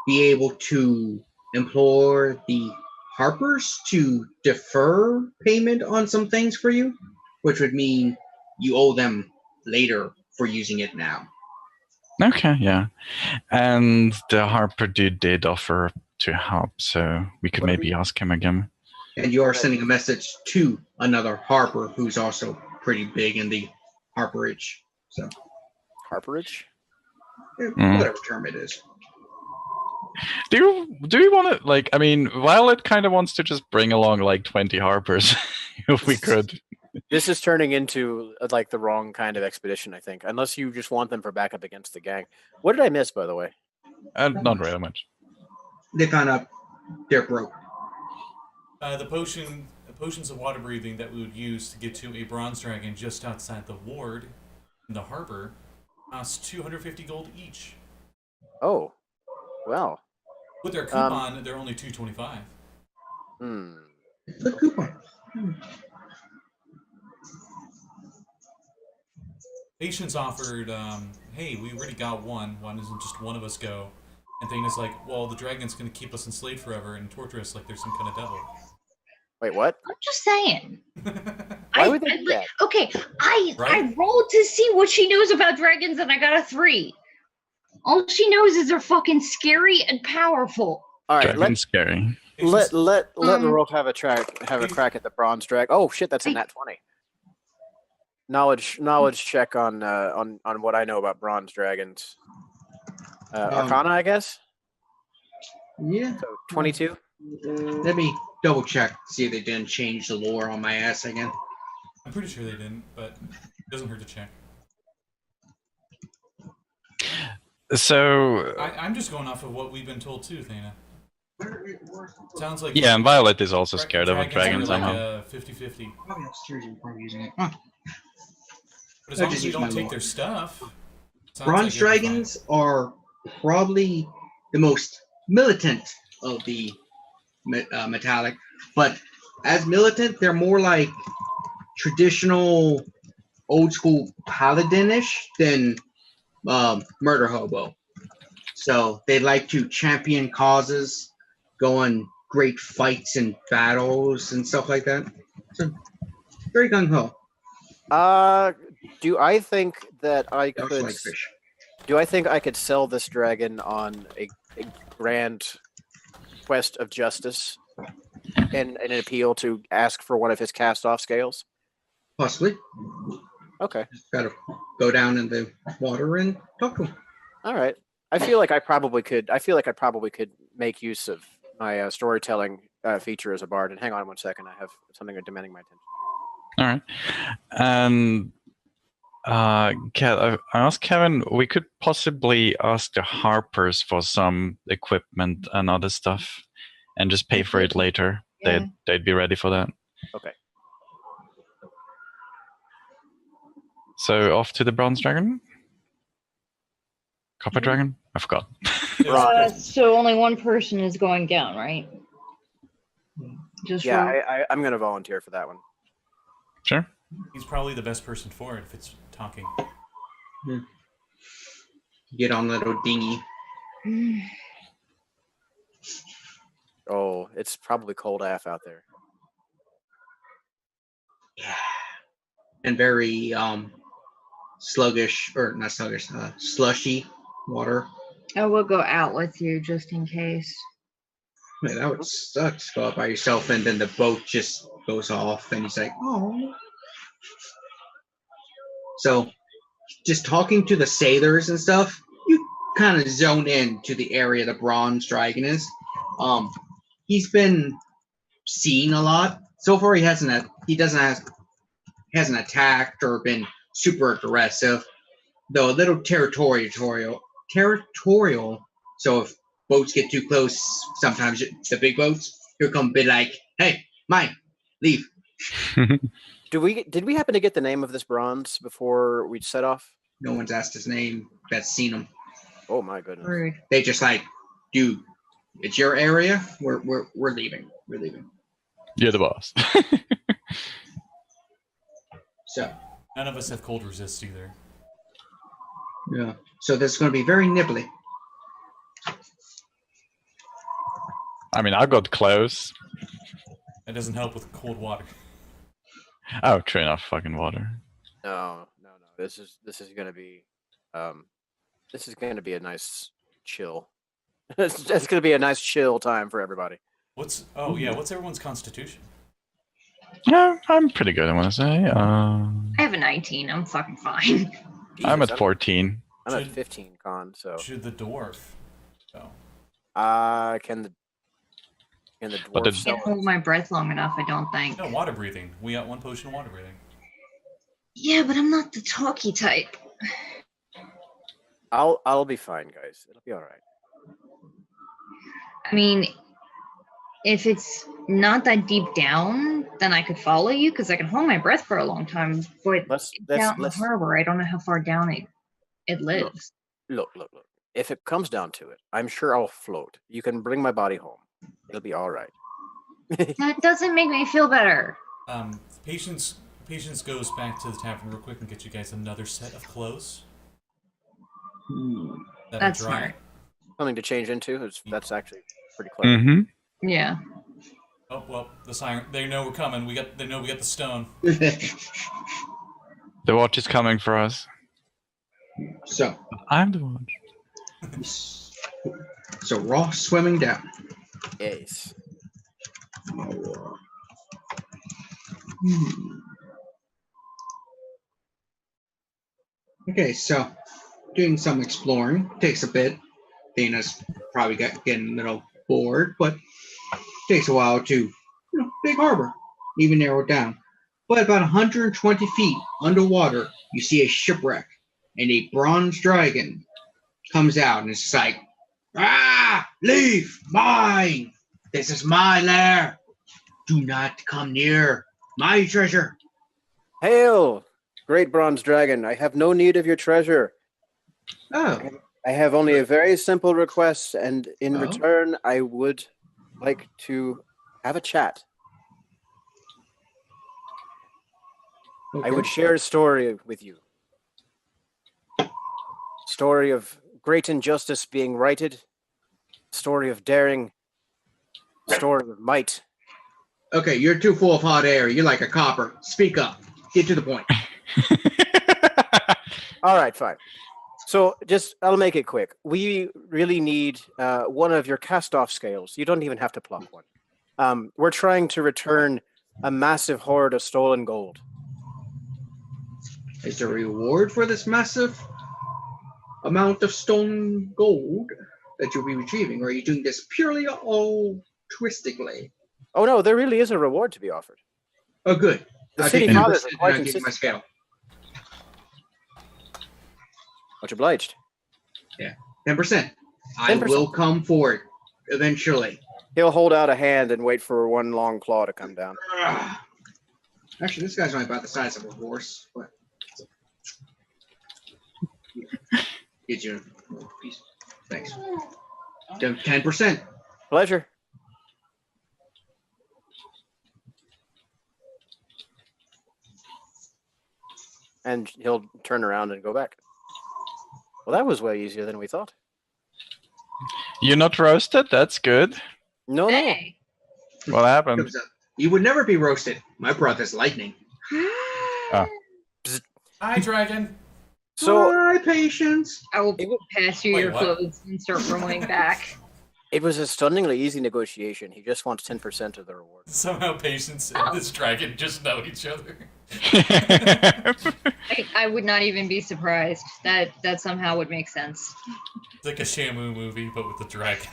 be able to implore the Harpers to defer payment on some things for you, which would mean you owe them later for using it now. Okay, yeah. And the Harper dude did offer to help, so we could maybe ask him again. And you are sending a message to another Harper who's also pretty big in the Harperage. So Harperage? whatever term it is. Do you want to, like, I mean, Violet kind of wants to just bring along like 20 Harpers if we could. This is turning into like the wrong kind of expedition, I think. Unless you just want them for backup against the gang. What did I miss, by the way? Not really much. They found out they're broke. The potions of water breathing that we would use to get to a bronze dragon just outside the ward in the harbor cost 250 gold each. Oh, well. With their coupon, they're only 225. The coupon. Patience offered, hey, we already got one. Why doesn't just one of us go? And Thanadis like, well, the dragon's going to keep us enslaved forever and torture us like there's some kind of devil. Wait, what? I'm just saying. Why would they do that? Okay, I Right? rolled to see what she knows about dragons and I got a 3. All she knows is they're fucking scary and powerful. All right, Dragon's scary. let Rogh have a crack at the bronze drag. Oh shit, that's a nat 20. Knowledge check on what I know about bronze dragons. Arcana, I guess. Yeah. So 22. Let me double check, see if they didn't change the lore on my ass again. I'm pretty sure they didn't, but it doesn't hurt to check. So I'm just going off of what we've been told too, Thana. Sounds like yeah, and Violet is also scared of a dragons dragon are like somehow. 50-50. Probably upstairs and probably using it. Huh. But as I long just as you use don't my take lore. their stuff, sounds Bronze like you'll be dragons are probably the most militant of the metallic, but as militant, they're more like traditional, old school paladinish than murder hobo. So they like to champion causes, go on great fights and battles and stuff like that. So very gung ho. Do I think that I They also could? like fish. Do I think I could sell this dragon on a grand quest of justice and an appeal to ask for one of his cast-off scales? Possibly. Okay. Gotta go down in the water and talk to him. All right. I feel like I probably could make use of my storytelling feature as a bard. And hang on 1 second, I have something demanding my attention. All right. And I asked Kevin, we could possibly ask the Harpers for some equipment and other stuff and just pay for it later. Yeah. They'd be ready for that. Okay. So off to the bronze dragon? Copper dragon? I forgot. So only one person is going down, right? Just Yeah, for... I'm going to volunteer for that one. Sure. He's probably the best person for it if it's talking. Get on that little dinghy. Oh, it's probably cold AF out there. Yeah. And very sluggish, or not sluggish, slushy water. I will go out with you just in case. Man, that would suck to go out by yourself and then the boat just goes off and he's like, oh. So just talking to the sailors and stuff, you kind of zone in to the area the bronze dragon is. He's been seen a lot. So far he hasn't attacked or been super aggressive, though a little territorial. So if boats get too close, sometimes the big boats, he'll come be like, hey, mine, leave. Did we happen to get the name of this bronze before we set off? No one's asked his name that's seen him. Oh my goodness. Rude. They just like, dude, it's your area. We're leaving. We're leaving. You're the boss. So None of us have cold resist either. yeah. So this is going to be very nibbly. I mean, I got close. That doesn't help with cold water. Oh, true enough. Fucking water. No. This is gonna be a nice chill. It's gonna be a nice chill time for everybody. What's everyone's constitution? Yeah, I'm pretty good, I want to say. I have a 19. I'm fucking fine. I'm Jesus, at 14. I'm at 15 con, so Should the dwarf go? can the But dwarf the- I can't hold my breath long enough, I don't think. No, water breathing. We got 1 potion of water breathing. Yeah, but I'm not the talky type. I'll be fine, guys. It'll be all right. I mean, if it's not that deep down, then I could follow you because I can hold my breath for a long time. But down in the harbor, I don't know how far down it lives. Look. If it comes down to it, I'm sure I'll float. You can bring my body home. It'll be all right. That doesn't make me feel better. Patience goes back to the tavern real quick and gets you guys another set of clothes. That are That's dry. smart. Something to change into. That's actually pretty clever. Mm-hmm. Yeah. Oh well, the siren. They know we're coming. They know we got the stone. The watch is coming for us. So, I'm the watch. so Rogh swimming down. Yes. Okay, so doing some exploring takes a bit. Dana's probably getting a little bored, but takes a while to, big harbor, even narrow it down. But about 120 feet underwater, you see a shipwreck, and a bronze dragon comes out and it's like, leave, mine. This is my lair. Do not come near my treasure. Hail, great bronze dragon! I have no need of your treasure. Oh, I have only a very simple request, and in Oh? return, I would like to have a chat. okay. I would share a story with you. Story of great injustice being righted. Story of daring. Story of might. Okay, you're too full of hot air. You're like a copper. Speak up. Get to the point. All right, fine. So I'll make it quick. We really need one of your cast-off scales. You don't even have to pluck one. We're trying to return a massive hoard of stolen gold. Is there a reward for this massive amount of stolen gold that you'll be retrieving, or are you doing this purely altruistically? Oh no, there really is a reward to be offered. Oh, good. The I'll city take 10% fathers are and quite I'll give you my insistent. scale. Much obliged. 10%. I 10%. will come for it eventually. He'll hold out a hand and wait for one long claw to come down. Actually, this guy's only about the size of a horse, but get you a little piece. Thanks. 10%. Pleasure. And he'll turn around and go back. Well, that was way easier than we thought. You're not roasted? That's good. No. Hey. What happened? Comes up. You would never be roasted. My breath is lightning. Hi, dragon. So Hi, patience. I will pass you Wait, your what? clothes and start rolling back. it was a stunningly easy negotiation. He just wants 10% of the reward. Somehow Patience and this dragon just know each other. I would not even be surprised. That somehow would make sense. It's like a Shamu movie, but with the dragon.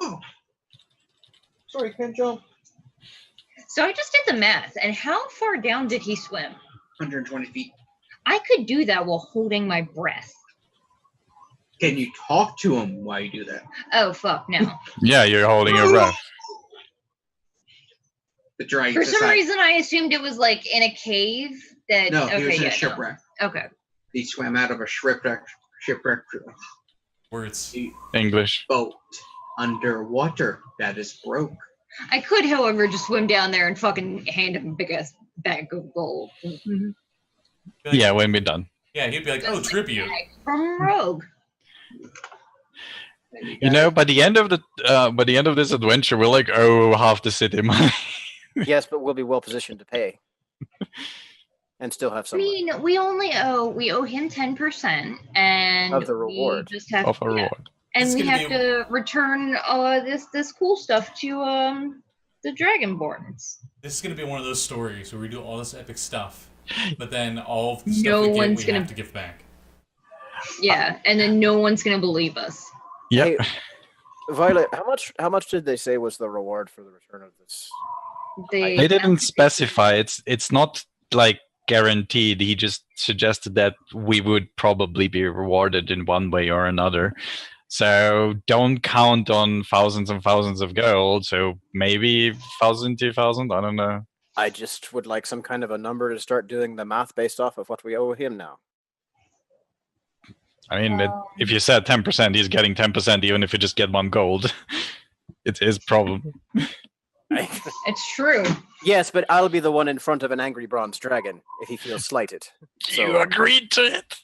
Oh. Sorry, can't jump. So I just did the math, and how far down did he swim? 120 feet. I could do that while holding my breath. Can you talk to him while you do that? Oh fuck no! Yeah, you're holding your breath. The dragon. For some reason, I assumed it was like in a cave. That No, okay, he was in yeah, a shipwreck. No. Okay. He swam out of a shipwreck Words. English. boat underwater that is broke. I could, however, just swim down there and fucking hand him a big ass bag of gold. Yeah, when we're done. Yeah, he'd be like, oh, tribute. From Rogh. And You know, by the end of this adventure, we're like, oh, half the city money. Yes, but we'll be well positioned to pay, and still have I some mean, we owe him 10%, and Of the reward. we just have of a yeah, reward. and It's we gonna have be- to return this cool stuff to the Dragonborns. This is gonna be one of those stories where we do all this epic stuff, but then all of the stuff No we get, one's we gonna- have to give back. Yeah, and then no one's gonna believe us. Yeah. Hey, Violet, how much did they say was the reward for the return of this? They didn't specify. It's not like guaranteed. He just suggested that we would probably be rewarded in one way or another. So don't count on thousands and thousands of gold. So maybe 1,000, 2,000. I don't know. I just would like some kind of a number to start doing the math based off of what we owe him now. I mean, if you said 10%, he's getting 10%, even if you just get 1 gold. It is probably. It's true. Yes, but I'll be the one in front of an angry bronze dragon if he feels slighted. You agreed to it.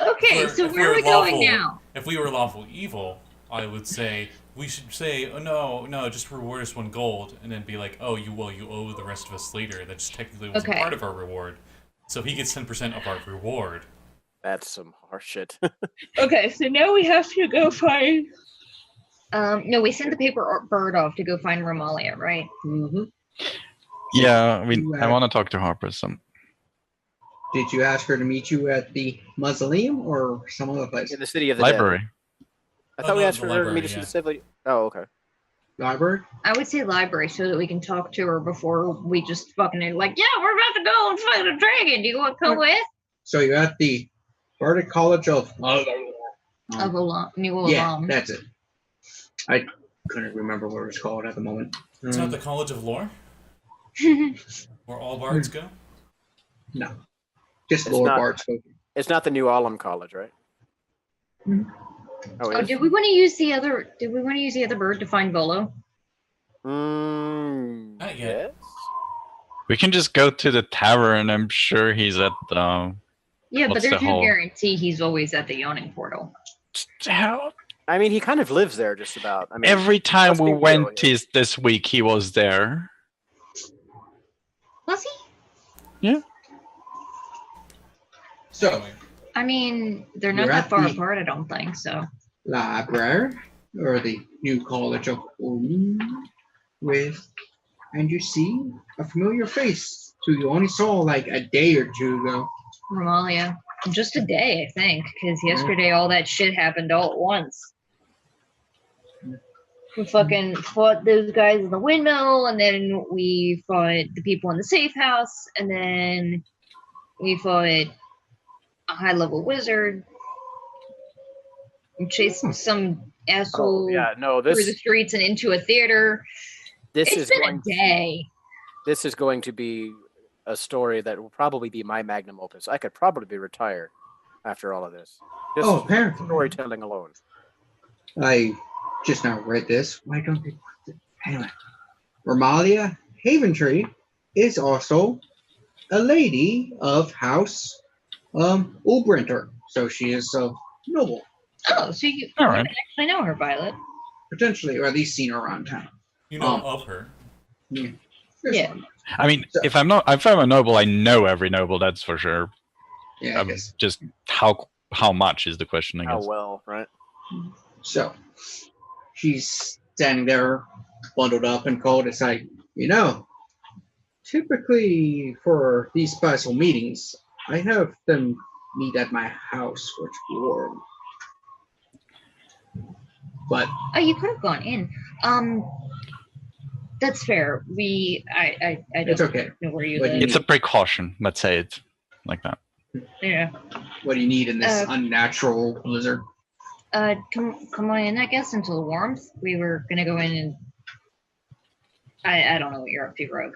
Okay, If so if where are we were going lawful- now? If we were lawful evil, I would say we should say, oh no, just reward us 1 gold, and then be like, oh, you owe the rest of us later. That just technically wasn't Okay. part of our reward. So he gets 10% of our reward. That's some harsh shit. Okay, so now we have to go find. No, we sent the paper bird off to go find Romalia, right? Mm-hmm. Yeah, I mean, I want to talk to Harper some. Did you ask her to meet you at the mausoleum or some other place? In the city of the dead. Library. I Oh, thought we no, asked the for her to meet library, us in yeah. the civil. Oh, okay. Library? I would say library so that we can talk to her before we just fucking like, yeah, we're about to go and fight a dragon. Do you want to come with? So you're at the Bardic College of. Of New Yeah, Alam. that's it. I couldn't remember what it was called at the moment. It's not the College of Lore, where all bards go. No. Just It's Lord not- Bart spoken. It's not the New Alum College, right? Hmm. Oh, Oh, it is? did we want to use the other? Did we want to use the other bird to find Volo? Not yet. Yes. We can just go to the tavern. I'm sure he's at the. Yeah, but What's there's the no whole- guarantee he's always at the yawning portal. How? I mean, he kind of lives there, just about. I mean, Every time let's we be real went here. this week, he was there. Was he? So, Anyway, I mean, they're not You're that at far the- apart. I don't think so. library, or the new College of Ulm, and you see a familiar face who you only saw like a day or two ago. Romalia. Just a day, I think, because yesterday all that shit happened all at once. We fucking fought those guys in the windmill, and then we fought the people in the safe house, and then we fought a high level wizard. We chased some asshole Oh, yeah, no, through the this streets and into a theater. this It's is been going a day. this is going to be a story that will probably be my magnum opus. I could probably retire after all of this. Just Oh, apparently. storytelling alone. I just now read this. Why don't they? Anyway, Romalia Haventree is also a lady of House Ulbrinter, so she is noble, Oh, so you All right. actually know her, Violet. potentially, or at least seen her around town. you know Um, of her. There's Yeah. one. I mean, So- if I'm a noble, I know every noble. That's for sure. Yeah, I guess. Just how much is the question? I How guess. well, right? So she's standing there, bundled up and cold. It's like, typically for these special meetings, I have them meet at my house, which warm. But Oh, you could have gone in. That's fair. I don't it's okay. know where you But live. It's a precaution. Let's say it like that. Yeah. What do you need in this Uh, unnatural blizzard? Come on in, I guess, into the warmth. We were gonna go in and I don't know what you're up to, Rogue.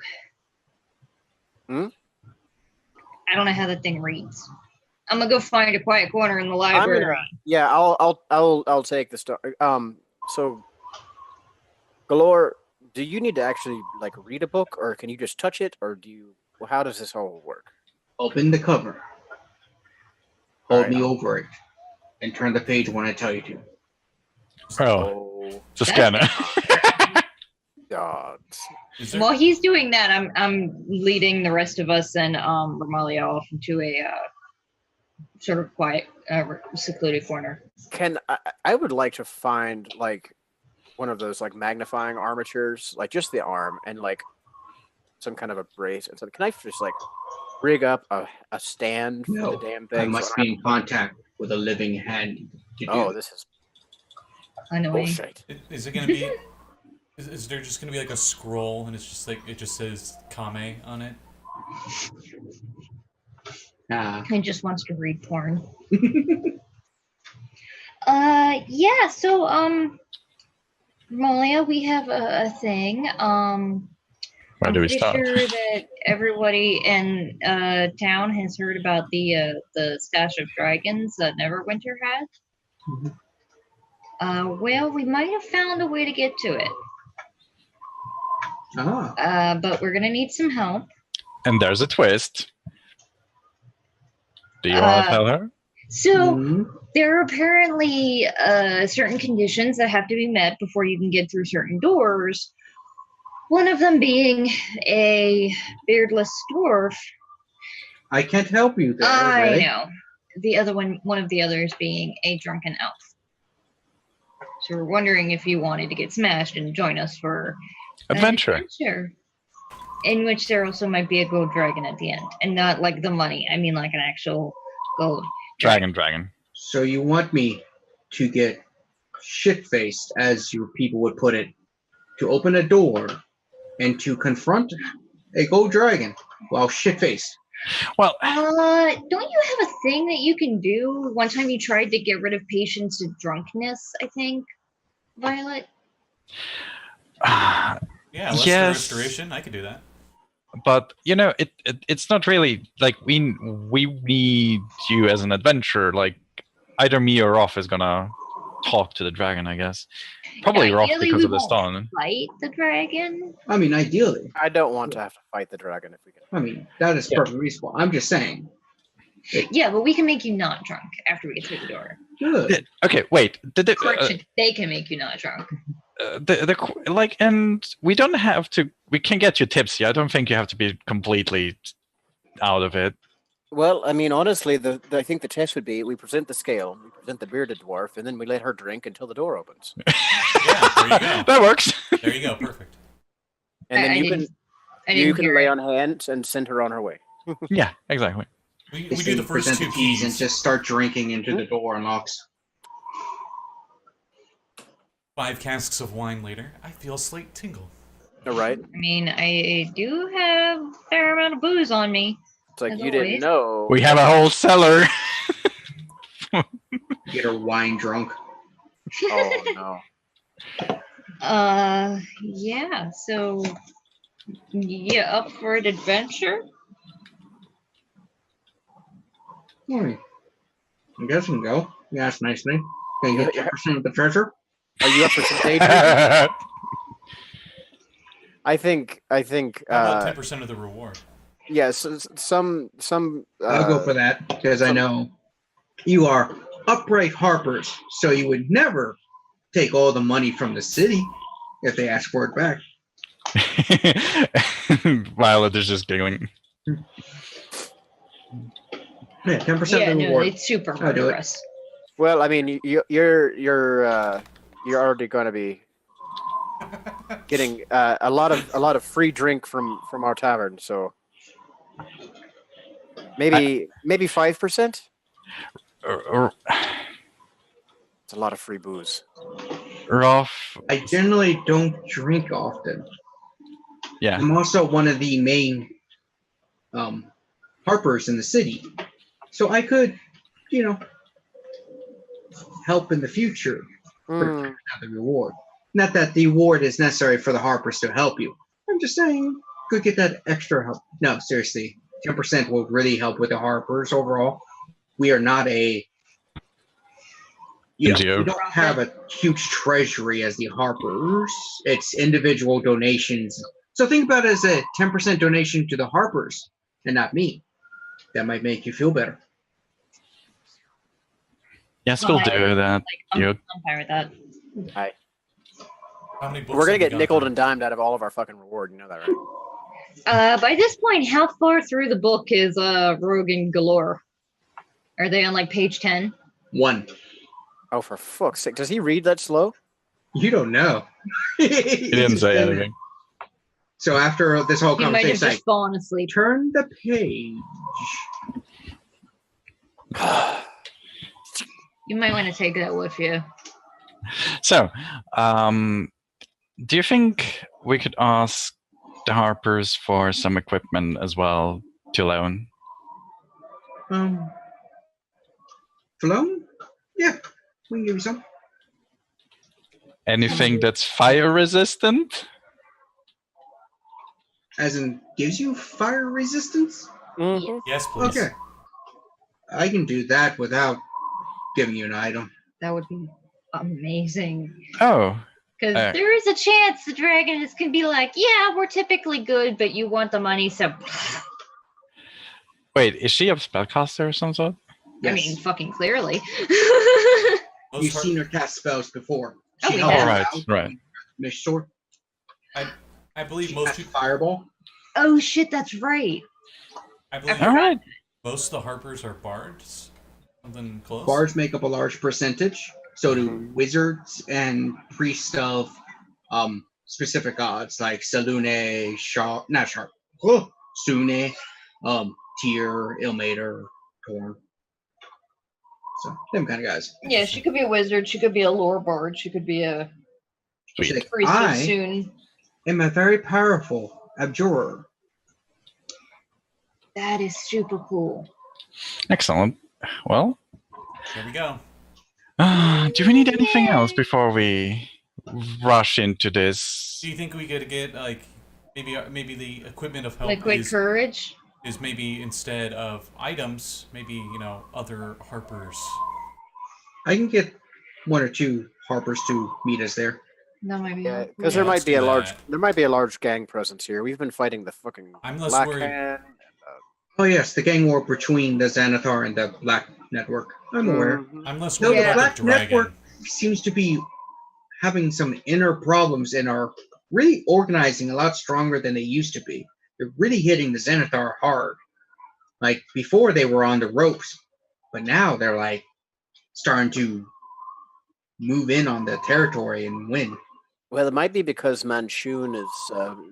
Hmm? I don't know how that thing reads. I'm gonna go find a quiet corner in the I'm library. gonna, yeah, I'll take the story. So Galore, do you need to actually like read a book, or can you just touch it, or do you? Well, how does this all work? Open the cover. Hold Alright. me over it. and turn the page when I tell you to. Oh, Oh, the scanner. God. Is there, While he's doing that, I'm leading the rest of us and Romalia off into a sort of quiet, secluded corner. I would like to find like one of those like magnifying armatures, like just the arm, and like some kind of a brace and something. Can I just like rig up a stand for No, the damn thing? I so must don't be have in contact with a living hand to do Oh, this. this is Annoying. bullshit. is it gonna be? Is there just gonna be like a scroll and it's just like it just says Kame on it? He just wants to read porn. Yeah, so Romalia, we have a thing. Where do we pretty start? sure that everybody in town has heard about the stash of dragons that Neverwinter had. Mhm. Well, we might have found a way to get to it. But we're gonna need some help. And there's a twist. Do you want to tell her? So Mhm. there are apparently certain conditions that have to be met before you can get through certain doors. One of them being a beardless dwarf. I can't help you there. I really. know. The other one of the others being a drunken elf. So we're wondering if you wanted to get smashed and join us for an Adventure. adventure. In which there also might be a gold dragon at the end. And not like the money. I mean like an actual gold Dragon. So you want me to get shit-faced, as your people would put it, to open a door and to confront a gold dragon while shit-faced. Well, Don't you have a thing that you can do? One time you tried to get rid of patients of drunkenness, I think, Violet? Yeah, Luster yes, Restoration. I could do that. but you know, it's not really like we need you as an adventurer. Like either me or Rogh is gonna talk to the dragon, I guess. Probably Rogh Ideally, because we of the won't stone. fight the dragon. I mean, ideally. I don't want to have to fight the dragon if we can. I mean, that is perfectly reasonable. I'm just saying. Yeah, but we can make you not drunk after we get through the door. Good. Okay, wait. Correction, they can make you not drunk. And we don't have to. We can get you tipsy. I don't think you have to be completely out of it. Well, I mean, honestly, I think the test would be we present the scale, we present the bearded dwarf, and then we let her drink until the door opens. Yeah, there you go. That works. There you go. Perfect. And then I you didn't can hear lay it. on hands and send her on her way. Yeah, exactly. We Just do the first present two the keys and keys. just start drinking into the door unlocks. 5 casks of wine later, I feel a slight tingle. All right. I mean, I do have a fair amount of booze on me. It's like As you didn't always. know. We have a whole cellar. Get her wine drunk. Oh no. Yeah, so yeah, up for an adventure? I guess we can go. Yeah, that's nice thing. Can you get 10% of the treasure? Are you up for some daydreaming? I think. How about 10% of the reward? Yes. Some. I'll go for that because I know you are upright harpers, so you would never take all the money from the city if they ask for it back. Violet is just giggling. Yeah, 10% of Yeah, the no, reward. it's super I'll hard do for it. us. Well, I mean, you're already going to be getting a lot of free drink from our tavern, so maybe 5%. It's a lot of free booze. Rogh. I generally don't drink often. Yeah. I'm also one of the main harpers in the city, so I could, help in the future for the reward. Not that the reward is necessary for the harpers to help you. I'm just saying, could get that extra help. No, seriously, 10% will really help with the harpers overall. We are not a NGO. we don't have a huge treasury as the harpers. It's individual donations. So think about it as a 10% donation to the harpers and not me. That might make you feel better. Yes, we'll Fine. do that. I'm You fine with that. How many books We're gonna have we get gone nickled through? and dimed out of all of our fucking reward. You know that, right? By this point, how far through the book is Rogh and Galore? Are they on like page 10? 1. Oh, for fuck's sake! Does he read that slow? You don't know. He didn't say anything. So after this whole You might have conversation, just fallen asleep. turn the page. You might want to take that with you. So, do you think we could ask the Harpers for some equipment as well to loan? Flown? Yeah, we can give you some. Anything that's fire resistant? As in, gives you fire resistance? Mhm. Yes, please. Okay. I can do that without giving you an item. That would be amazing. Oh, Because there is a chance the dragons can be like, yeah, we're typically good, but you want the money, so. wait, is she a spellcaster or some sort? Yes. I mean, fucking clearly. You've seen her cast spells before. Oh, She we helped have. you Right, out. right. Miss Sword. I believe She most cast people. Fireball. Oh shit, that's right. I believe All right. most of the Harpers are bards. Something close. Bards make up a large percentage. So do wizards and priests of specific gods like Selune, Sune, Tyr, Ilmater, Torn. So them kind of guys. Yeah, she could be a wizard. She could be a lore bard. She could be a She's Sweet. like, priest of I soon. am a very powerful abjurer. That is super cool. Excellent. Well, There we go. do we need anything else before we rush into this? Do you think we could get like maybe the equipment of help Liquid courage. is maybe instead of items, maybe other Harpers. I can get 1 or 2 Harpers to meet us there. That might be Yeah, helpful. because Yeah, there let's might be do a large that. gang presence here. We've been fighting the fucking I'm less Black worried. Hand. Oh yes, the gang war between the Xanathar and the Black Network. I'm aware. Mhm. I'm less No, worried the about Black the dragon. Network seems to be having some inner problems and are really organizing a lot stronger than they used to be. They're really hitting the Xanathar hard. Like before they were on the ropes, but now they're like starting to move in on the territory and win. Well, it might be because Manchun is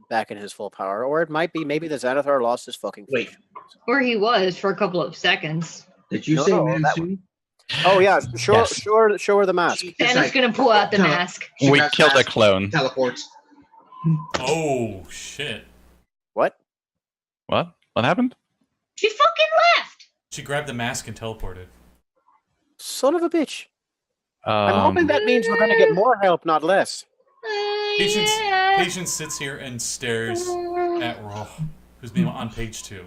back in his full power, or it might be maybe the Xanathar lost his fucking Wait. faith. Or he was for a couple of seconds. Did you No, say no, that Mansoon? Oh yeah, show Yes. her the mask. It's Santa's like, gonna pull out the tele- mask. she We grabs killed a mask, clone. Teleports. Oh shit! What? What? What happened? She fucking left. She grabbed the mask and teleported. Son of a bitch! I'm hoping that means we're gonna get more help, not less. Patience, Yeah. Patience sits here and stares at Rogh, who's being on page 2.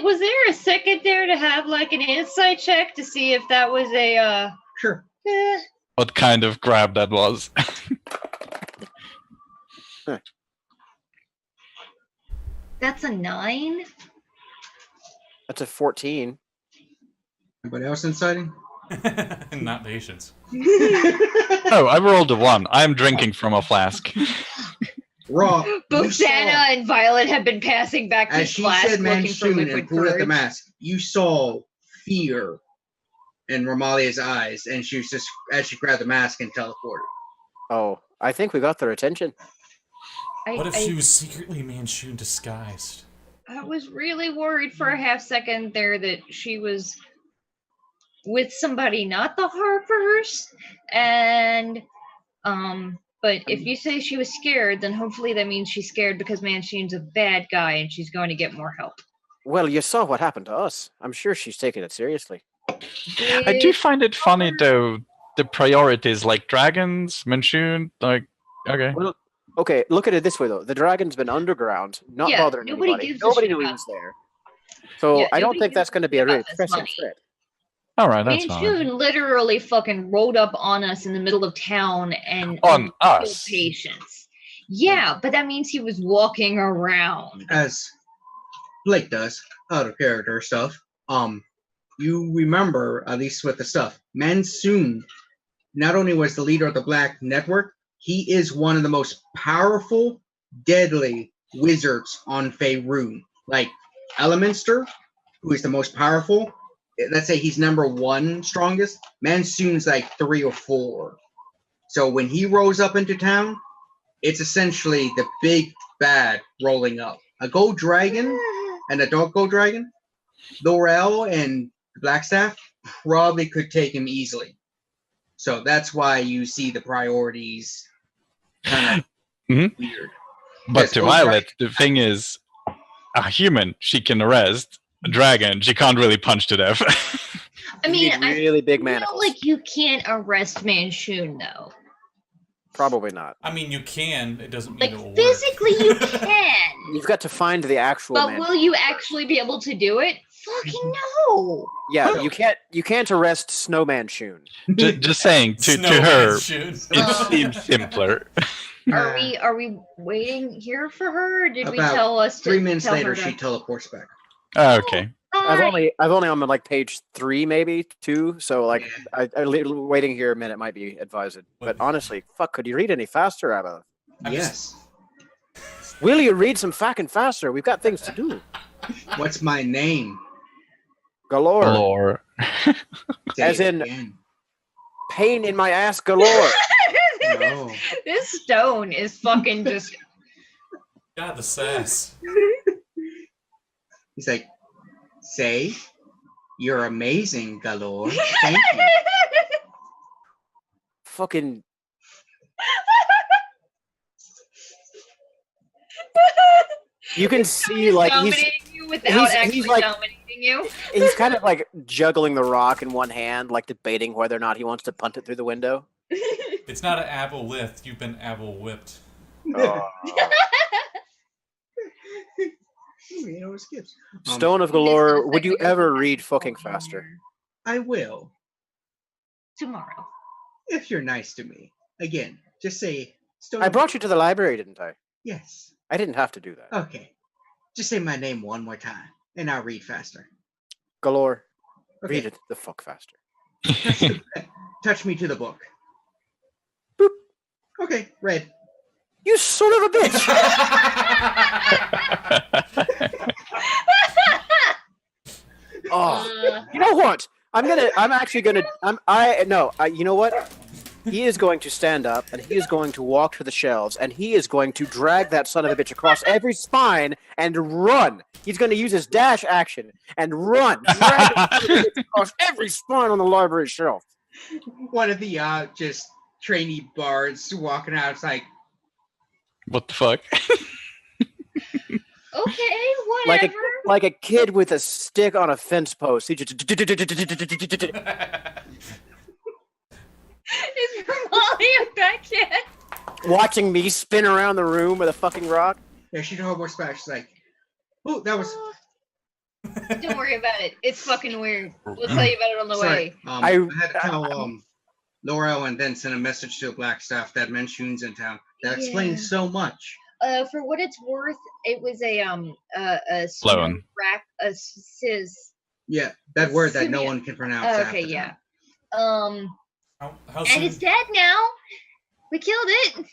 Was there a second there to have like an insight check to see if that was a Sure. What kind of grab that was? That's a 9? That's a 14. Anybody else inciting? Not Patience. Oh, I rolled a 1. I'm drinking from a flask. Raw. Both Santa and Violet have been passing back As this she flask said looking for Mansoon liquid and pulled out the courage. mask, you saw fear in Ramalia's eyes, and she was just as she grabbed the mask and teleported. Oh, I think we got their attention. What if she was secretly Manchun disguised? I was really worried for a half second there that she was with somebody, not the Harpers. And but if you say she was scared, then hopefully that means she's scared because Manchun's a bad guy and she's going to get more help. Well, you saw what happened to us. I'm sure she's taking it seriously. I do find it funny though. The priorities like dragons, Manchun, like okay. Well, okay, look at it this way though. The dragon's been underground, not Yeah, bothering nobody anybody. gives a Nobody shit knew he about was there. So Yeah, I don't nobody think that's gives going to a be a shit really about this pressing money. threat. All right, that's fine. Manchun literally fucking rolled up on us in the middle of town and On killed us. Patience. Yeah, but that means he was walking around. As Blake does, out of character stuff. You remember, at least with the stuff, Mansoon not only was the leader of the Black Network, he is one of the most powerful, deadly wizards on Faerun. Like Elemenster, who is the most powerful, let's say he's number 1 strongest. Mansoon's like 3 or 4. So when he rolls up into town, it's essentially the big bad rolling up. A gold dragon and a dark gold dragon, Laurel and Blackstaff probably could take him easily. So that's why you see the priorities kind of weird. But to Violet, the thing is, a human she can arrest. A dragon she can't really punch to death. I mean, really big I man. feel like you can't arrest Manchun though. Probably not. I mean, you can. It doesn't mean Like it will physically, you work. can. You've got to find the actual But man. will you actually be able to do it? Fucking no. Yeah, you can't arrest Snowman Shun. Just saying, to Snowman her, shoot. it seems simpler. Are we waiting here for her? Or did we About tell us to 3 minutes tell later, her to... she teleports back. Oh, okay. I've only on like page 3, maybe 2. So like, waiting here a minute might be advised. But honestly, fuck, could you read any faster, Abba? Yes. Will you read some fucking faster? We've got things to do. What's my name? Galore. Lore. Say As it in- again. Pain in my ass galore. No. This stone is fucking just. God, the sass. He's like, say, you're amazing, Galore. Thank you. Fucking. You can see like dominating you without actually he's like- dominating you. he's kind of like juggling the rock in one hand, like debating whether or not he wants to punt it through the window. It's not an apple lift. You've been apple whipped. You know, it skips. Stone of Galore, would you ever read fucking faster? I will, Tomorrow. if you're nice to me. Again, just say Stone. I brought you to the library, didn't I? Yes. I didn't have to do that. Okay. Just say my name one more time, and I'll read faster. Galore, Okay. read it the fuck faster. Touch me to the book. Boop. Okay, read. You son of a bitch! Oh, you know what? You know what? He is going to stand up and he is going to walk to the shelves and he is going to drag that son of a bitch across every spine and run. He's going to use his dash action and run. Drag it across every spine on the library shelf. One of the just trainee bards walking out. It's like, What the fuck? Okay, whatever. Like a kid with a stick on a fence post. He just Is Romali back yet? watching me spin around the room with a fucking rock. yeah, she horse back. She's like, oh, that was. Don't worry about it. It's fucking weird. We'll tell you about it on the way. Sorry. I had to tell Laurel and then send a message to Blackstaff that Manchun's in town. That explains so much. For what it's worth, it was a Sloan. rack, a sizz. Yeah, that word that no one can pronounce. Oh, half okay, the yeah. time. How And soon? it's dead now. We killed it.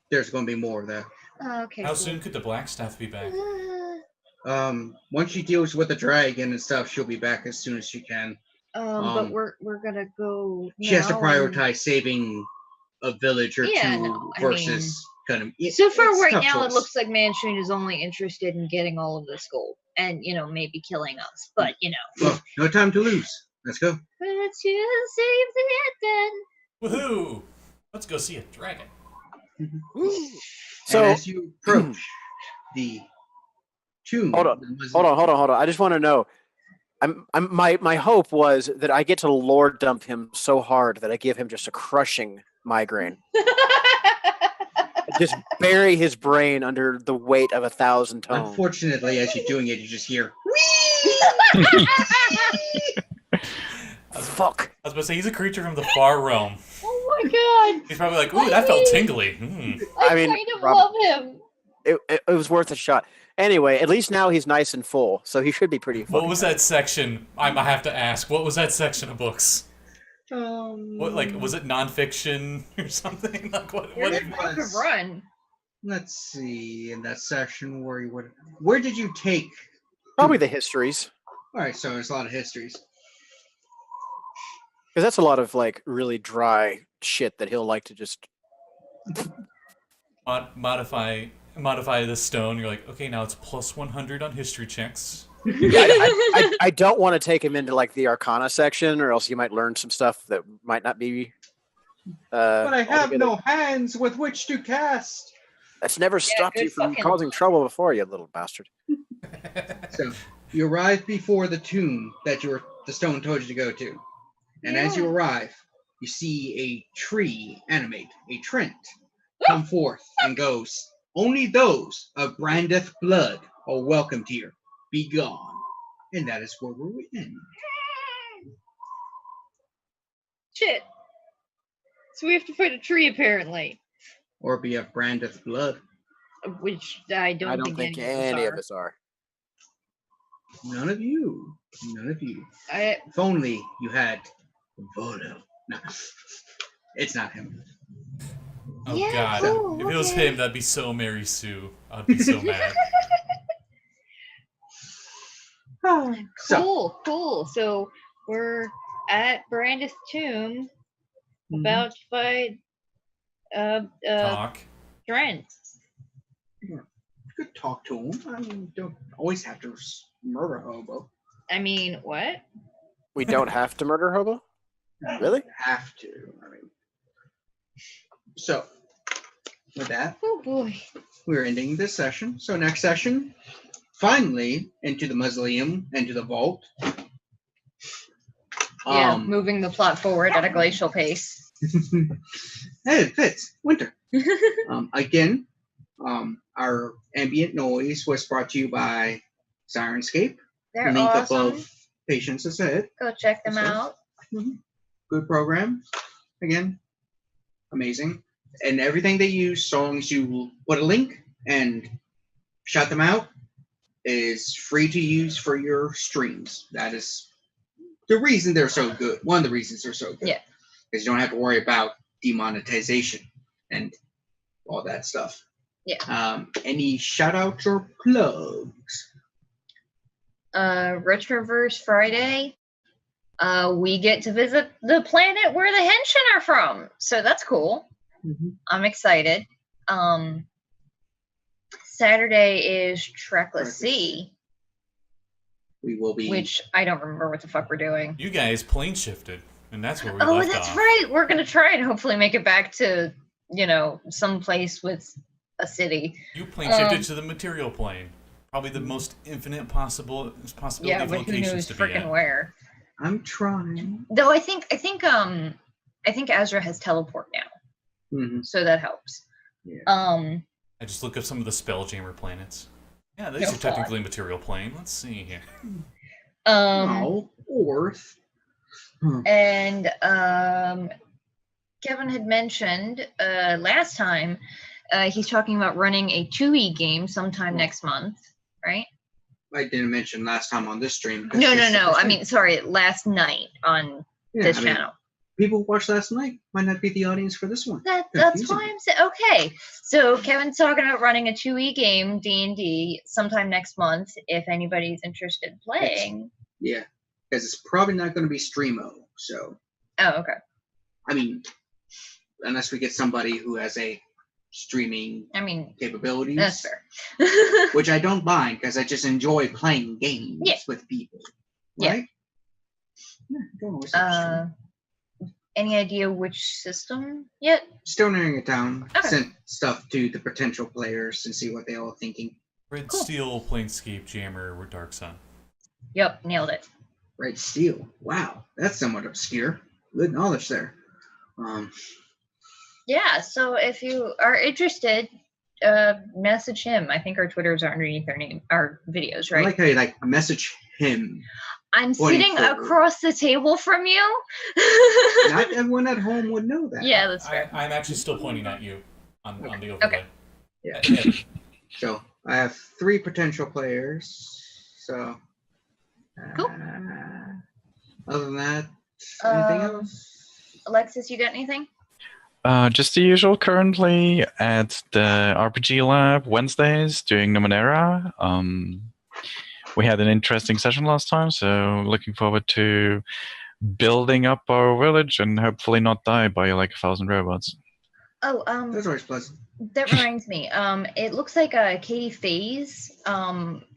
There's going to be more of that. Oh, okay. How cool. soon could the Blackstaff be back? Once she deals with the dragon and stuff, she'll be back as soon as she can. But we're gonna go. She has to now prioritize saving a village or Yeah, two no, I versus kind of. So far, it's right tough now, it choice. looks like Manchun is only interested in getting all of this gold, and maybe killing us. But Well, no time to lose. Let's go. let's just save the net then. Woohoo! Let's go see a dragon. So and as you approach the tomb, Hold on. I just want to know. My hope was that I get to lore dump him so hard that I give him just a crushing migraine. Just bury his brain under the weight of 1,000 tones. Unfortunately, as you're doing it, you just hear. Fuck. I was about to say, he's a creature from the far realm. Oh my god! He's probably like, ooh, that felt tingly. I mean, kind of Rob- love him. It was worth a shot. Anyway, at least now he's nice and full, so he should be pretty. What was that section? I have to ask. What was that section of books? What, like, was it nonfiction or something? Like, what? Where It did I was- run? Let's see, in that section where you would, where did you take? Probably the histories, All right, so there's a lot of histories. because that's a lot of like really dry shit that he'll like to just. Modify the stone. You're like, okay, now it's plus 100 on history checks. I don't want to take him into like the Arcana section, or else he might learn some stuff that might not be. But I have altogether- no hands with which to cast. That's never stopped good you from fucking- causing trouble before, you little bastard. So you arrive before the tomb that the stone told you to go to, and as you Yeah. arrive, you see a tree animate, a Trent come forth and goes. Only those of Brandeth blood are welcomed here. Be gone. And that is where we're in. Shit. So we have to fight a tree, apparently. Or be of Brandeth blood. Which I don't, I don't think any of us are. None of you. None of you. I, If only you had Vodo. No, it's not him. Oh Yeah, god. cool, If it was okay. him, that'd be so Mary Sue. I'd be so mad. So, cool. So we're at Brandis' tomb, about to fight Talk. Trent. you could talk to him. I mean, you don't always have to murder a hobo. I mean, what? We don't have to murder Hobo? Really? You have to. I mean, so with that, Oh boy. we're ending this session. So next session, finally into the mausoleum, into the vault. Yeah, moving the plot forward at a glacial pace. Hey, it fits. Winter. Again, our ambient noise was brought to you by Sirenscape. They're Link awesome. above Patience ahead. Go check them So- out. Good program. Again, amazing. And everything they use, songs you put a link and shout them out, is free to use for your streams. That is the reason they're so good. One of the reasons they're so good. Yeah. Because you don't have to worry about demonetization and all that stuff. Yeah. Any shout outs or plugs? Retroverse Friday. We get to visit the planet where the Henshin are from. So that's cool. I'm excited. Saturday is Treckless Sea, We will be. which I don't remember what the fuck we're doing. You guys plane shifted, and that's where we Oh, left that's off. right. We're gonna try and hopefully make it back to, some place with a city. You plane shifted to the material plane. Probably the most infinite possibility Yeah, of but who locations knows to be freaking at. where? I'm trying. Though I think Azra has teleport now, Mhm. so that helps. Yeah. I just look up some of the Spelljammer planets. Yeah, these No are technically material plane. Let's see here. Oh, Orth. And Kevin had mentioned last time he's talking about running a 2E game sometime next month, right? I didn't mention last time on this stream. No. I mean, sorry, last night on this channel. People who watched last night might not be the audience for this one. That's confusing. why I'm saying. Okay, so Kevin's talking about running a 2E game, D&D, sometime next month. If anybody's interested in playing. Yeah, because it's probably not going to be Streamo. So, Oh, okay. I mean, unless we get somebody who has a streaming I mean, capabilities, that's fair. which I don't mind because I just enjoy playing games Yeah. with people. Yeah. Right? Yeah, don't always have to stream. Any idea which system yet? Still narrowing it down. Okay. Sent stuff to the potential players and see what they all thinking. Red Cool. Steel, Planescape, Jammer, or Dark Sun. Yep, nailed it. Red Steel. Wow, that's somewhat obscure. Good knowledge there. Yeah, so if you are interested, message him. I think our Twitters are underneath our videos, I right? like how you message him. I'm pointing sitting forward. across the table from you. Not everyone at home would know that. Yeah, that's fair. I'm actually still pointing at you on the overlay. Okay. Yeah. Yeah. So I have 3 potential players. So, Cool. other than that, anything else? Alexis, you got anything? Just the usual currently at the RPG Lab Wednesdays doing Numenera. We had an interesting session last time, so looking forward to building up our village and hopefully not die by like 1,000 robots. Oh, That's always pleasant. that reminds me. It looks like Katie Faze.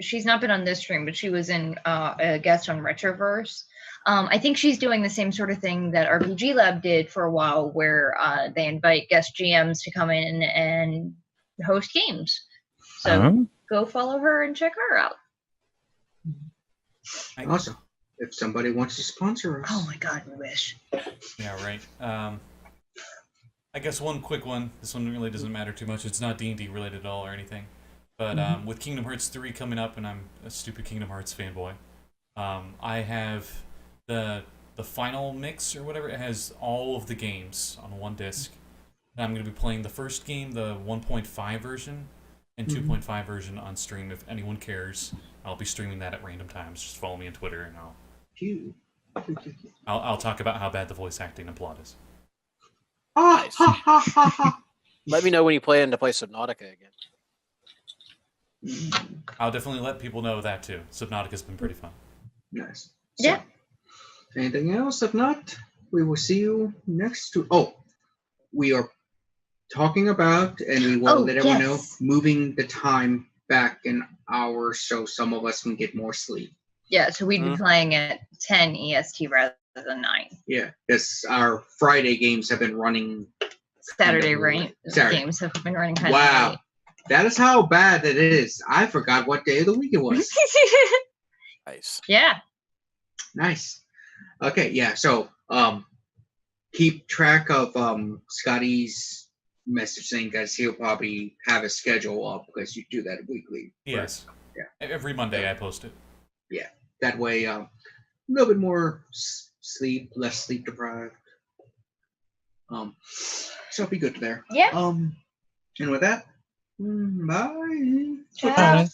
She's not been on this stream, but she was in a guest on Retroverse. I think she's doing the same sort of thing that RPG Lab did for a while, where they invite guest GMs to come in and host games. So go follow her and check her out. Awesome. If somebody wants to sponsor us. Oh my God, we wish. Yeah, right. I guess one quick one. This one really doesn't matter too much. It's not D&D related at all or anything. But with Kingdom Hearts 3 coming up, and I'm a stupid Kingdom Hearts fanboy, I have the final mix or whatever. It has all of the games on one disc. And I'm going to be playing the first game, the 1.5 version, and 2.5 version on stream if anyone cares. I'll be streaming that at random times. Just follow me on Twitter, and I'll talk about how bad the voice acting and plot is. Nice. Let me know when you plan to play Subnautica again. I'll definitely let people know that too. Subnautica's been pretty fun. Nice. Yeah. So, anything else? If not, we will see you next to. Oh, we are talking about, and we will let everyone know, moving the time back an hour so some of us can get more sleep. Yeah, so we'd be playing at 10 EST rather than 9. Yeah, because our Friday games have been running. Saturday games have been running kind of late. That is how bad it is. I forgot what day of the week it was. Nice. Yeah. Nice. Okay, yeah, so keep track of Scotty's messaging because he'll probably have a schedule up because you do that weekly. Yes. Yeah. Every Monday I post it. Yeah. That way, a little bit more sleep, less sleep deprived. So it'll be good there. Yeah. And with that, bye. Ciao.